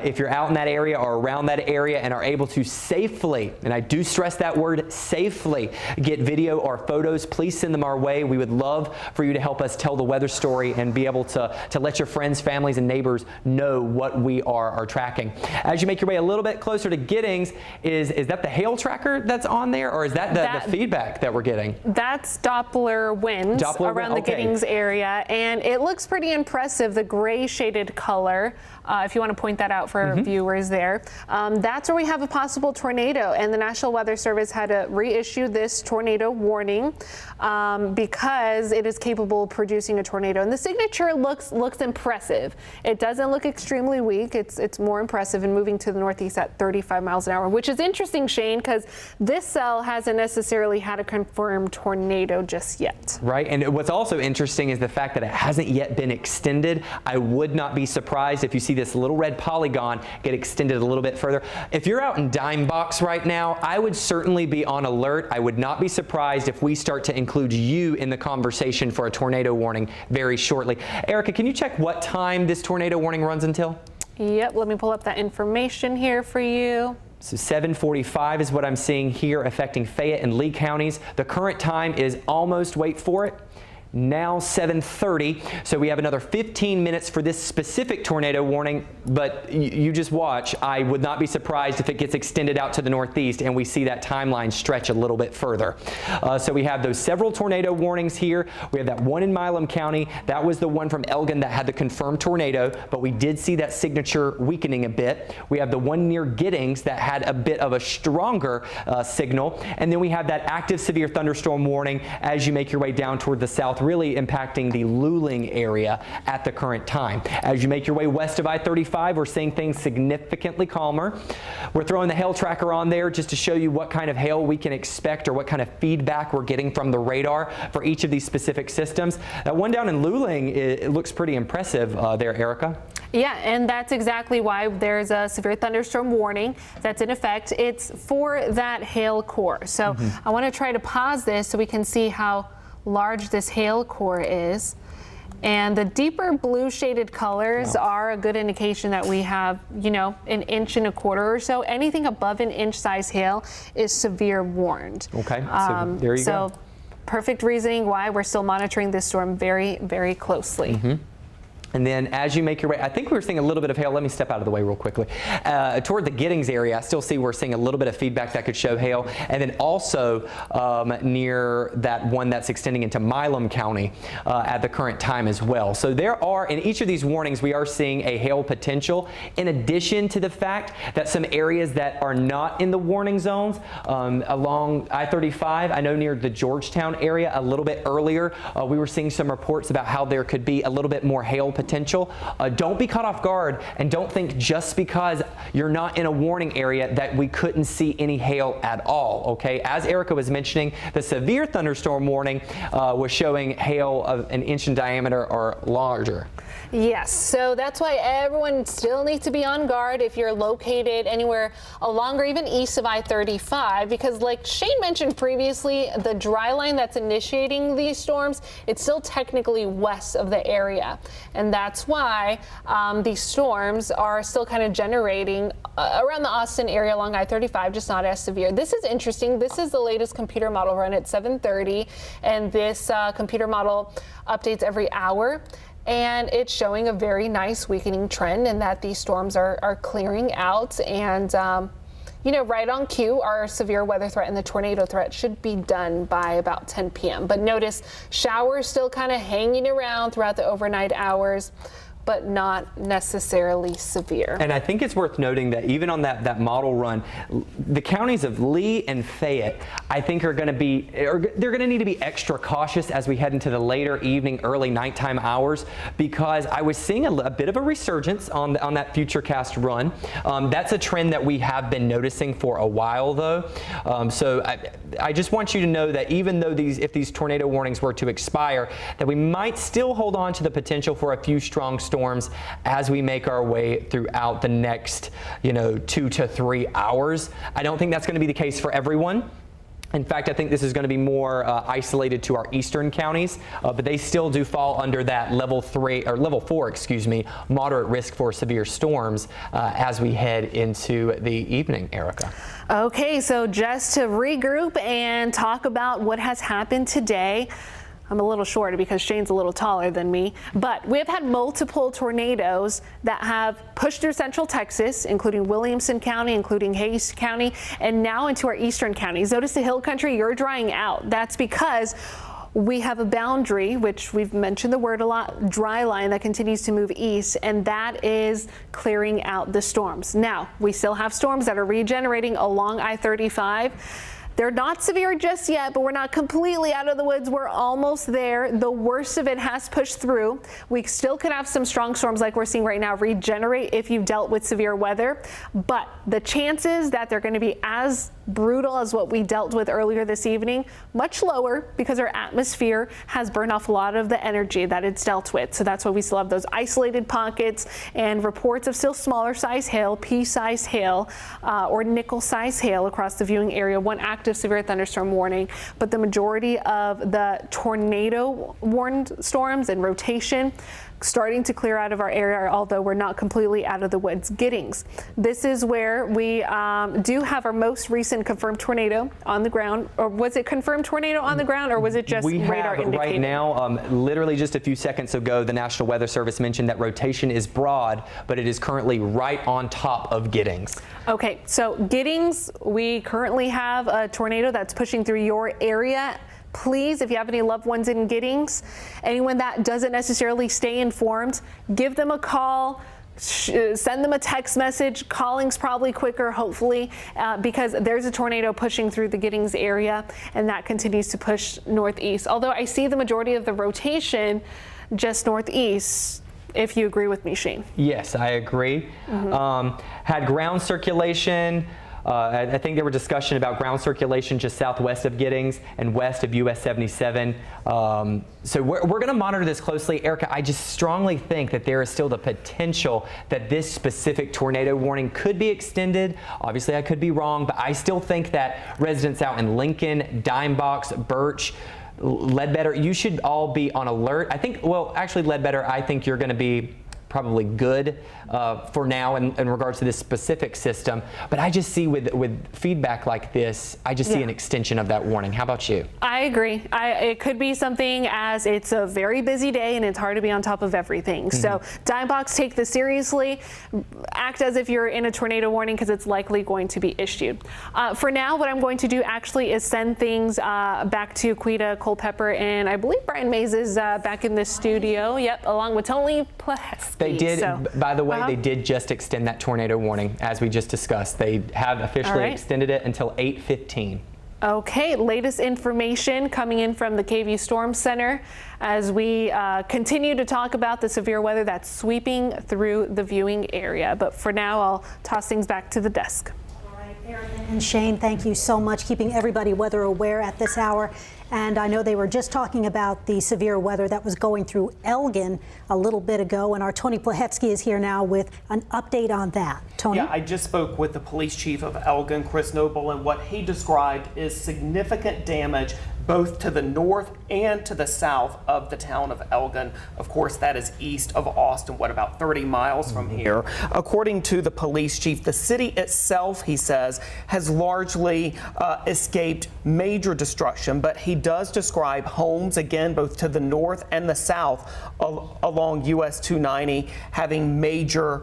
If you're out in that area or around that area and are able to safely, and I do stress that word, safely, get video or photos, please send them our way. We would love for you to help us tell the weather story and be able to let your friends, families, and neighbors know what we are tracking. As you make your way a little bit closer to Giddings, is that the hail tracker that's on there, or is that the feedback that we're getting? That's Doppler winds around the Giddings area, and it looks pretty impressive, the gray shaded color. If you want to point that out for our viewers there. That's where we have a possible tornado, and the National Weather Service had to reissue this tornado warning because it is capable of producing a tornado. And the signature looks impressive. It doesn't look extremely weak. It's more impressive and moving to the northeast at 35 miles an hour, which is interesting, Shane, because this cell hasn't necessarily had a confirmed tornado just yet. Right, and what's also interesting is the fact that it hasn't yet been extended. I would not be surprised if you see this little red polygon get extended a little bit further. If you're out in Dime Box right now, I would certainly be on alert. I would not be surprised if we start to include you in the conversation for a tornado warning very shortly. Erica, can you check what time this tornado warning runs until? Yep, let me pull up that information here for you. So 7:45 is what I'm seeing here, affecting Fayette and Lee counties. The current time is almost, wait for it, now 7:30. So we have another 15 minutes for this specific tornado warning, but you just watch. I would not be surprised if it gets extended out to the northeast and we see that timeline stretch a little bit further. So we have those several tornado warnings here. We have that one in Milam County. That was the one from Elgin that had the confirmed tornado, but we did see that signature weakening a bit. We have the one near Giddings that had a bit of a stronger signal. And then we have that active severe thunderstorm warning as you make your way down toward the south, really impacting the Luling area at the current time. As you make your way west of I-35, we're seeing things significantly calmer. We're throwing the hail tracker on there just to show you what kind of hail we can expect or what kind of feedback we're getting from the radar for each of these specific systems. That one down in Luling, it looks pretty impressive there, Erica. Yeah, and that's exactly why there's a severe thunderstorm warning that's in effect. It's for that hail core. So I want to try to pause this so we can see how large this hail core is. And the deeper blue shaded colors are a good indication that we have, you know, 1.25 inches or so. Anything above 1 inch size hail is severe warned. Okay, so there you go. So perfect reasoning why we're still monitoring this storm very, very closely. And then as you make your way, I think we were seeing a little bit of hail. Let me step out of the way real quickly. Toward the Giddings area, I still see we're seeing a little bit of feedback that could show hail. And then also near that one that's extending into Milam County at the current time as well. So there are, in each of these warnings, we are seeing a hail potential, in addition to the fact that some areas that are not in the warning zones along I-35, I know near the Georgetown area a little bit earlier, we were seeing some reports about how there could be a little bit more hail potential. Don't be caught off guard, and don't think just because you're not in a warning area that we couldn't see any hail at all, okay? As Erica was mentioning, the severe thunderstorm warning was showing hail of 1 inch in diameter or larger. Yes, so that's why everyone still needs to be on guard if you're located anywhere along or even east of I-35, because like Shane mentioned previously, the dry line that's initiating these storms, it's still technically west of the area. And and that's why these storms are still kind of generating around the Austin area along I-35, just not as severe. This is interesting. This is the latest computer model run at 7:30, and this computer model updates every hour. And it's showing a very nice weakening trend in that these storms are clearing out. And, you know, right on cue, our severe weather threat and the tornado threat should be done by about 10 p.m. But notice showers still kind of hanging around throughout the overnight hours, but not necessarily severe. And I think it's worth noting that even on that model run, the counties of Lee and Fayette, I think they're going to need to be extra cautious as we head into the later evening, early nighttime hours, because I was seeing a bit of a resurgence on that Futurecast run. That's a trend that we have been noticing for a while, though. So I just want you to know that even though if these tornado warnings were to expire, that we might still hold on to the potential for a few strong storms as we make our way throughout the next, 2 to 3 hours. I don't think that's going to be the case for everyone. In fact, I think this is going to be more isolated to our eastern counties, but they still do fall under that level 4, moderate risk for severe storms as we head into the evening, Erica. Okay, so just to regroup and talk about what has happened today. I'm a little shorter because Shane's a little taller than me, but we have had multiple tornadoes that have pushed through central Texas, including Williamson County, including Hays County, and now into our eastern counties. Notice the hill country, you're drying out. That's because we have a boundary, which we've mentioned the word a lot, dry line that continues to move east, and that is clearing out the storms. Now, we still have storms that are regenerating along I-35. They're not severe just yet, but we're not completely out of the woods. We're almost there. The worst of it has pushed through. We still could have some strong storms like we're seeing right now regenerate if you've dealt with severe weather, but the chances that they're going to be as brutal as what we dealt with earlier this evening, much lower because our atmosphere has burned off a lot of the energy that it's dealt with. So that's why we still have those isolated pockets and reports of still smaller size hail, pea-sized hail, or nickel-sized hail across the viewing area. One active severe thunderstorm warning, but the majority of the tornado warned storms in rotation starting to clear out of our area, although we're not completely out of the woods. Giddings. This is where we do have our most recent confirmed tornado on the ground. Or was it confirmed tornado on the ground, or was it just radar indicated? Right now, literally just a few seconds ago, the National Weather Service mentioned that rotation is broad, but it is currently right on top of Giddings. Okay, so Giddings, we currently have a tornado that's pushing through your area. Please, if you have any loved ones in Giddings, anyone that doesn't necessarily stay informed, give them a call, send them a text message. Calling's probably quicker, hopefully, because there's a tornado pushing through the Giddings area, and that continues to push northeast. Although I see the majority of the rotation just northeast. If you agree with me, Shane. Yes, I agree. Had ground circulation. I think there were discussion about ground circulation just southwest of Giddings and west of US 77. So we're going to monitor this closely. Erica, I just strongly think that there is still the potential that this specific tornado warning could be extended. Obviously, I could be wrong, but I still think that residents out in Lincoln, Dimebox, Birch, Ledbetter, you should all be on alert. I think, well, actually, Ledbetter, I think you're going to be probably good for now in regards to this specific system. But I just see with feedback like this, I just see an extension of that warning. How about you? I agree. It could be something as it's a very busy day and it's hard to be on top of everything. So Dimebox, take this seriously. Act as if you're in a tornado warning because it's likely going to be issued. For now, what I'm going to do actually is send things back to Quita Culpepper, and I believe Brian Mays is back in the studio. Yep, along with Tony Plaheski. They did, by the way, they did just extend that tornado warning, as we just discussed. They have officially extended it until 8:15. Okay, latest information coming in from the KVUE Storm Center as we continue to talk about the severe weather that's sweeping through the viewing area. But for now, I'll toss things back to the desk. All right, Erica and Shane, thank you so much, keeping everybody weather aware at this hour. And I know they were just talking about the severe weather that was going through Elgin a little bit ago, and our Tony Plaheski is here now with an update on that. Tony? Yeah, I just spoke with the police chief of Elgin, Chris Noble, and what he described is significant damage both to the north and to the south of the town of Elgin. Of course, that is east of Austin, what, about 30 miles from here. According to the police chief, the city itself, he says, has largely escaped major destruction, but he does describe homes, again, both to the north and the south along US 290 having major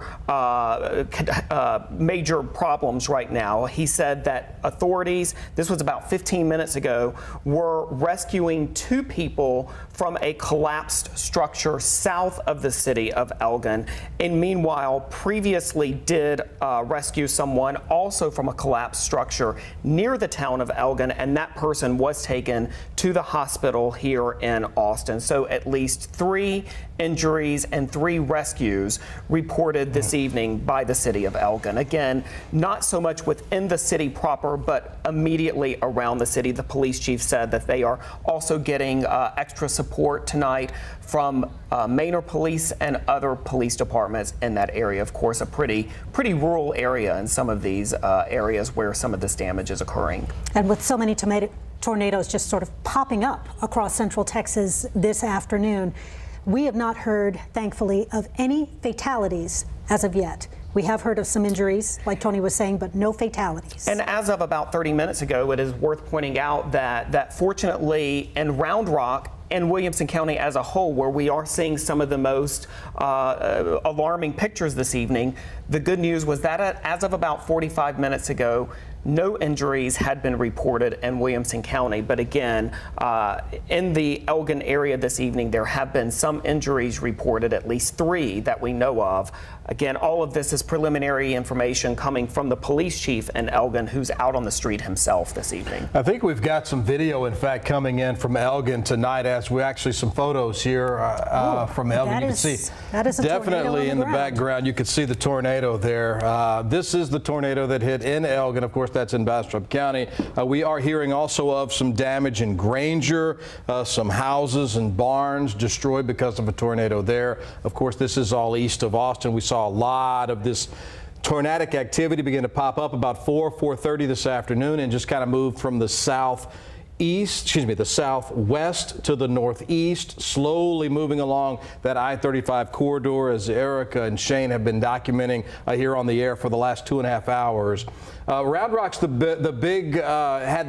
problems right now. He said that authorities, this was about 15 minutes ago, were rescuing 2 people from a collapsed structure south of the city of Elgin, and meanwhile previously did rescue someone also from a collapsed structure near the town of Elgin, and that person was taken to the hospital here in Austin. So at least 3 injuries and 3 rescues reported this evening by the city of Elgin. Again, not so much within the city proper, but immediately around the city. The police chief said that they are also getting extra support tonight from Manor Police and other police departments in that area. Of course, a pretty rural area in some of these areas where some of this damage is occurring. And with so many tornadoes just sort of popping up across central Texas this afternoon, we have not heard, thankfully, of any fatalities as of yet. We have heard of some injuries, like Tony was saying, but no fatalities. And as of about 30 minutes ago, it is worth pointing out that fortunately in Round Rock and Williamson County as a whole, where we are seeing some of the most alarming pictures this evening, the good news was that as of about 45 minutes ago, no injuries had been reported in Williamson County. But again, in the Elgin area this evening, there have been some injuries reported, at least 3 that we know of. Again, all of this is preliminary information coming from the police chief in Elgin, who's out on the street himself this evening. I think we've got some video, in fact, coming in from Elgin tonight, as we actually some photos here from Elgin. You can see that is a definitely in the background. You can see the tornado there. This is the tornado that hit in Elgin. Of course, that's in Bastrop County. We are hearing also of some damage in Granger, some houses and barns destroyed because of a tornado there. Of course, this is all east of Austin. We saw a lot of this tornadic activity begin to pop up about 4:30 this afternoon and just kind of moved from the the southwest to the northeast, slowly moving along that I-35 corridor, as Erica and Shane have been documenting here on the air for the last 2.5 hours. Round Rock's had the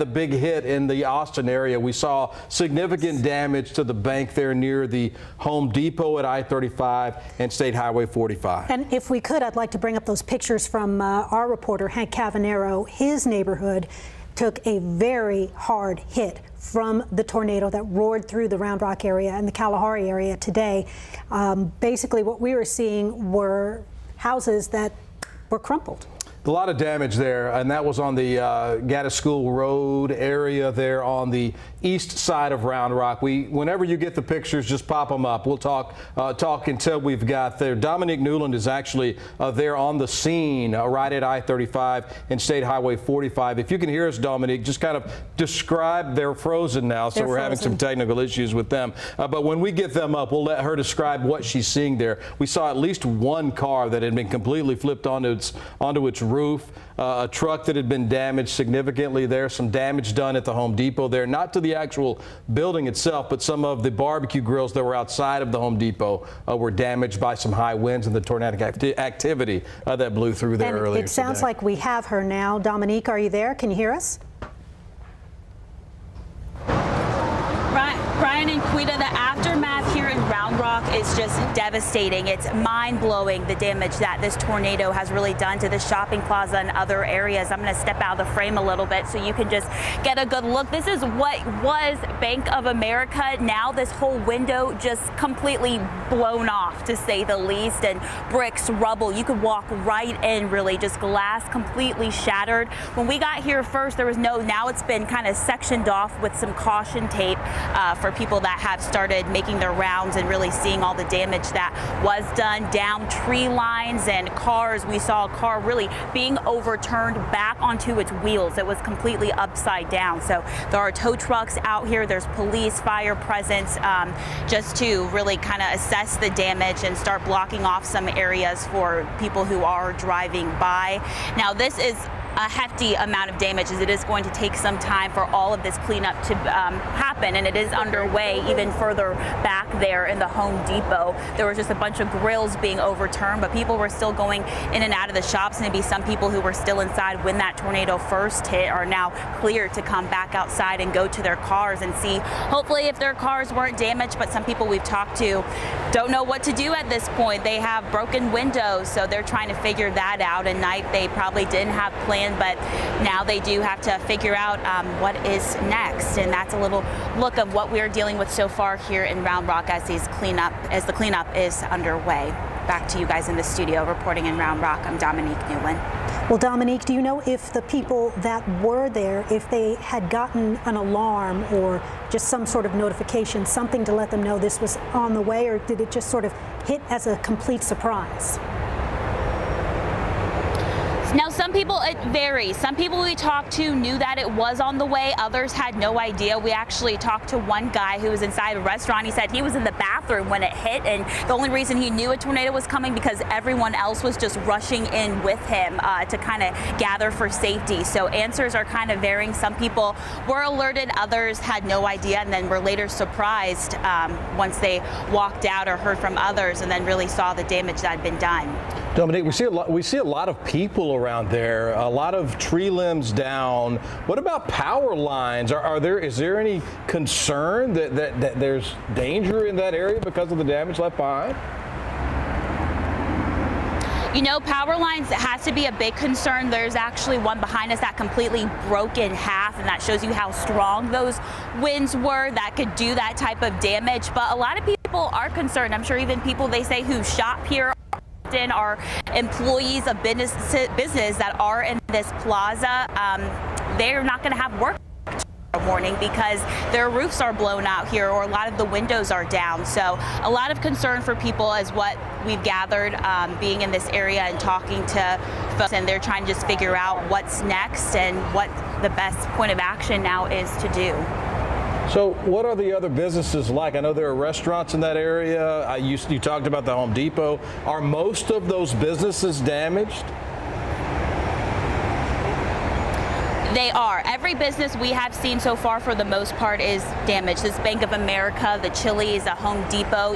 big hit in the Austin area. We saw significant damage to the bank there near the Home Depot at I-35 and State Highway 45. And if we could, I'd like to bring up those pictures from our reporter, Hank Cavanero. His neighborhood took a very hard hit from the tornado that roared through the Round Rock area and the Kalahari area today. Basically, what we were seeing were houses that were crumpled. A lot of damage there, and that was on the Gaddis School Road area there on the east side of Round Rock. Whenever you get the pictures, just pop them up. We'll talk until we've got there. Dominique Newland is actually there on the scene right at I-35 and State Highway 45. If you can hear us, Dominique, just kind of describe. They're frozen now, so we're having some technical issues with them. But when we get them up, we'll let her describe what she's seeing there. We saw at least one car that had been completely flipped onto its roof, a truck that had been damaged significantly there, some damage done at the Home Depot there, not to the actual building itself, but some of the barbecue grills that were outside of the Home Depot were damaged by some high winds and the tornadic activity that blew through there earlier. It sounds like we have her now. Dominique, are you there? Can you hear us? Brian and Quita, the aftermath here in Round Rock is just devastating. It's mind-blowing, the damage that this tornado has really done to the shopping plaza and other areas. I'm going to step out of the frame a little bit so you can just get a good look. This is what was Bank of America. Now this whole window just completely blown off, to say the least, and bricks, rubble. You could walk right in, really, just glass completely shattered. When we got here first, there was now it's been kind of sectioned off with some caution tape for people that have started making their rounds and really seeing all the damage that was done. Down tree lines and cars. We saw a car really being overturned back onto its wheels. It was completely upside down. So there are tow trucks out here. There's police, fire presence, just to really kind of assess the damage and start blocking off some areas for people who are driving by. Now, this is a hefty amount of damage, as it is going to take some time for all of this cleanup to happen, and it is underway even further back there in the Home Depot. There was just a bunch of grills being overturned, but people were still going in and out of the shops. Maybe some people who were still inside when that tornado first hit are now cleared to come back outside and go to their cars and see, hopefully, if their cars weren't damaged. But some people we've talked to don't know what to do at this point. They have broken windows, so they're trying to figure that out. At night, they probably didn't have planned, but now they do have to figure out what is next. And that's a little look of what we're dealing with so far here in Round Rock as the cleanup is underway. Back to you guys in the studio. Reporting in Round Rock, I'm Dominique Newland. Well, Dominique, do you know if the people that were there, if they had gotten an alarm or just some sort of notification, something to let them know this was on the way, or did it just sort of hit as a complete surprise? Now, some people, it varies. Some people we talked to knew that it was on the way. Others had no idea. We actually talked to one guy who was inside a restaurant. He said he was in the bathroom when it hit, and the only reason he knew a tornado was coming because everyone else was just rushing in with him to kind of gather for safety. So answers are kind of varying. Some people were alerted, others had no idea, and then were later surprised once they walked out or heard from others and then really saw the damage that had been done. Dominique, we see a lot of people around there, a lot of tree limbs down. What about power lines? Is there any concern that there's danger in that area because of the damage left behind? You know, power lines has to be a big concern. There's actually one behind us that completely broke in half, and that shows you how strong those winds were that could do that type of damage. But a lot of people are concerned. I'm sure even people they say who shop here are employees of business that are in this plaza. They're not going to have work tomorrow morning because their roofs are blown out here, or a lot of the windows are down. So a lot of concern for people is what we've gathered being in this area and talking to folks, and they're trying to just figure out what's next and what the best point of action now is to do. So what are the other businesses like? I know there are restaurants in that area. You talked about the Home Depot. Are most of those businesses damaged? They are. Every business we have seen so far for the most part is damaged. This Bank of America, the Chili's, the Home Depot,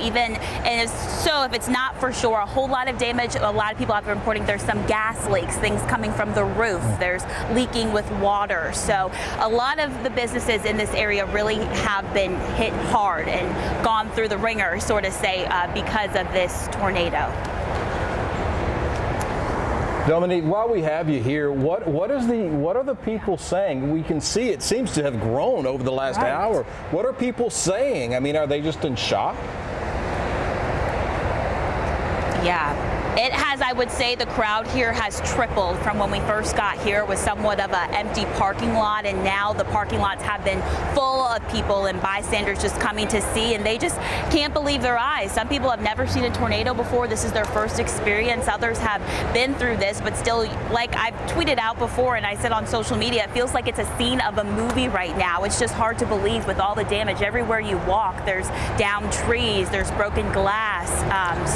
so if it's not for sure a whole lot of damage, a lot of people have been reporting there's some gas leaks, things coming from the roof, there's leaking with water. So a lot of the businesses in this area really have been hit hard and gone through the ringer, so to say, because of this tornado. Dominique, while we have you here, what are the people saying? We can see it seems to have grown over the last hour. What are people saying? I mean, are they just in shock? Yeah. It has, I would say, the crowd here has tripled from when we first got here. It was somewhat of an empty parking lot, and now the parking lots have been full of people and bystanders just coming to see, and they just can't believe their eyes. Some people have never seen a tornado before. This is their first experience. Others have been through this, but still, like I've tweeted out before and I said on social media, it feels like it's a scene of a movie right now. It's just hard to believe with all the damage. Everywhere you walk, there's downed trees, there's broken glass.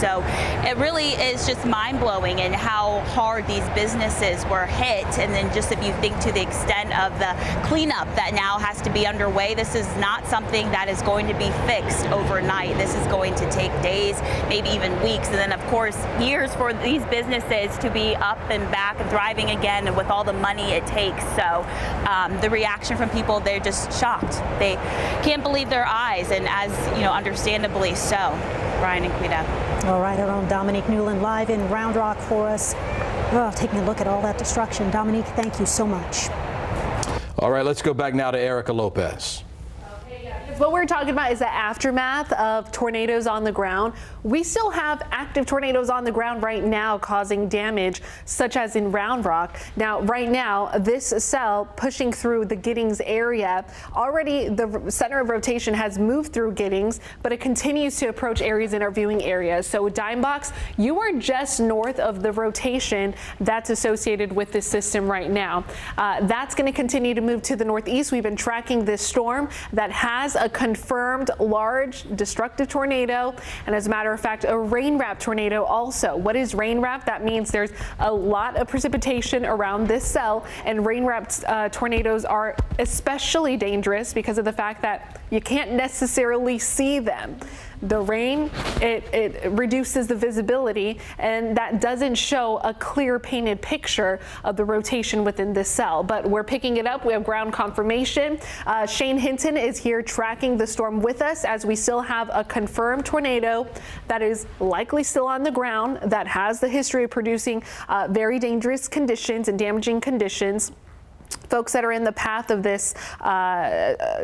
So it really is just mind-blowing in how hard these businesses were hit. And then just if you think to the extent of the cleanup that now has to be underway, this is not something that is going to be fixed overnight. This is going to take days, maybe even weeks, and then of course years for these businesses to be up and back and thriving again, and with all the money it takes. So the reaction from people, they're just shocked. They can't believe their eyes, and as you know, understandably so. Brian and Quita. All right, our own Dominique Newland live in Round Rock for us. Taking a look at all that destruction. Dominique, thank you so much. All right, let's go back now to Erica Lopez. What we're talking about is the aftermath of tornadoes on the ground. We still have active tornadoes on the ground right now causing damage, such as in Round Rock. Now, right now, this cell pushing through the Giddings area, already the center of rotation has moved through Giddings, but it continues to approach areas in our viewing area. So Dime Box, you are just north of the rotation that's associated with this system right now. That's going to continue to move to the northeast. We've been tracking this storm that has a confirmed large destructive tornado, and as a matter of fact, a rain-wrapped tornado also. What is rain-wrapped? That means there's a lot of precipitation around this cell, and rain-wrapped tornadoes are especially dangerous because of the fact that you can't necessarily see them. The rain, it reduces the visibility, and that doesn't show a clear painted picture of the rotation within this cell. But we're picking it up. We have ground confirmation. Shane Hinton is here tracking the storm with us as we still have a confirmed tornado that is likely still on the ground, that has the history of producing very dangerous conditions and damaging conditions. Folks that are in the path of this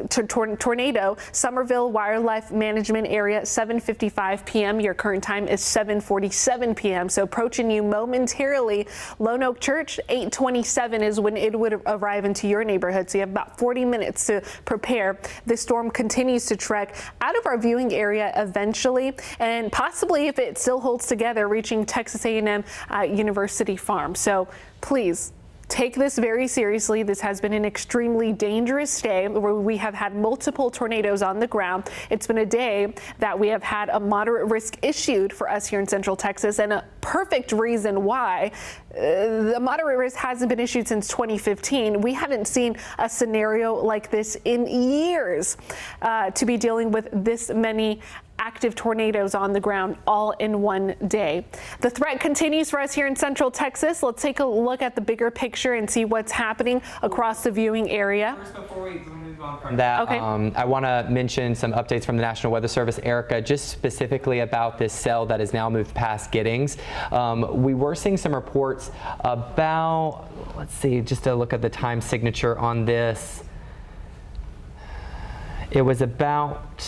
tornado, Somerville Wildlife Management Area, 7:55 p.m. Your current time is 7:47 p.m. So approaching you momentarily. Lone Oak Church, 8:27 is when it would arrive into your neighborhood. So you have about 40 minutes to prepare. This storm continues to trek out of our viewing area eventually, and possibly, if it still holds together, reaching Texas A&M University Farm. So please, take this very seriously. This has been an extremely dangerous day where we have had multiple tornadoes on the ground. It's been a day that we have had a moderate risk issued for us here in Central Texas, and a perfect reason why. The moderate risk hasn't been issued since 2015. We haven't seen a scenario like this in years, to be dealing with this many active tornadoes on the ground all in one day. The threat continues for us here in Central Texas. Let's take a look at the bigger picture and see what's happening across the viewing area. First, before we move on from that, okay. I want to mention some updates from the National Weather Service. Erica, just specifically about this cell that has now moved past Giddings. We were seeing some reports about, let's see, just to look at the time signature on this. It was about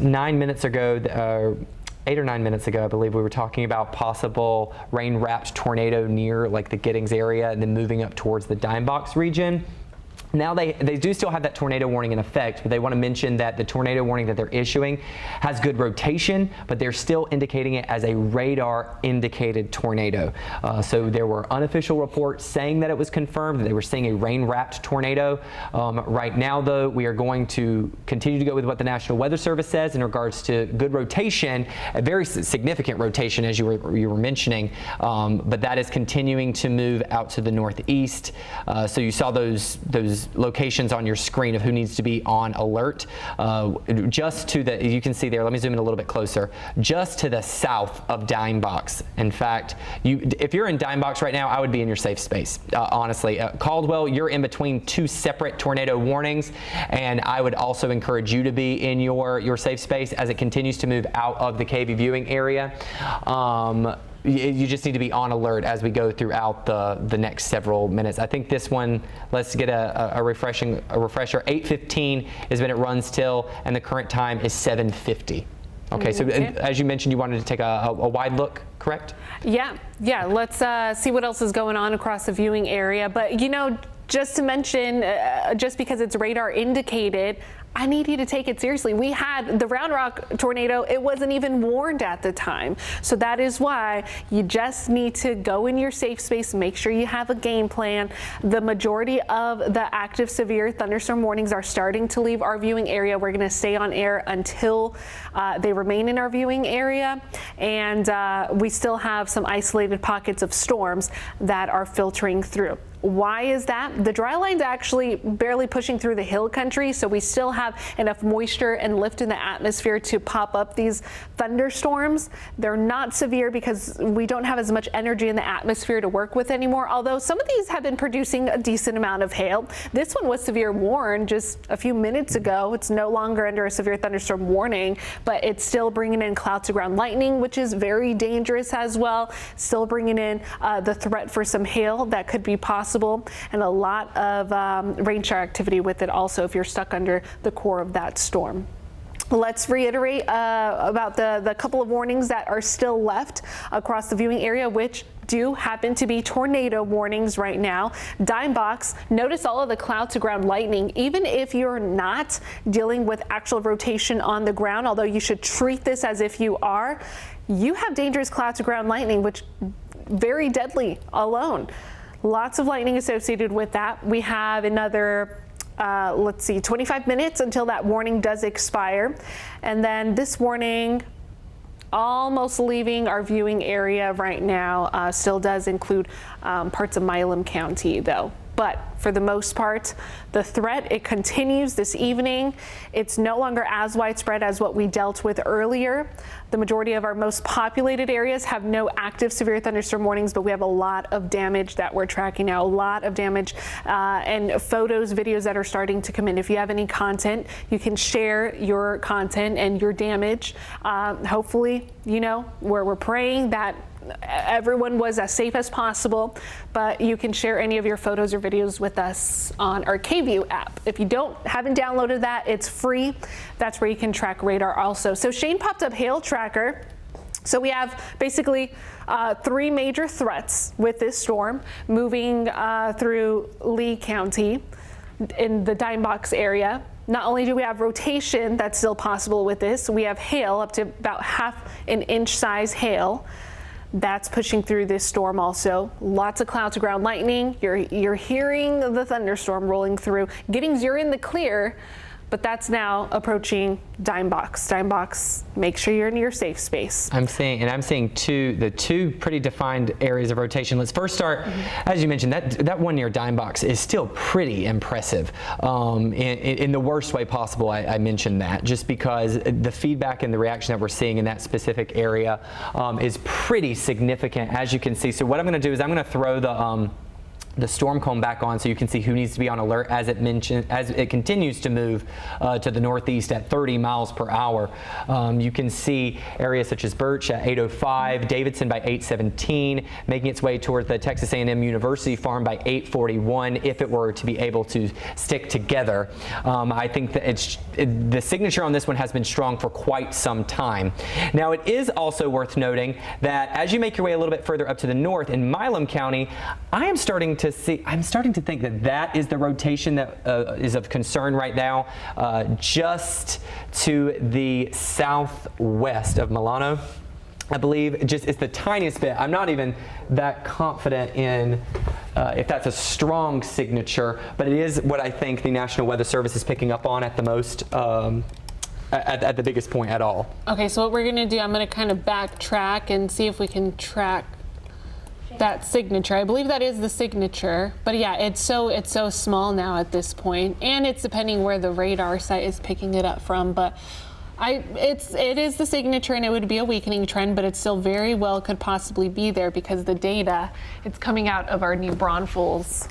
9 minutes ago, 8 or 9 minutes ago, I believe, we were talking about possible rain-wrapped tornado near like the Giddings area and then moving up towards the Dime Box region. Now they do still have that tornado warning in effect, but they want to mention that the tornado warning that they're issuing has good rotation, but they're still indicating it as a radar indicated tornado. So there were unofficial reports saying that it was confirmed that they were seeing a rain-wrapped tornado. Right now, though, we are going to continue to go with what the National Weather Service says in regards to good rotation, a very significant rotation, as you were mentioning, but that is continuing to move out to the northeast. So you saw those locations on your screen of who needs to be on alert. Just to the, you can see there, let me zoom in a little bit closer, just to the south of Dime Box. In fact, if you're in Dime Box right now, I would be in your safe space, honestly. Caldwell, you're in between two separate tornado warnings, and I would also encourage you to be in your safe space as it continues to move out of the KV viewing area. You just need to be on alert as we go throughout the next several minutes. I think this one, let's get a refresher. 8:15 is when it runs till, and the current time is 7:50. Okay, so as you mentioned, you wanted to take a wide look, correct? Yeah. Let's see what else is going on across the viewing area. But just to mention, just because it's radar indicated, I need you to take it seriously. We had the Round Rock tornado, it wasn't even warned at the time. So that is why you just need to go in your safe space, make sure you have a game plan. The majority of the active severe thunderstorm warnings are starting to leave our viewing area. We're gonna stay on air until they remain in our viewing area. And we still have some isolated pockets of storms that are filtering through. Why is that? The dry line's actually barely pushing through the hill country, so we still have enough moisture and lift in the atmosphere to pop up these thunderstorms. They're not severe because we don't have as much energy in the atmosphere to work with anymore, although some of these have been producing a decent amount of hail. This one was severe warned just a few minutes ago. It's no longer under a severe thunderstorm warning, but it's still bringing in cloud to ground lightning, which is very dangerous as well. Still bringing in the threat for some hail that could be possible, and a lot of rain shower activity with it also if you're stuck under the core of that storm. Let's reiterate about the couple of warnings that are still left across the viewing area, which do happen to be tornado warnings right now. Dime Box, notice all of the cloud to ground lightning. Even if you're not dealing with actual rotation on the ground, although you should treat this as if you are, you have dangerous cloud to ground lightning, which very deadly alone. Lots of lightning associated with that. We have another let's see, 25 minutes until that warning does expire. And then this warning, almost leaving our viewing area right now, still does include parts of Milam County though. But for the most part, the threat, it continues this evening. It's no longer as widespread as what we dealt with earlier. The majority of our most populated areas have no active severe thunderstorm warnings, but we have a lot of damage that we're tracking now, a lot of damage and photos, videos that are starting to come in. If you have any content, you can share your content and your damage. Hopefully, you know, we're praying that everyone was as safe as possible, but you can share any of your photos or videos with us on our KVUE app. If you haven't downloaded that, it's free. That's where you can track radar also. So Shane popped up hail tracker. So we have basically 3 major threats with this storm moving through Lee County in the Dime Box area. Not only do we have rotation that's still possible with this, we have hail up to about ½ an inch size hail. That's pushing through this storm also. Lots of cloud to ground lightning. You're hearing the thunderstorm rolling through. Giddings, you're in the clear, but that's now approaching Dime Box. Dime Box, make sure you're in your safe space. I'm seeing the two pretty defined areas of rotation. Let's first start, as you mentioned, that one near Dime Box is still pretty impressive in the worst way possible. I mentioned that just because the feedback and the reaction that we're seeing in that specific area is pretty significant, as you can see. So what I'm going to do is I'm going to throw the storm cone back on so you can see who needs to be on alert as it continues to move to the northeast at 30 miles per hour. You can see areas such as Birch at 8:05, Davidson by 8:17, making its way toward the Texas A&M University farm by 8:41 if it were to be able to stick together. I think that the signature on this one has been strong for quite some time. Now it is also worth noting that as you make your way a little bit further up to the north in Milam County, I'm starting to think that is the rotation that is of concern right now, just to the southwest of Milano. I believe it's the tiniest bit. I'm not even that confident in if that's a strong signature, but it is what I think the National Weather Service is picking up on at the most. At the biggest point at all. Okay, so what we're going to do, I'm going to kind of backtrack and see if we can track that signature. I believe that is the signature, but yeah, it's so small now at this point, and it's depending where the radar site is picking it up from. But it is the signature, and it would be a weakening trend, but it still very well could possibly be there because the data, it's coming out of our New Braunfels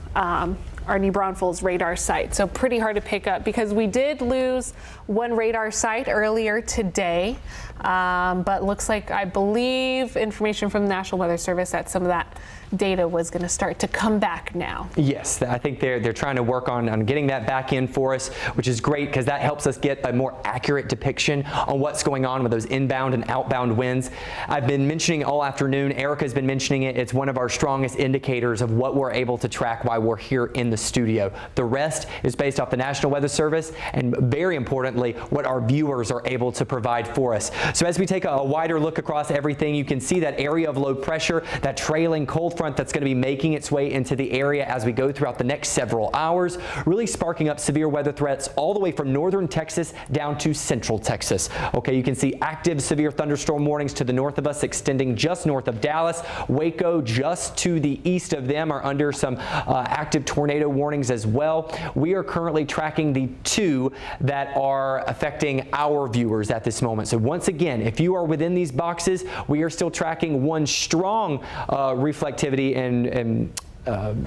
radar site. So pretty hard to pick up because we did lose one radar site earlier today, but looks like, I believe, information from the National Weather Service that some of that data was going to start to come back now. Yes, I think they're trying to work on getting that back in for us, which is great because that helps us get a more accurate depiction on what's going on with those inbound and outbound winds. I've been mentioning all afternoon, Erica's been mentioning it, it's one of our strongest indicators of what we're able to track while we're here in the studio. The rest is based off the National Weather Service and, very importantly, what our viewers are able to provide for us. So as we take a wider look across everything, you can see that area of low pressure, that trailing cold front that's going to be making its way into the area as we go throughout the next several hours, really sparking up severe weather threats all the way from northern Texas down to central Texas. Okay, you can see active severe thunderstorm warnings to the north of us, extending just north of Dallas. Waco, just to the east of them, are under some active tornado warnings as well. We are currently tracking the 2 that are affecting our viewers at this moment. So once again, if you are within these boxes, we are still tracking 1 strong reflectivity and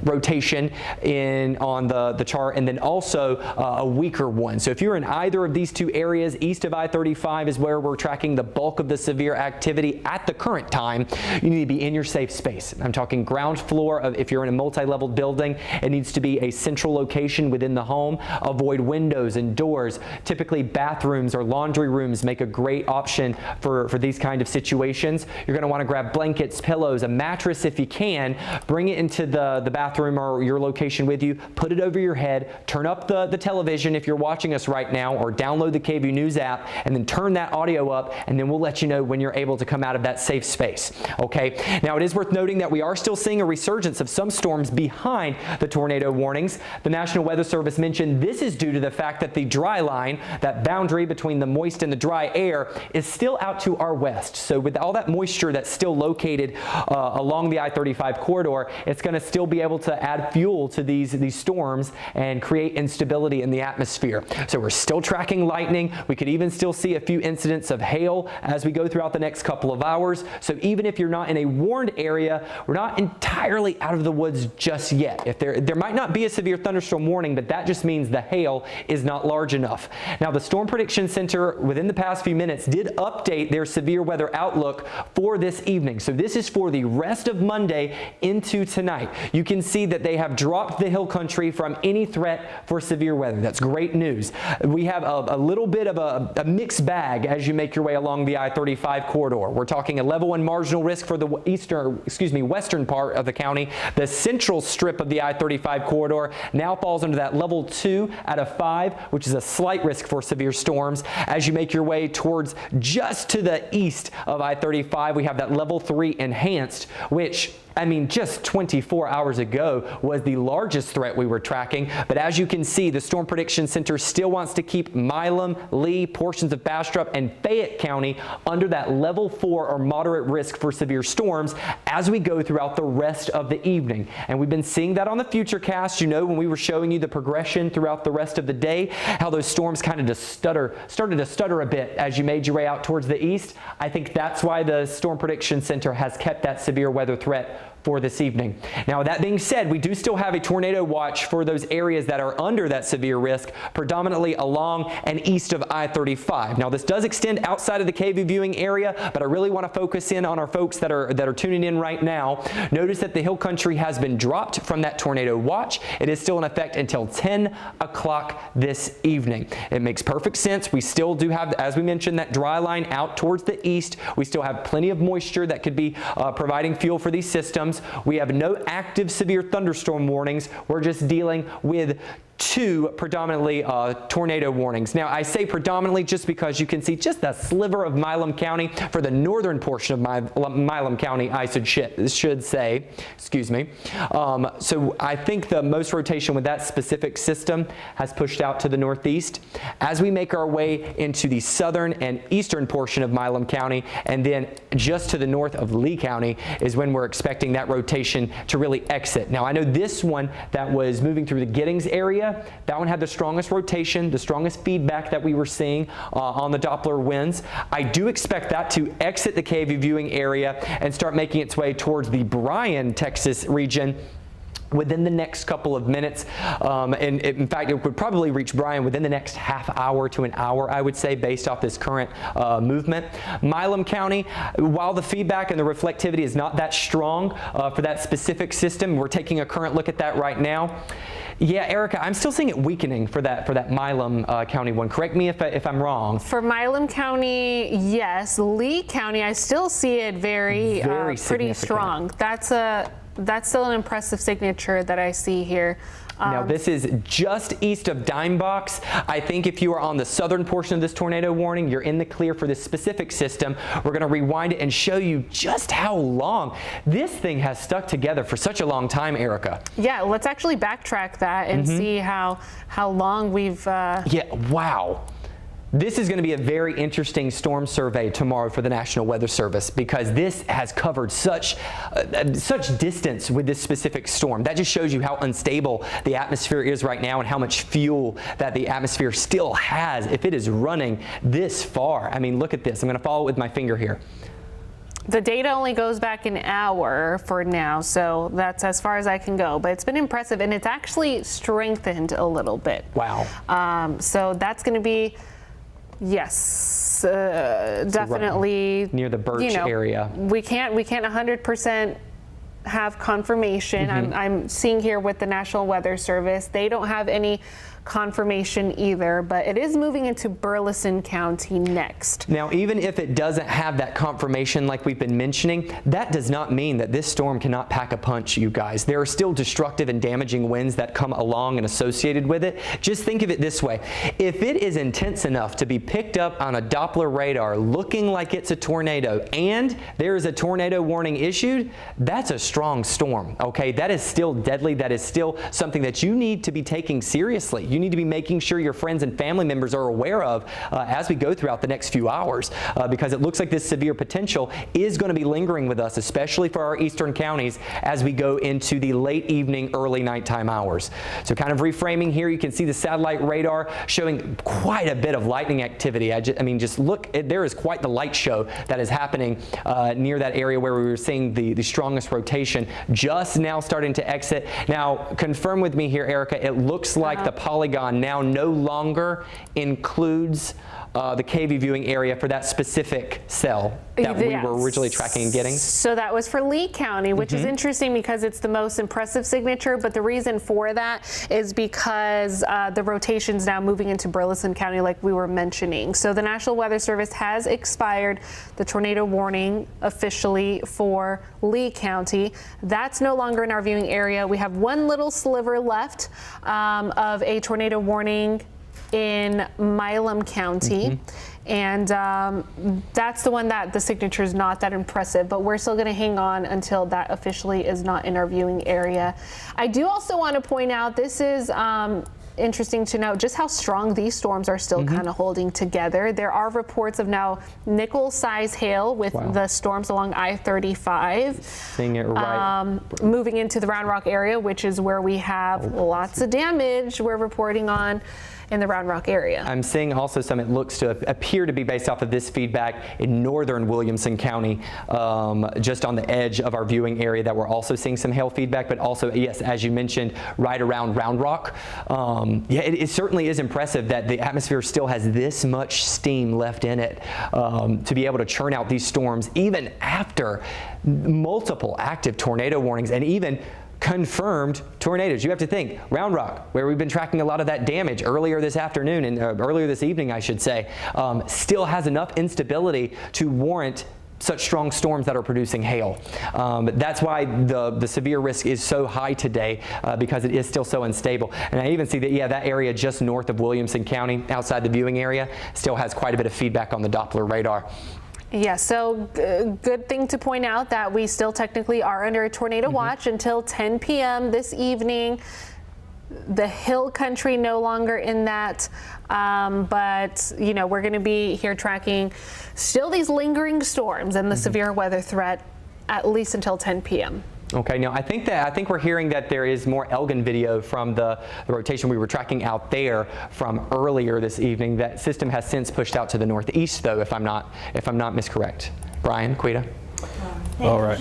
rotation on the chart, and then also a weaker one. So if you're in either of these 2 areas, east of I-35 is where we're tracking the bulk of the severe activity at the current time. You need to be in your safe space. I'm talking ground floor. If you're in a multi-level building, it needs to be a central location within the home. Avoid windows and doors. Typically bathrooms or laundry rooms make a great option for these kind of situations. You're going to want to grab blankets, pillows, a mattress if you can. Bring it into the the bathroom or your location with you, put it over your head, turn up the television if you're watching us right now, or download the KVUE News app, and then turn that audio up, and then we'll let you know when you're able to come out of that safe space. Okay. Now, it is worth noting that we are still seeing a resurgence of some storms behind the tornado warnings. The National Weather Service mentioned this is due to the fact that the dry line, that boundary between the moist and the dry air, is still out to our west. So with all that moisture that's still located along the I-35 corridor, it's going to still be able to add fuel to these storms and create instability in the atmosphere. So we're still tracking lightning. We could even still see a few incidents of hail as we go throughout the next couple of hours. So even if you're not in a warned area, we're not entirely out of the woods just yet. If there might not be a severe thunderstorm warning, but that just means the hail is not large enough. Now, the Storm Prediction Center within the past few minutes did update their severe weather outlook for this evening. So this is for the rest of Monday into tonight. You can see that they have dropped the hill country from any threat for severe weather. That's great news. We have a little bit of a mixed bag as you make your way along the I-35 corridor. We're talking a level 1 marginal risk for the western part of the county. The central strip of the I-35 corridor now falls under that level 2 out of 5, which is a slight risk for severe storms. As you make your way towards just to the east of I-35, we have that level 3 enhanced, which, I mean, just 24 hours ago was the largest threat we were tracking. But as you can see, the Storm Prediction Center still wants to keep Milam, Lee, portions of Bastrop, and Fayette County under that level 4 or moderate risk for severe storms as we go throughout the rest of the evening. And we've been seeing that on the Futurecast, you know, when we were showing you the progression throughout the rest of the day, how those storms kind of just started to stutter a bit as you made your way out towards the east. I think that's why the Storm Prediction Center has kept that severe weather threat for this evening. Now, that being said, we do still have a tornado watch for those areas that are under that severe risk, predominantly along and east of I-35. Now, this does extend outside of the KVUE viewing area, but I really want to focus in on our folks that are tuning in right now. Notice that the hill country has been dropped from that tornado watch. It is still in effect until 10 o'clock this evening. It makes perfect sense. We still do have, as we mentioned, that dry line out towards the east. We still have plenty of moisture that could be providing fuel for these systems. We have no active severe thunderstorm warnings. We're just dealing with 2 predominantly tornado warnings. Now, I say predominantly just because you can see just a sliver of Milam County for the northern portion of Milam County, I should say, excuse me. So I think the most rotation with that specific system has pushed out to the northeast. As we make our way into the southern and eastern portion of Milam County, and then just to the north of Lee County is when we're expecting that rotation to really exit. Now, I know this one that was moving through the Giddings area, that one had the strongest rotation, the strongest feedback that we were seeing on the Doppler winds. I do expect that to exit the KVUE viewing area and start making its way towards the Bryan, Texas region within the next couple of minutes. And in fact, it would probably reach Bryan within the next half hour to an hour, I would say, based off this current movement. Milam County, while the feedback and the reflectivity is not that strong for that specific system, we're taking a current look at that right now. Yeah, Erica, I'm still seeing it weakening for that Milam County one. Correct me if I'm wrong. For Milam County, yes. Lee County, I still see it very pretty strong. That's still an impressive signature that I see here. Now, this is just east of Dime Box. I think if you are on the southern portion of this tornado warning, you're in the clear for this specific system. We're going to rewind it and show you just how long this thing has stuck together for such a long time, Erica. Yeah, let's actually backtrack that and see how long we've... Yeah, wow. This is going to be a very interesting storm survey tomorrow for the National Weather Service, because this has covered such distance with this specific storm. That just shows you how unstable the atmosphere is right now and how much fuel that the atmosphere still has if it is running this far. I mean, look at this. I'm going to follow it with my finger here. The data only goes back an hour for now, so that's as far as I can go. But it's been impressive, and it's actually strengthened a little bit. Wow. So that's going to be... Yes, definitely near the Birch area. We can't 100% have confirmation. I'm seeing here with the National Weather Service, they don't have any confirmation either, but it is moving into Burleson County next. Now, even if it doesn't have that confirmation like we've been mentioning, that does not mean that this storm cannot pack a punch, you guys. There are still destructive and damaging winds that come along and associated with it. Just think of it this way. If it is intense enough to be picked up on a Doppler radar looking like it's a tornado and there is a tornado warning issued, that's a strong storm, okay? That is still deadly. That is still something that you need to be taking seriously. You need to be making sure your friends and family members are aware of as we go throughout the next few hours because it looks like this severe potential is going to be lingering with us, especially for our eastern counties as we go into the late evening, early nighttime hours. So kind of reframing here, you can see the satellite radar showing quite a bit of lightning activity. I mean, just look, there is quite the light show that is happening near that area where we were seeing the strongest rotation just now starting to exit. Now, confirm with me here, Erica, it looks like the polygon now no longer includes the KV viewing area for that specific cell that we were originally tracking and getting. So that was for Lee County, which is interesting because it's the most impressive signature, but the reason for that is because the rotation's now moving into Burleson County like we were mentioning. So the National Weather Service has expired the tornado warning officially for Lee County. That's no longer in our viewing area. We have one little sliver left of a tornado warning in Milam County. And that's the one that the signature is not that impressive, but we're still going to hang on until that officially is not in our viewing area. I do also want to point out, this is interesting to note just how strong these storms are still kind of holding together. There are reports of now nickel-size hail with the storms along I-35. Seeing it right. Moving into the Round Rock area, which is where we have lots of damage we're reporting on in the Round Rock area. I'm seeing also some, it looks to appear to be based off of this feedback in northern Williamson County, just on the edge of our viewing area that we're also seeing some hail feedback, but also, yes, as you mentioned, right around Round Rock. Yeah, it certainly is impressive that the atmosphere still has this much steam left in it to be able to churn out these storms even after multiple active tornado warnings and even confirmed tornadoes. You have to think, Round Rock, where we've been tracking a lot of that damage earlier this afternoon and earlier this evening, I should say, still has enough instability to warrant such strong storms that are producing hail. That's why the severe risk is so high today because it is still so unstable. And I even see that, yeah, that area just north of Williamson County, outside the viewing area, still has quite a bit of feedback on the Doppler radar. Yeah, so good thing to point out that we still technically are under a tornado watch until 10 p.m. this evening. The hill country no longer in that, but you know, we're going to be here tracking still these lingering storms and the severe weather threat at least until 10 p.m. Okay, now I think we're hearing that there is more Elgin video from the rotation we were tracking out there from earlier this evening. That system has since pushed out to the northeast, though, if I'm not miscorrect. Brian, Quita. All right.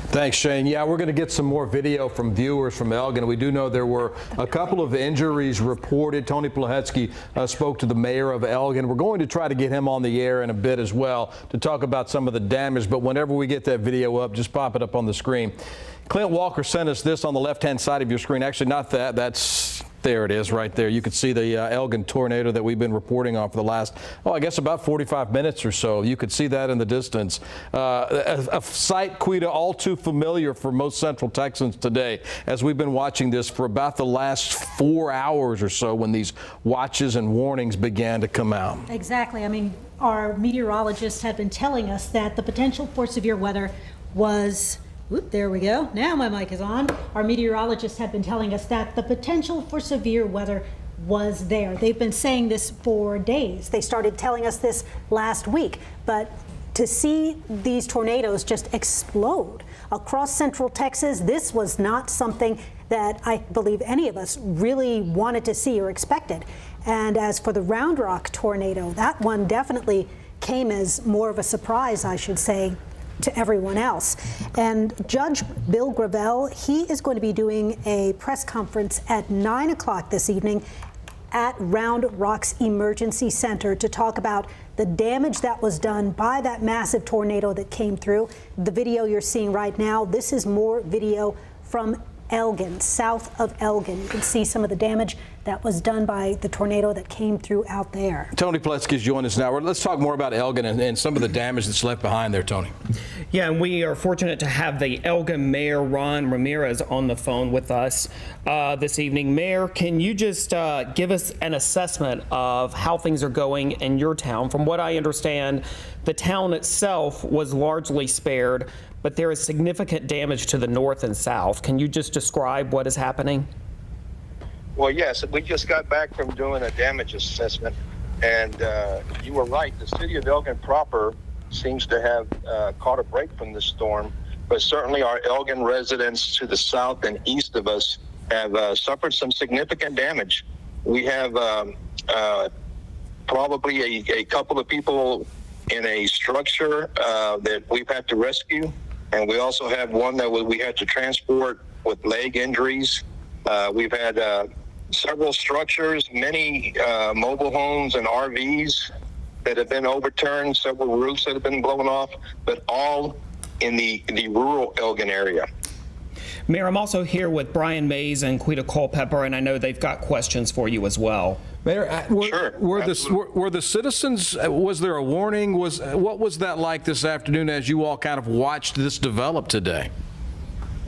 Thanks, Shane. Yeah, we're going to get some more video from viewers from Elgin. We do know there were a couple of injuries reported. Tony Plahetsky spoke to the mayor of Elgin. We're going to try to get him on the air in a bit as well to talk about some of the damage. But whenever we get that video up, just pop it up on the screen. Clint Walker sent us this on the left-hand side of your screen. Actually, not that. There it is right there. You can see the Elgin tornado that we've been reporting on for the last, I guess about 45 minutes or so. You could see that in the distance. A sight, Quita, all too familiar for most Central Texans today, as we've been watching this for about the last 4 hours or so when these watches and warnings began to come out. Exactly. I mean, our meteorologists have been telling us that the potential for severe weather was there we go. Now my mic is on. Our meteorologists have been telling us that the potential for severe weather was there. They've been saying this for days. They started telling us this last week. But to see these tornadoes just explode across Central Texas, this was not something that I believe any of us really wanted to see or expected. And as for the Round Rock tornado, that one definitely came as more of a surprise, I should say, to everyone else. And Judge Bill Gravel, he is going to be doing a press conference at 9 o'clock this evening at Round Rock's Emergency Center to talk about the damage that was done by that massive tornado that came through. The video you're seeing right now, this is more video from Elgin, south of Elgin. You can see some of the damage that was done by the tornado that came through out there. Tony Pletsky's joined us now. Let's talk more about Elgin and some of the damage that's left behind there, Tony. Yeah, and we are fortunate to have the Elgin Mayor, Ron Ramirez, on the phone with us this evening. Mayor, can you just give us an assessment of how things are going in your town? From what I understand, the town itself was largely spared, but there is significant damage to the north and south. Can you just describe what is happening? Well, yes, we just got back from doing a damage assessment, and you were right. The city of Elgin proper seems to have caught a break from the storm, but certainly our Elgin residents to the south and east of us have suffered some significant damage. We have probably a couple of people in a structure that we've had to rescue, and we also have one that we had to transport with leg injuries. We've had several structures, many mobile homes and RVs that have been overturned, several roofs that have been blown off, but all in the rural Elgin area. Mayor, I'm also here with Brian Mays and Quita Culpepper, and I know they've got questions for you as well. Mayor, Sure, were the citizens, was there a warning? What was that like this afternoon as you all kind of watched this develop today?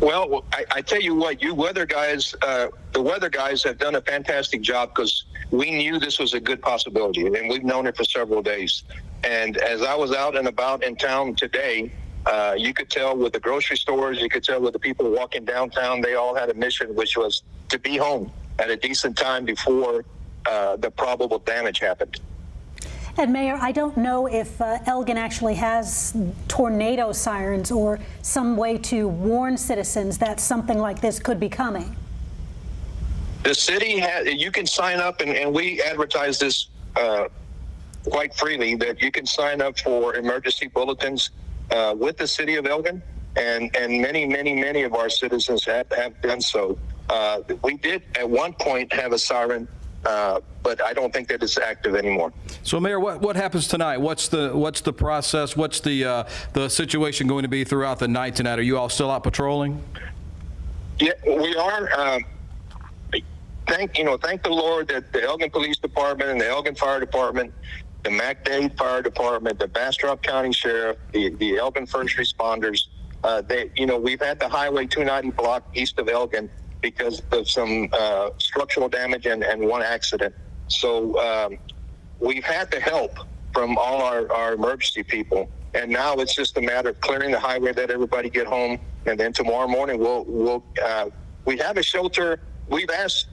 Well, I tell you what, you weather guys, the weather guys have done a fantastic job because we knew this was a good possibility, and we've known it for several days. And as I was out and about in town today, you could tell with the grocery stores, you could tell with the people walking downtown, they all had a mission, which was to be home at a decent time before the probable damage happened. And Mayor, I don't know if Elgin actually has tornado sirens or some way to warn citizens that something like this could be coming. The city you can sign up, and we advertise this quite freely, that you can sign up for emergency bulletins with the city of Elgin, and many of our citizens have done so. We did at one point have a siren, but I don't think that it's active anymore. So, Mayor, what happens tonight? What's the process? What's the situation going to be throughout the night tonight? Are you all still out patrolling? Yeah, we are. Thank the Lord that the Elgin Police Department and the Elgin Fire Department, the McDade Fire Department, the Bastrop County Sheriff, the Elgin First Responders, we've had the Highway 290 block east of Elgin because of some structural damage and one accident. So we've had the help from all our emergency people, and now it's just a matter of clearing the highway, let everybody get home, and then tomorrow morning we have a shelter. We've asked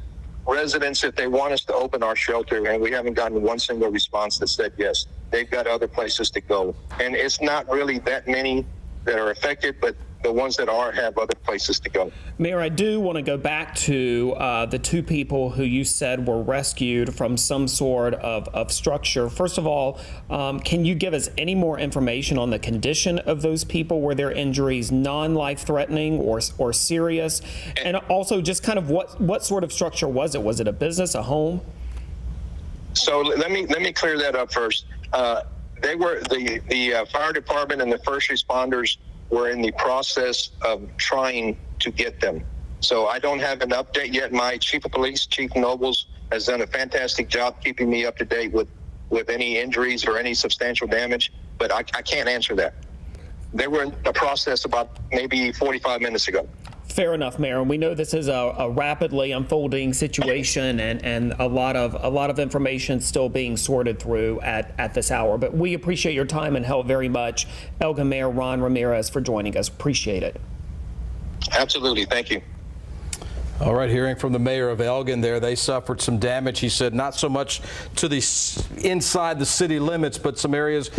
residents if they want us to open our shelter, and we haven't gotten one single response that said yes. They've got other places to go, and it's not really that many that are affected, but the ones that are have other places to go. Mayor, I do want to go back to the two people who you said were rescued from some sort of structure. First of all, can you give us any more information on the condition of those people? Were their injuries non-life-threatening or serious? And also just kind of what sort of structure was it? Was it a business, a home? So let me clear that up first. They were the fire department and the first responders were in the process of trying to get them. So I don't have an update yet. My chief of police, Chief Nobles, has done a fantastic job keeping me up to date with any injuries or any substantial damage, but I can't answer that. They were in the process about maybe 45 minutes ago. Fair enough, Mayor. We know this is a rapidly unfolding situation and a lot of information still being sorted through at this hour. But we appreciate your time and help very much. Elgin Mayor Ron Ramirez for joining us. Appreciate it. Absolutely. Thank you. All right, hearing from the mayor of Elgin there, they suffered some damage. He said not so much to the inside the city limits, but some areas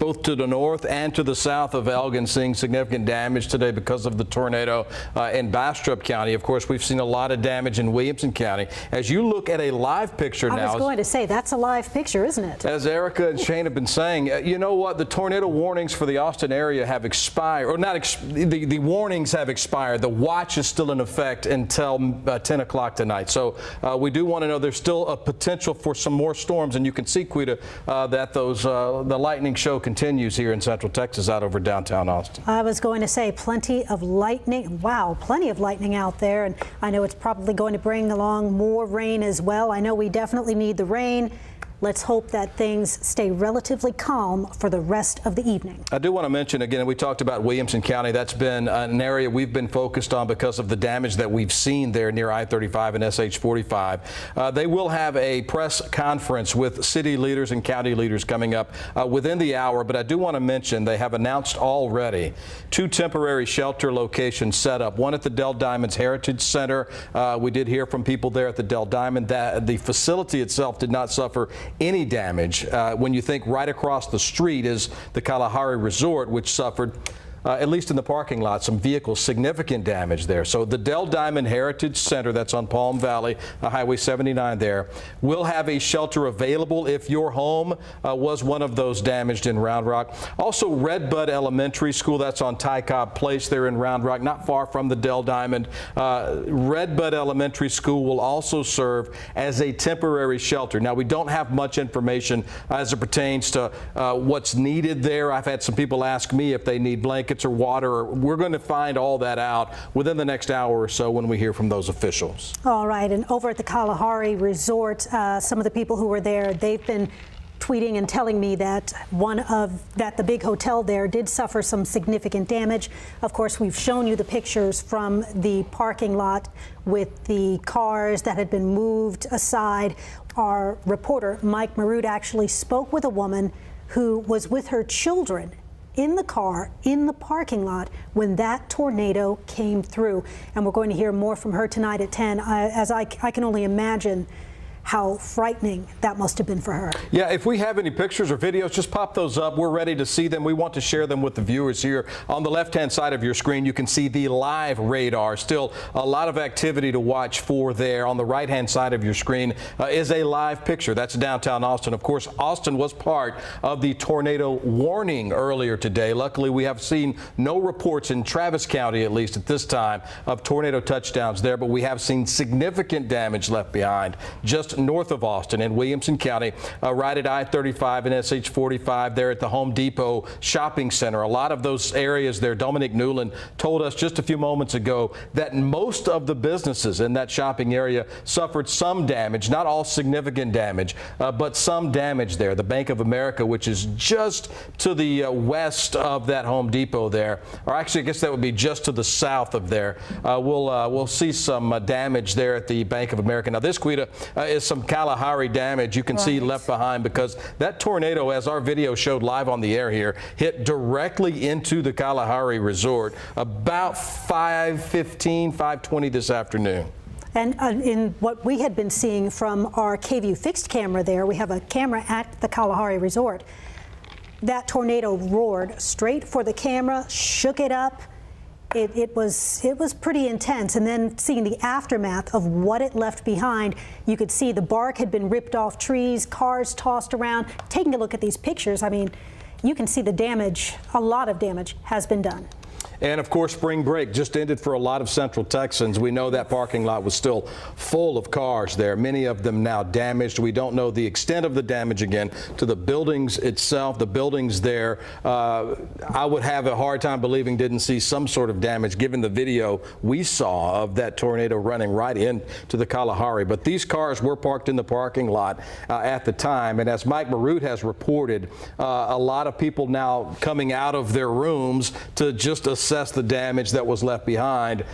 both to the north and to the south of Elgin, seeing significant damage today because of the tornado in Bastrop County. Of course, we've seen a lot of damage in Williamson County. As you look at a live picture now. I was going to say, that's a live picture, isn't it? As Erica and Shane have been saying, you know what? The tornado warnings for the Austin area have expired, or not, the warnings have expired. The watch is still in effect until 10 o'clock tonight. So we do want to know there's still a potential for some more storms, and you can see, Quita, that the lightning show continues here in Central Texas out over downtown Austin. I was going to say plenty of lightning. Wow, plenty of lightning out there, and I know it's probably going to bring along more rain as well. I know we definitely need the rain. Let's hope that things stay relatively calm for the rest of the evening. I do want to mention again, we talked about Williamson County. That's been an area we've been focused on because of the damage that we've seen there near I-35 and SH-45. They will have a press conference with city leaders and county leaders coming up within the hour, but I do want to mention they have announced already 2 temporary shelter locations set up, one at the Dell Diamonds Heritage Center. We did hear from people there at the Dell Diamond that the facility itself did not suffer any damage. When you think right across the street is the Kalahari Resort, which suffered, at least in the parking lot, some vehicles, significant damage there. So the Dell Diamond Heritage Center, that's on Palm Valley, Highway 79 there, will have a shelter available if your home was one of those damaged in Round Rock. Also, Redbud Elementary School, that's on Ty Cobb Place there in Round Rock, not far from the Dell Diamond. Redbud Elementary School will also serve as a temporary shelter. Now, we don't have much information as it pertains to what's needed there. I've had some people ask me if they need blankets or water. We're going to find all that out within the next hour or so when we hear from those officials. All right, and over at the Kalahari Resort, some of the people who were there, they've been tweeting and telling me that the big hotel there did suffer some significant damage. Of course, we've shown you the pictures from the parking lot with the cars that had been moved aside. Our reporter, Mike Marute, actually spoke with a woman who was with her children in the car, in the parking lot, when that tornado came through. And we're going to hear more from her tonight at 10, as I can only imagine how frightening that must have been for her. Yeah, if we have any pictures or videos, just pop those up. We're ready to see them. We want to share them with the viewers here. On the left-hand side of your screen, you can see the live radar. Still a lot of activity to watch for there. On the right-hand side of your screen is a live picture. That's downtown Austin. Of course, Austin was part of the tornado warning earlier today. Luckily, we have seen no reports in Travis County, at least at this time, of tornado touchdowns there, but we have seen significant damage left behind just north of Austin in Williamson County, right at I-35 and SH-45 there at the Home Depot Shopping Center. A lot of those areas there, Dominic Newland told us just a few moments ago that most of the businesses in that shopping area suffered some damage, not all significant damage, but some damage there. The Bank of America, which is just to the west of that Home Depot there, or actually I guess that would be just to the south of there, we'll see some damage there at the Bank of America. Now this, Quita, is some Kalahari damage you can see left behind because that tornado, as our video showed live on the air here, hit directly into the Kalahari Resort about 5:15, 5:20 this afternoon. And in what we had been seeing from our KVUE fixed camera there, we have a camera at the Kalahari Resort. That tornado roared straight for the camera, shook it up. It was pretty intense, and then seeing the aftermath of what it left behind, you could see the bark had been ripped off trees, cars tossed around. Taking a look at these pictures, I mean, you can see the damage, a lot of damage has been done. And of course, spring break just ended for a lot of Central Texans. We know that parking lot was still full of cars there, many of them now damaged. We don't know the extent of the damage again to the buildings itself. The buildings there, I would have a hard time believing didn't see some sort of damage given the video we saw of that tornado running right into the Kalahari. But these cars were parked in the parking lot at the time. And as Mike Marute has reported, a lot of people now coming out of their rooms to just assess the damage that was left behind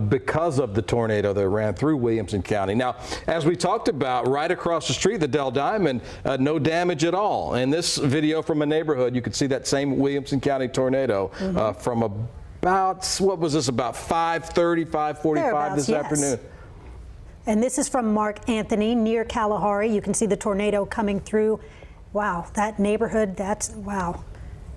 because of the tornado that ran through Williamson County. Now, as we talked about, right across the street, the Dell Diamond, no damage at all. In this video from a neighborhood, you could see that same Williamson County tornado from about, what was this, about 5:30, 5:45 this afternoon. And this is from Mark Anthony near Kalahari. You can see the tornado coming through. Wow, that neighborhood, wow.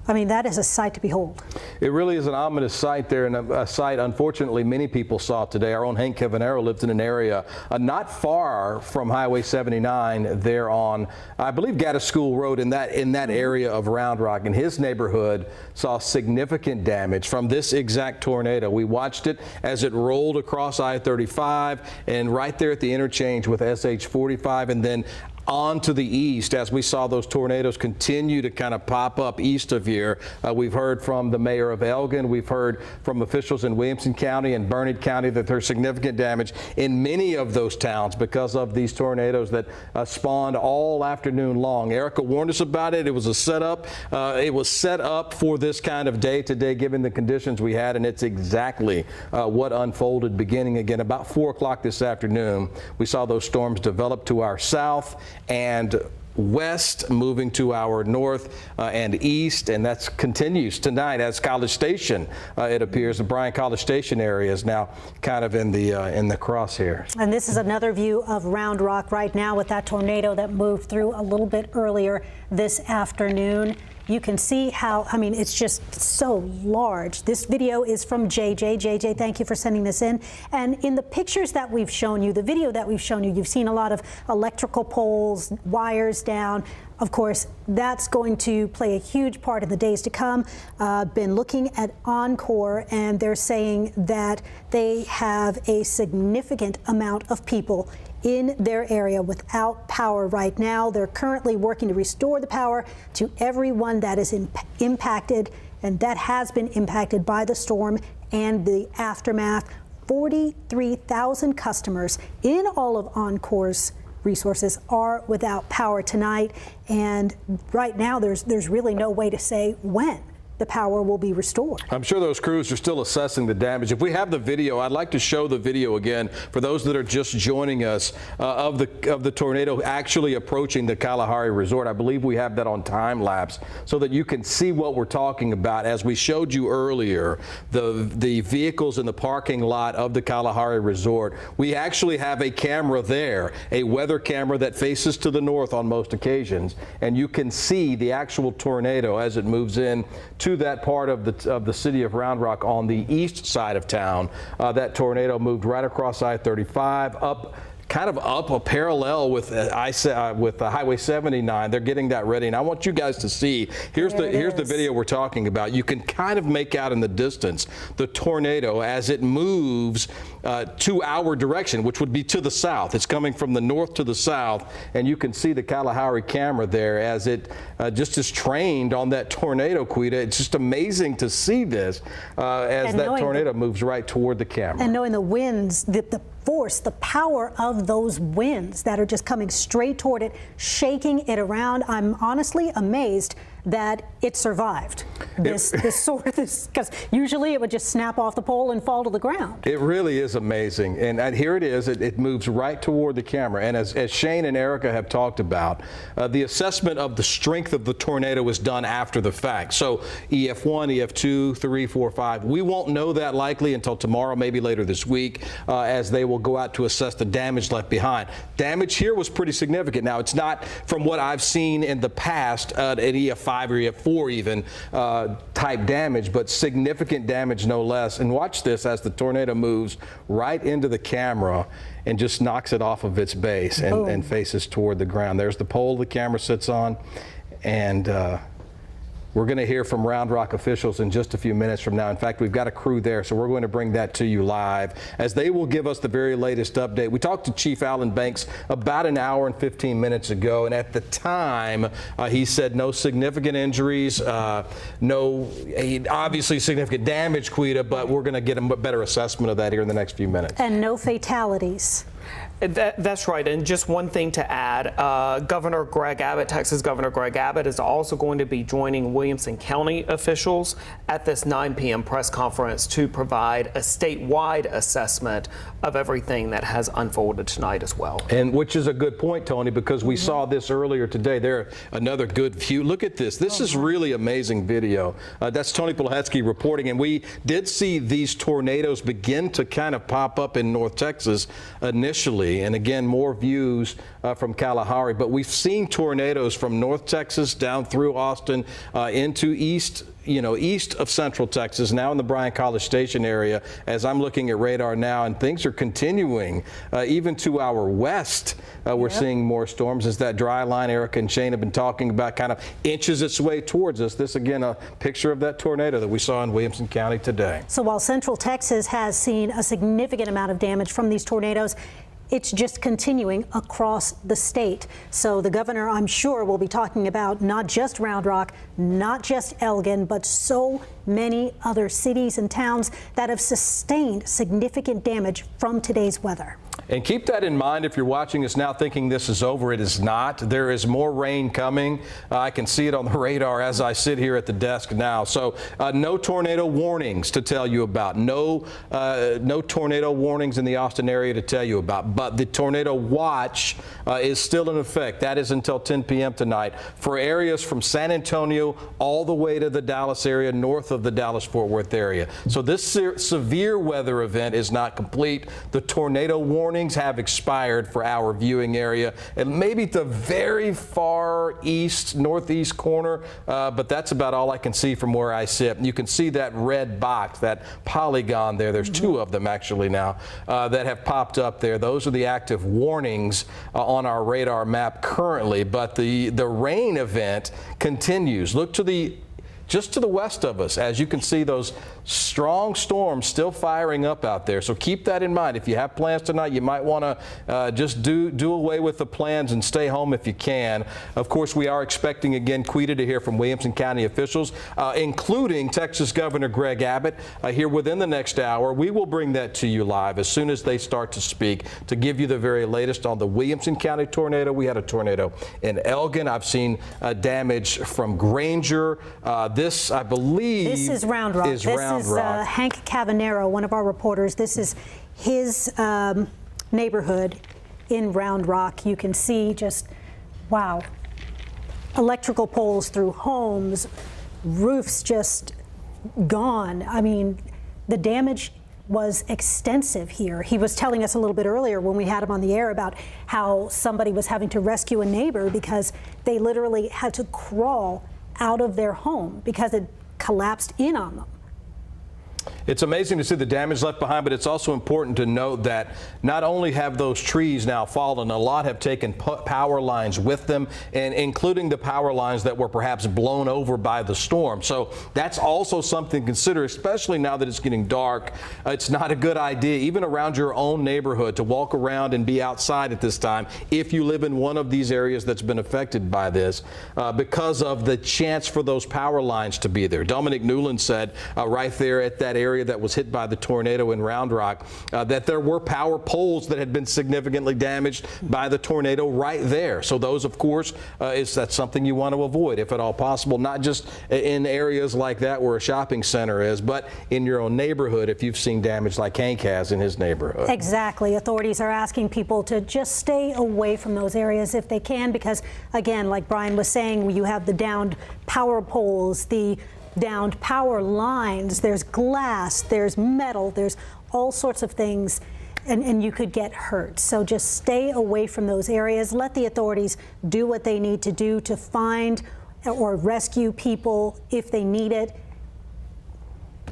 I mean, that is a sight to behold. It really is an ominous sight there, and a sight unfortunately many people saw today. Our own Hank Cavanero lives in an area not far from Highway 79 there on, I believe, Gaddis School Road in that area of Round Rock, and his neighborhood saw significant damage from this exact tornado. We watched it as it rolled across I-35 and right there at the interchange with SH-45, and then on to the east as we saw those tornadoes continue to kind of pop up east of here. We've heard from the mayor of Elgin. We've heard from officials in Williamson County and Burnett County that there's significant damage in many of those towns because of these tornadoes that spawned all afternoon long. Erica warned us about it. It was a setup. It was set up for this kind of day today given the conditions we had, and it's exactly what unfolded beginning again about 4 o'clock this afternoon. We saw those storms develop to our south and west, moving to our north and east, and that continues tonight as College Station, it appears. The Bryan College Station area is now kind of in the crosshairs. And this is another view of Round Rock right now with that tornado that moved through a little bit earlier this afternoon. You can see how, I mean, it's just so large. This video is from JJ. JJ, thank you for sending this in. And in the pictures that we've shown you, the video that we've shown you, you've seen a lot of electrical poles, wires down. Of course, that's going to play a huge part in the days to come. Been looking at Encore, and they're saying that they have a significant amount of people in their area without power right now. They're currently working to restore the power to everyone that is impacted, and that has been impacted by the storm and the aftermath. 43,000 customers in all of Encore's resources are without power tonight, and right now there's really no way to say when the power will be restored. I'm sure those crews are still assessing the damage. If we have the video, I'd like to show the video again for those that are just joining us of the tornado actually approaching the Kalahari Resort. I believe we have that on time lapse so that you can see what we're talking about. As we showed you earlier, the vehicles in the parking lot of the Kalahari Resort, we actually have a camera there, a weather camera that faces to the north on most occasions, and you can see the actual tornado as it moves in to that part of the city of Round Rock on the east side of town. That tornado moved right across I-35 kind of up a parallel with Highway 79. They're getting that ready, and I want you guys to see. Here's the video we're talking about. You can kind of make out in the distance the tornado as it moves to our direction, which would be to the south. It's coming from the north to the south, and you can see the Kalahari camera there as it just is trained on that tornado, Quita. It's just amazing to see this as that tornado moves right toward the camera. And knowing the winds, the force, the power of those winds that are just coming straight toward it, shaking it around. I'm honestly amazed that it survived this because usually it would just snap off the pole and fall to the ground. It really is amazing, and here it is. It moves right toward the camera, and as Shane and Erica have talked about, the assessment of the strength of the tornado is done after the fact. So EF1, EF2, 3, 4, 5. We won't know that likely until tomorrow, maybe later this week, as they will go out to assess the damage left behind. Damage here was pretty significant. Now, it's not from what I've seen in the past at EF5 or EF4 even type damage, but significant damage no less. And watch this as the tornado moves right into the camera and just knocks it off of its base and faces toward the ground. There's the pole the camera sits on, and we're going to hear from Round Rock officials in just a few minutes from now. In fact, we've got a crew there, so we're going to bring that to you live as they will give us the very latest update. We talked to Chief Alan Banks about an hour and 15 minutes ago, and at the time, he said no significant injuries, no obviously significant damage, Quita, but we're going to get a better assessment of that here in the next few minutes. And no fatalities. That's right. And just one thing to add, Governor Greg Abbott, Texas Governor Greg Abbott, is also going to be joining Williamson County officials at this 9 p.m. press conference to provide a statewide assessment of everything that has unfolded tonight as well. And which is a good point, Tony, because we saw this earlier today. There, another good view. Look at this. This is really amazing video. That's Tony Polhetsky reporting, and we did see these tornadoes begin to kind of pop up in North Texas initially. initially, and again, more views from Kalahari, but we've seen tornadoes from North Texas down through Austin into east of Central Texas, now in the Bryan-College Station area, as I'm looking at radar now, and things are continuing even to our west. We're seeing more storms as that dry line Erica and Shane have been talking about kind of inches its way towards us. This, again, a picture of that tornado that we saw in Williamson County today. So while Central Texas has seen a significant amount of damage from these tornadoes, it's just continuing across the state. So the governor, I'm sure, will be talking about not just Round Rock, not just Elgin, but so many other cities and towns that have sustained significant damage from today's weather. And keep that in mind if you're watching us now thinking this is over. It is not. There is more rain coming. I can see it on the radar as I sit here at the desk now. So no tornado warnings to tell you about. No tornado warnings in the Austin area to tell you about. But the tornado watch is still in effect. That is until 10 p.m. tonight for areas from San Antonio all the way to the Dallas area, north of the Dallas-Fort Worth area. So this severe weather event is not complete. The tornado warnings have expired for our viewing area, and maybe the very far east, northeast corner, but that's about all I can see from where I sit. You can see that red box, that polygon there. There's two of them actually now that have popped up there. Those are the active warnings on our radar map currently, but the rain event continues. Look to just to the west of us, as you can see those strong storms still firing up out there. So keep that in mind. If you have plans tonight, you might want to just do away with the plans and stay home if you can. Of course, we are expecting again, Quita, to hear from Williamson County officials, including Texas Governor Greg Abbott here within the next hour. We will bring that to you live as soon as they start to speak to give you the very latest on the Williamson County tornado. We had a tornado in Elgin. I've seen damage from Granger. This, I believe, this is Round Rock. This is Hank Cavanero, one of our reporters. This is his neighborhood in Round Rock. You can see just, wow, electrical poles through homes, roofs just gone. I mean, the damage was extensive here. He was telling us a little bit earlier when we had him on the air about how somebody was having to rescue a neighbor because they literally had to crawl out of their home because it collapsed in on them. It's amazing to see the damage left behind, but it's also important to note that not only have those trees now fallen, a lot have taken power lines with them, and including the power lines that were perhaps blown over by the storm. So that's also something to consider, especially now that it's getting dark. It's not a good idea, even around your own neighborhood, to walk around and be outside at this time if you live in one of these areas that's been affected by this because of the chance for those power lines to be there. Dominic Newland said right there at that area that was hit by the tornado in Round Rock that there were power poles that had been significantly damaged by the tornado right there. So those, of course, that's something you want to avoid if at all possible, not just in areas like that where a shopping center is, but in your own neighborhood if you've seen damage like Hank has in his neighborhood. Exactly. Authorities are asking people to just stay away from those areas if they can because, again, like Brian was saying, you have the downed power poles, the downed power lines, there's glass, there's metal, there's all sorts of things, and you could get hurt. So just stay away from those areas. Let the authorities do what they need to do to find or rescue people if they need it.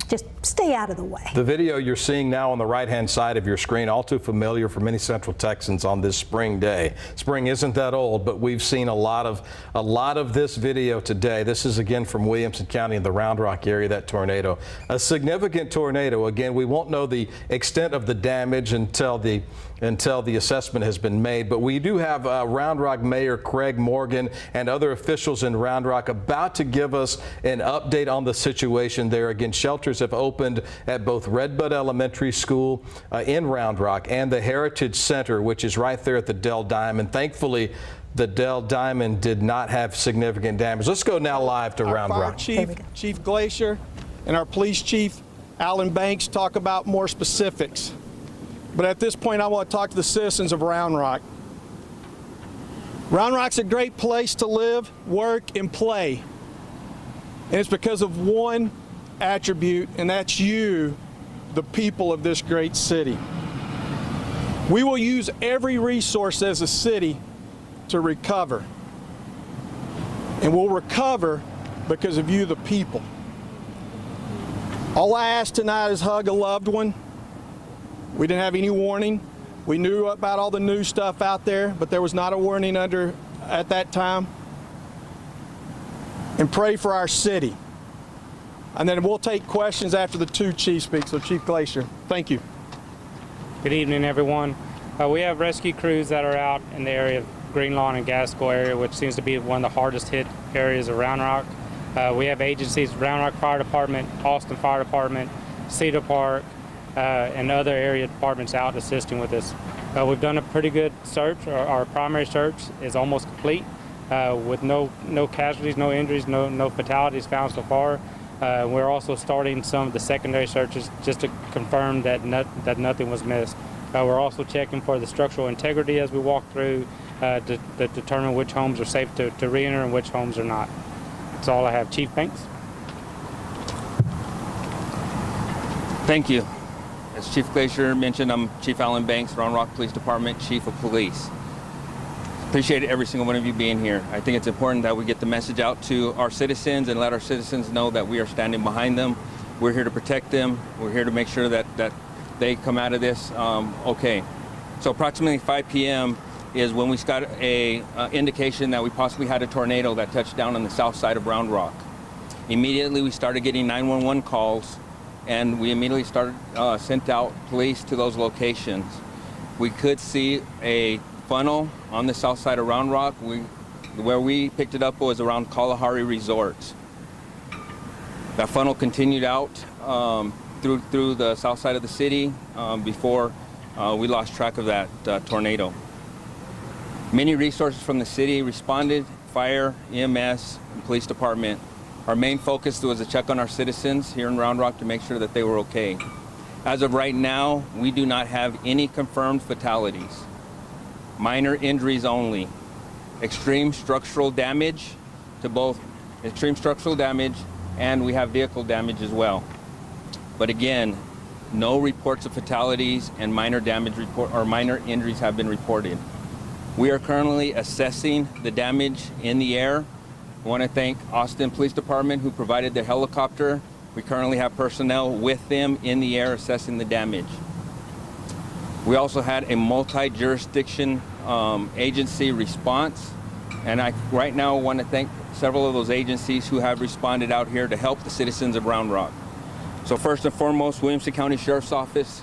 Just stay out of the way. The video you're seeing now on the right-hand side of your screen, all too familiar for many Central Texans on this spring day. Spring isn't that old, but we've seen a lot of this video today. This is again from Williamson County in the Round Rock area, that tornado. A significant tornado. Again, we won't know the extent of the damage until the assessment has been made, but we do have Round Rock Mayor Craig Morgan and other officials in Round Rock about to give us an update on the situation there. Again, shelters have opened at both Redbud Elementary School in Round Rock and the Heritage Center, which is right there at the Dell Diamond. Thankfully, the Dell Diamond did not have significant damage. Let's go now live to Round Rock. Chief Glacier and our police chief, Alan Banks, talk about more specifics. But at this point, I want to talk to the citizens of Round Rock. Round Rock's a great place to live, work, and play. And it's because of one attribute, and that's you, the people of this great city. We will use every resource as a city to recover. And we'll recover because of you, the people. All I ask tonight is hug a loved one. We didn't have any warning. We knew about all the new stuff out there, but there was not a warning at that time. And pray for our city. And then we'll take questions after the two chiefs speak. So Chief Glacier, thank you. Good evening, everyone. We have rescue crews that are out in the area of Green Lawn and Gaskell area, which seems to be one of the hardest hit areas of Round Rock. We have agencies, Round Rock Fire Department, Austin Fire Department, Cedar Park, and other area departments out assisting with this. We've done a pretty good search. Our primary search is almost complete with no casualties, no injuries, no fatalities found so far. We're also starting some of the secondary searches just to confirm that nothing was missed. We're also checking for the structural integrity as we walk through to determine which homes are safe to re-enter and which homes are not. That's all I have. Chief Banks. Thank you. As Chief Glacier mentioned, I'm Chief Alan Banks, Round Rock Police Department Chief of Police. Appreciate every single one of you being here. I think it's important that we get the message out to our citizens and let our citizens know that we are standing behind them. We're here to protect them. We're here to make sure that they come out of this okay. So approximately 5 p.m. is when we got a indication that we possibly had a tornado that touched down on the south side of Round Rock. Immediately we started getting 911 calls, and we immediately sent out police to those locations. We could see a funnel on the south side of Round Rock. Where we picked it up was around Kalahari Resorts. That funnel continued out through the south side of the city before we lost track of that tornado. Many resources from the city responded, fire, EMS, and police department. Our main focus was to check on our citizens here in Round Rock to make sure that they were okay. As of right now, we do not have any confirmed fatalities. Minor injuries only. Extreme structural damage to both extreme structural damage, and we have vehicle damage as well. But again, no reports of fatalities and minor injuries have been reported. We are currently assessing the damage in the air. I want to thank Austin Police Department who provided their helicopter. We currently have personnel with them in the air assessing the damage. We also had a multi-jurisdiction agency response, and I right now want to thank several of those agencies who have responded out here to help the citizens of Round Rock. So first and foremost, Williamson County Sheriff's Office,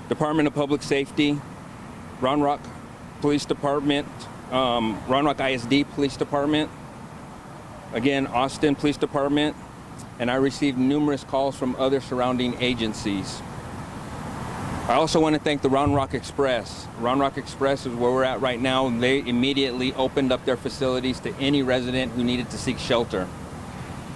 Department of Public Safety, Round Rock Police Department, Round Rock ISD Police Department, again, Austin Police Department, and I received numerous calls from other surrounding agencies. I also want to thank the Round Rock Express. Round Rock Express is where we're at right now. They immediately opened up their facilities to any resident who needed to seek shelter.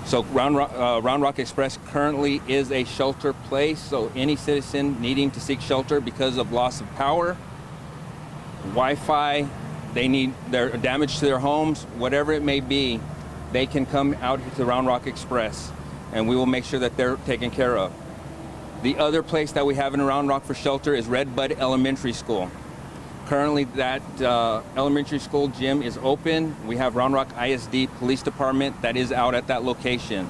So Round Rock Express currently is a shelter place, so any citizen needing to seek shelter because of loss of power, Wi-Fi, they need their damage to their homes, whatever it may be, they can come out to Round Rock Express, and we will make sure that they're taken care of. The other place that we have in Round Rock for shelter is Red Bud Elementary School. Currently, that elementary school gym is open. We have Round Rock ISD Police Department that is out at that location.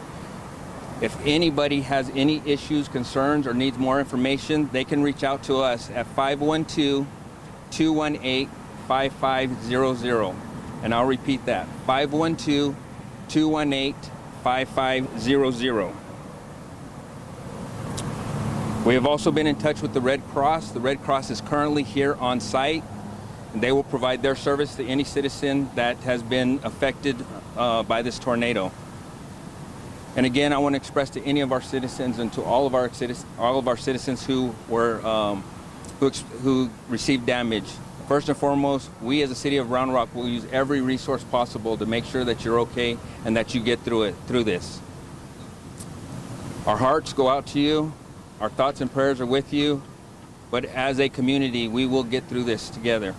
If anybody has any issues, concerns, or needs more information, they can reach out to us at 512-218-5500. And I'll repeat that, 512-218-5500. We have also been in touch with the Red Cross. The Red Cross is currently here on site, and they will provide their service to any citizen that has been affected by this tornado. And again, I want to express to any of our citizens and to all of our citizens who were who received damage. First and foremost, we as the city of Round Rock will use every resource possible to make sure that you're okay and that you get through this. Our hearts go out to you. Our thoughts and prayers are with you, but as a community, we will get through this together.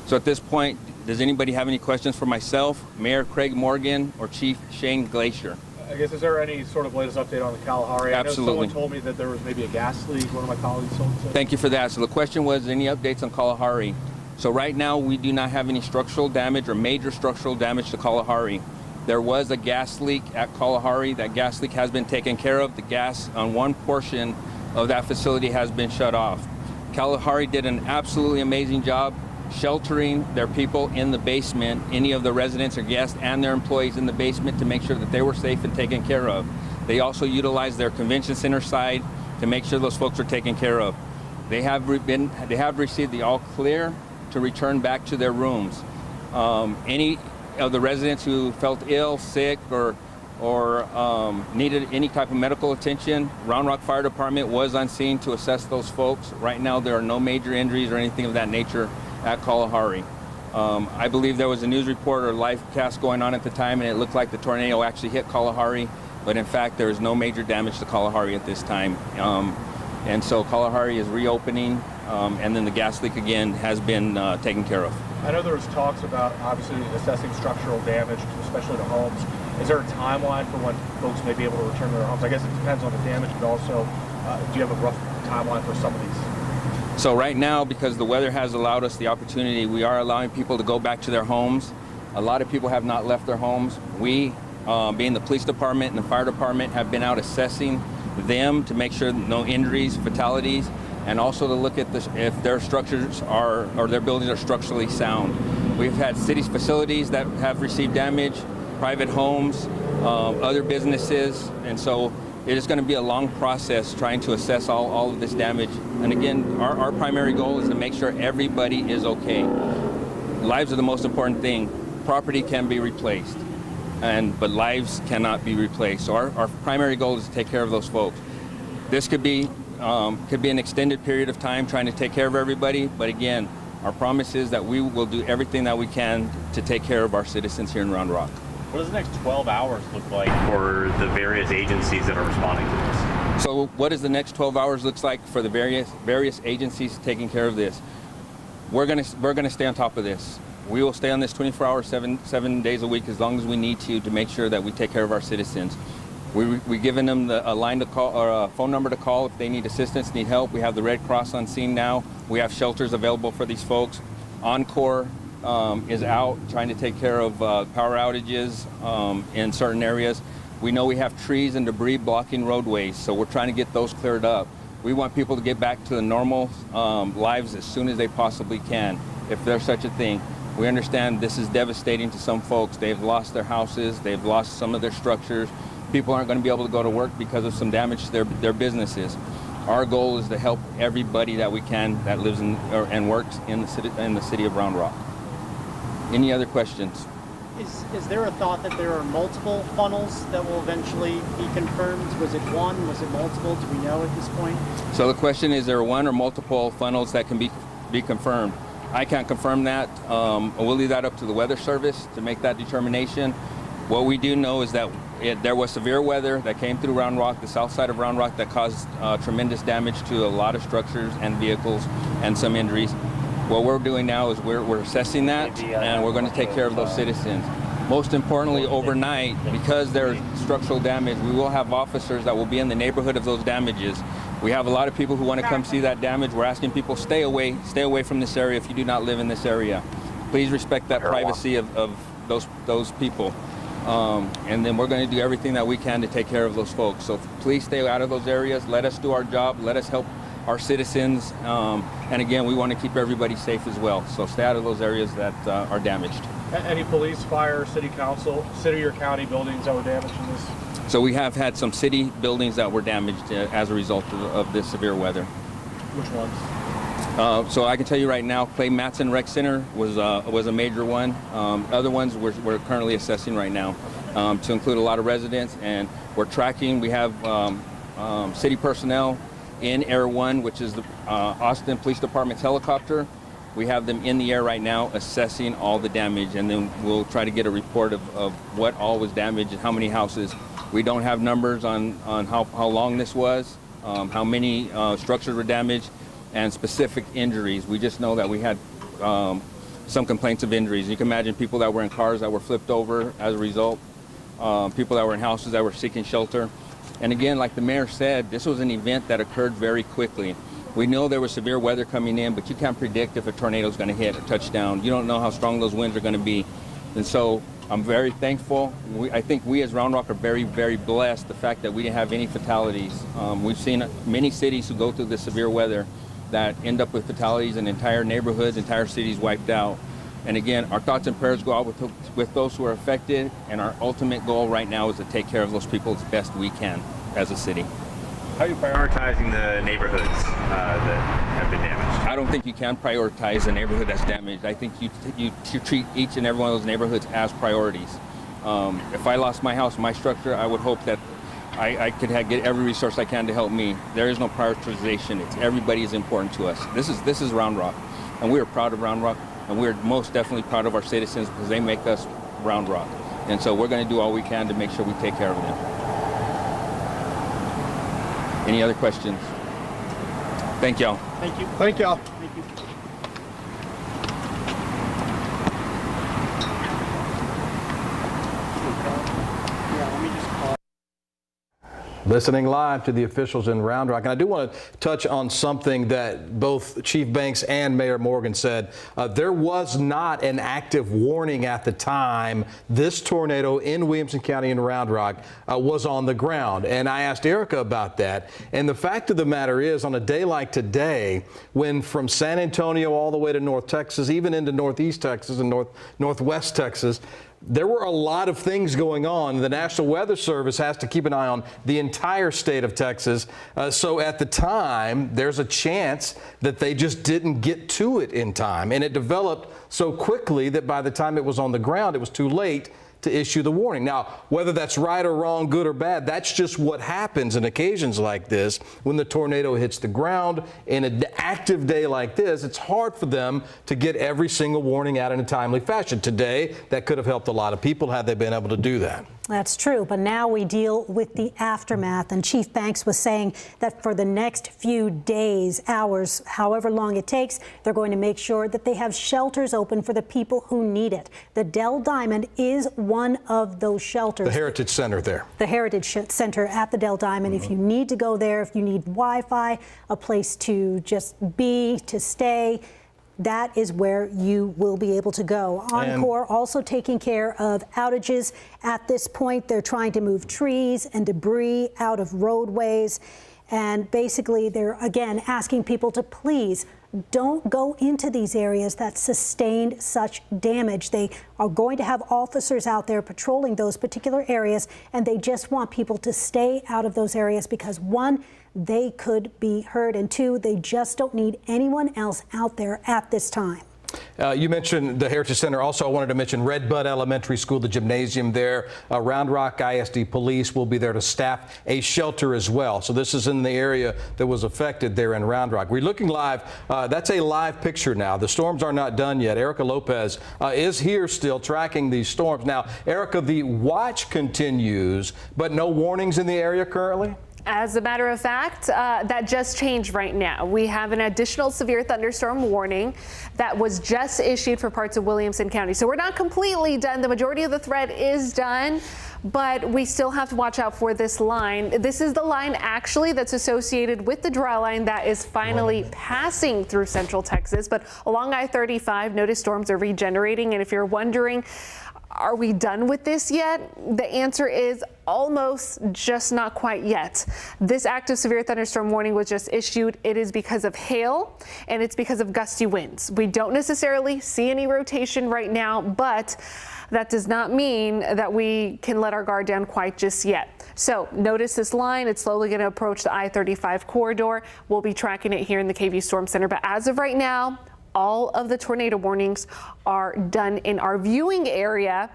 So at this point, does anybody have any questions for myself, Mayor Craig Morgan, or Chief Shane Glacier? I guess, is there any sort of latest update on the Kalahari? Absolutely. I know someone told me that there was maybe a gas leak, one of my colleagues told me. Thank you for that. So the question was, any updates on Kalahari? So right now, we do not have any structural damage or major structural damage to Kalahari. There was a gas leak at Kalahari. That gas leak has been taken care of. The gas on one portion of that facility has been shut off. Kalahari did an absolutely amazing job sheltering their people in the basement, any of the residents or guests and their employees in the basement, to make sure that they were safe and taken care of. They also utilized their convention center side to make sure those folks are taken care of. They have received the all clear to return back to their rooms. Any of the residents who felt ill, sick, or needed any type of medical attention, Round Rock Fire Department was on scene to assess those folks. Right now, there are no major injuries or anything of that nature at Kalahari. I believe there was a news report or live cast going on at the time, and it looked like the tornado actually hit Kalahari, but in fact, there is no major damage to Kalahari at this time. And so Kalahari is reopening, and then the gas leak again has been taken care of. I know there was talks about obviously assessing structural damage, especially to homes. Is there a timeline for when folks may be able to return to their homes? I guess it depends on the damage, but also, do you have a rough timeline for some of these? So right now, because the weather has allowed us the opportunity, we are allowing people to go back to their homes. A lot of people have not left their homes. We, being the police department and the fire department, have been out assessing them to make sure no injuries, fatalities, and also to look at if their structures are, or their buildings are structurally sound. We've had cities facilities that have received damage, private homes, other businesses, and so it is going to be a long process trying to assess all of this damage. And again, our primary goal is to make sure everybody is okay. Lives are the most important thing. Property can be replaced, but lives cannot be replaced. So our primary goal is to take care of those folks. This could be an extended period of time trying to take care of everybody, but again, our promise is that we will do everything that we can to take care of our citizens here in Round Rock. What does the next 12 hours look like for the various agencies that are responding to this? So what does the next 12 hours looks like for the various agencies taking care of this? We're gonna stay on top of this. We will stay on this 24 hours, seven days a week, as long as we need to make sure that we take care of our citizens. We've given them a line to call or a phone number to call if they need assistance, need help. We have the Red Cross on scene now. We have shelters available for these folks. Encore is out trying to take care of power outages in certain areas. We know we have trees and debris blocking roadways, so we're trying to get those cleared up. We want people to get back to the normal lives as soon as they possibly can, if there's such a thing. We understand this is devastating to some folks. They've lost their houses, they've lost some of their structures. People aren't going to be able to go to work because of some damage to their businesses. Our goal is to help everybody that we can that lives and works in the city of Round Rock. Any other questions? Is there a thought that there are multiple funnels that will eventually be confirmed? Was it one? Was it multiple? Do we know at this point? So the question is, there one or multiple funnels that can be confirmed? I can't confirm that. We'll leave that up to the Weather Service to make that determination. What we do know is that there was severe weather that came through Round Rock, the south side of Round Rock, that caused tremendous damage to a lot of structures and vehicles and some injuries. What we're doing now is we're assessing that, and we're going to take care of those citizens. Most importantly, overnight, because there's structural damage, we will have officers that will be in the neighborhood of those damages. We have a lot of people who want to come see that damage. We're asking people, stay away from this area if you do not live in this area. Please respect that privacy of those people. And then we're going to do everything that we can to take care of those folks. So please stay out of those areas. Let us do our job. Let us help our citizens. And again, we want to keep everybody safe as well. So stay out of those areas that are damaged. Any police, fire, city council, city or county buildings that were damaged in this? So we have had some city buildings that were damaged as a result of this severe weather. Which ones? So I can tell you right now, Clay Matson Rec Center was a major one. Other ones we're currently assessing right now to include a lot of residents, and we're tracking. We have city personnel in Air 1, which is the Austin Police Department's helicopter. We have them in the air right now assessing all the damage, and then we'll try to get a report of what all was damaged and how many houses. We don't have numbers on how long this was, how many structures were damaged, and specific injuries. We just know that we had some complaints of injuries. You can imagine people that were in cars that were flipped over as a result. people that were in houses that were seeking shelter. And again, like the mayor said, this was an event that occurred very quickly. We know there was severe weather coming in, but you can't predict if a tornado is going to hit or touch down. You don't know how strong those winds are going to be. And so I'm very thankful. I think we as Round Rock are very, very blessed the fact that we didn't have any fatalities. We've seen many cities who go through this severe weather that end up with fatalities and entire neighborhoods, entire cities wiped out. And again, our thoughts and prayers go out with those who are affected, and our ultimate goal right now is to take care of those people as best we can as a city. How are you prioritizing the neighborhoods that have been damaged? I don't think you can prioritize a neighborhood that's damaged. I think you treat each and every one of those neighborhoods as priorities. If I lost my house, my structure, I would hope that I could get every resource I can to help me. There is no prioritization. Everybody is important to us. This is Round Rock, and we are proud of Round Rock, and we're most definitely proud of our citizens because they make us Round Rock. And so we're going to do all we can to make sure we take care of them. Any other questions? Thank y'all. Thank you. Thank y'all. Thank you. Yeah, let me just call. Listening live to the officials in Round Rock. And I do want to touch on something that both Chief Banks and Mayor Morgan said. There was not an active warning at the time this tornado in Williamson County in Round Rock was on the ground. And I asked Erica about that. And the fact of the matter is, on a day like today, when from San Antonio all the way to North Texas, even into Northeast Texas and Northwest Texas, there were a lot of things going on. The National Weather Service has to keep an eye on the entire state of Texas. So at the time, there's a chance that they just didn't get to it in time. And it developed so quickly that by the time it was on the ground, it was too late to issue the warning. Now, whether that's right or wrong, good or bad, that's just what happens in occasions like this. When the tornado hits the ground in an active day like this, it's hard for them to get every single warning out in a timely fashion. Today, that could have helped a lot of people had they been able to do that. That's true, but now we deal with the aftermath, and Chief Banks was saying that for the next few days, hours, however long it takes, they're going to make sure that they have shelters open for the people who need it. The Dell Diamond is one of those shelters. The Heritage Center there. The Heritage Center at the Dell Diamond. If you need to go there, if you need Wi-Fi, a place to just be, to stay, that is where you will be able to go. Encore also taking care of outages at this point. They're trying to move trees and debris out of roadways. And basically, they're, again, asking people to please don't go into these areas that sustained such damage. They are going to have officers out there patrolling those particular areas, and they just want people to stay out of those areas because, one, they could be hurt, and two, they just don't need anyone else out there at this time. You mentioned the Heritage Center. Also, I wanted to mention Red Bud Elementary School, the gymnasium there. Round Rock ISD Police will be there to staff a shelter as well. So this is in the area that was affected there in Round Rock. We're looking live. That's a live picture now. The storms are not done yet. Erica Lopez is here still tracking these storms. Now, Erica, the watch continues, but no warnings in the area currently? As a matter of fact, that just changed right now. We have an additional severe thunderstorm warning that was just issued for parts of Williamson County. So we're not completely done. The majority of the threat is done, but we still have to watch out for this line. This is the line actually that's associated with the dry line that is finally passing through central Texas. But along I-35, notice storms are regenerating. And if you're wondering, are we done with this yet? The answer is almost, just not quite yet. This active severe thunderstorm warning was just issued. It is because of hail and it's because of gusty winds. We don't necessarily see any rotation right now, but that does not mean that we can let our guard down quite just yet. So notice this line, it's slowly going to approach the I-35 corridor. We'll be tracking it here in the KVUE Storm Center, but as of right now, all of the tornado warnings are done in our viewing area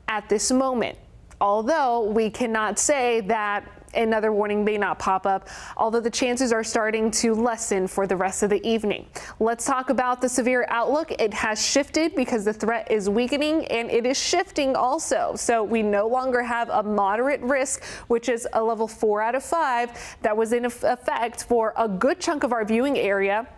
at this moment. Although we cannot say that another warning may not pop up, although the chances are starting to lessen for the rest of the evening. Let's talk about the severe outlook. It has shifted because the threat is weakening and it is shifting also. So we no longer have a moderate risk, which is a level 4 out of 5 that was in effect for a good chunk of our viewing area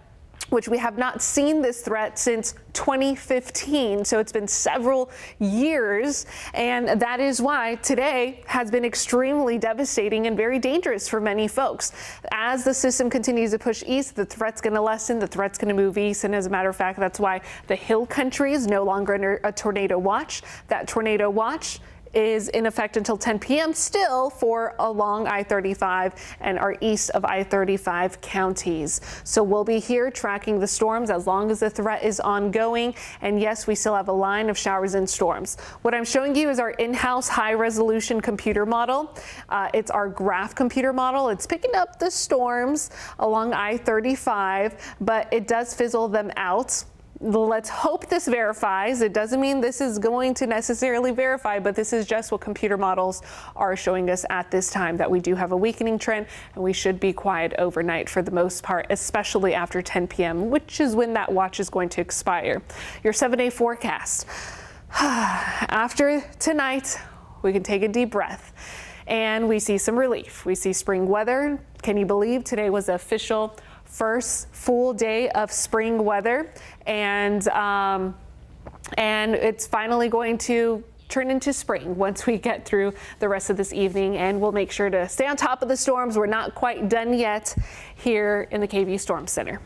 which we have not seen this threat since 2015. So it's been several years, and that is why today has been extremely devastating and very dangerous for many folks. As the system continues to push east, the threat's going to lessen, the threat's going to move east, and as a matter of fact, that's why the hill country is no longer under a tornado watch. That tornado watch is in effect until 10 p.m. still for along I-35 and our east of I-35 counties. So we'll be here tracking the storms as long as the threat is ongoing. And yes, we still have a line of showers and storms. What I'm showing you is our in-house high-resolution computer model. It's our graph computer model. It's picking up the storms along I-35, but it does fizzle them out. Let's hope this verifies. It doesn't mean this is going to necessarily verify, but this is just what computer models are showing us at this time, that we do have a weakening trend and we should be quiet overnight for the most part, especially after 10 p.m., which is when that watch is going to expire. Your 7-day forecast. After tonight, we can take a deep breath and we see some relief. We see spring weather. Can you believe today was the official first full day of spring weather, and it's finally going to turn into spring once we get through the rest of this evening, and we'll make sure to stay on top of the storms. We're not quite done yet here in the KVUE Storm Center.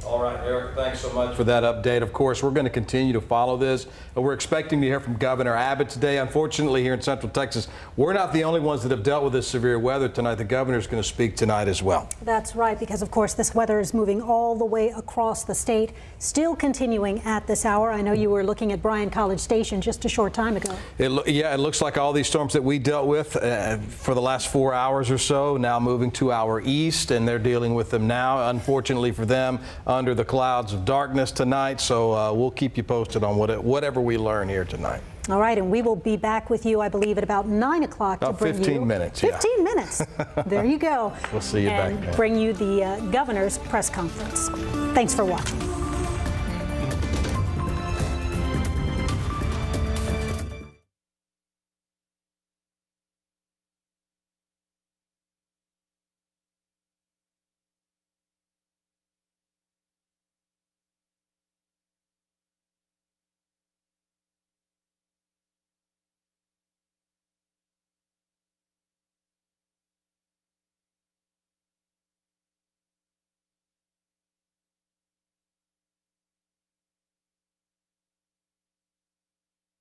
All right, Eric, thanks so much for that update. Of course, we're going to continue to follow this. We're expecting to hear from Governor Abbott today. Unfortunately, here in Central Texas, we're not the only ones that have dealt with this severe weather tonight. The governor is going to speak tonight as well. That's right, because of course this weather is moving all the way across the state, still continuing at this hour. I know you were looking at Bryan College Station just a short time ago. Yeah, it looks like all these storms that we dealt with for the last 4 hours or so now moving to our east, and they're dealing with them now. Unfortunately for them, under the clouds of darkness tonight, so we'll keep you posted on whatever we learn here tonight. All right, and we will be back with you, I believe, at about 9 o'clock to bring 15 you... minutes, 15 minutes. There you go. We'll see you back and then. Bring you the governor's press conference. Thanks for watching.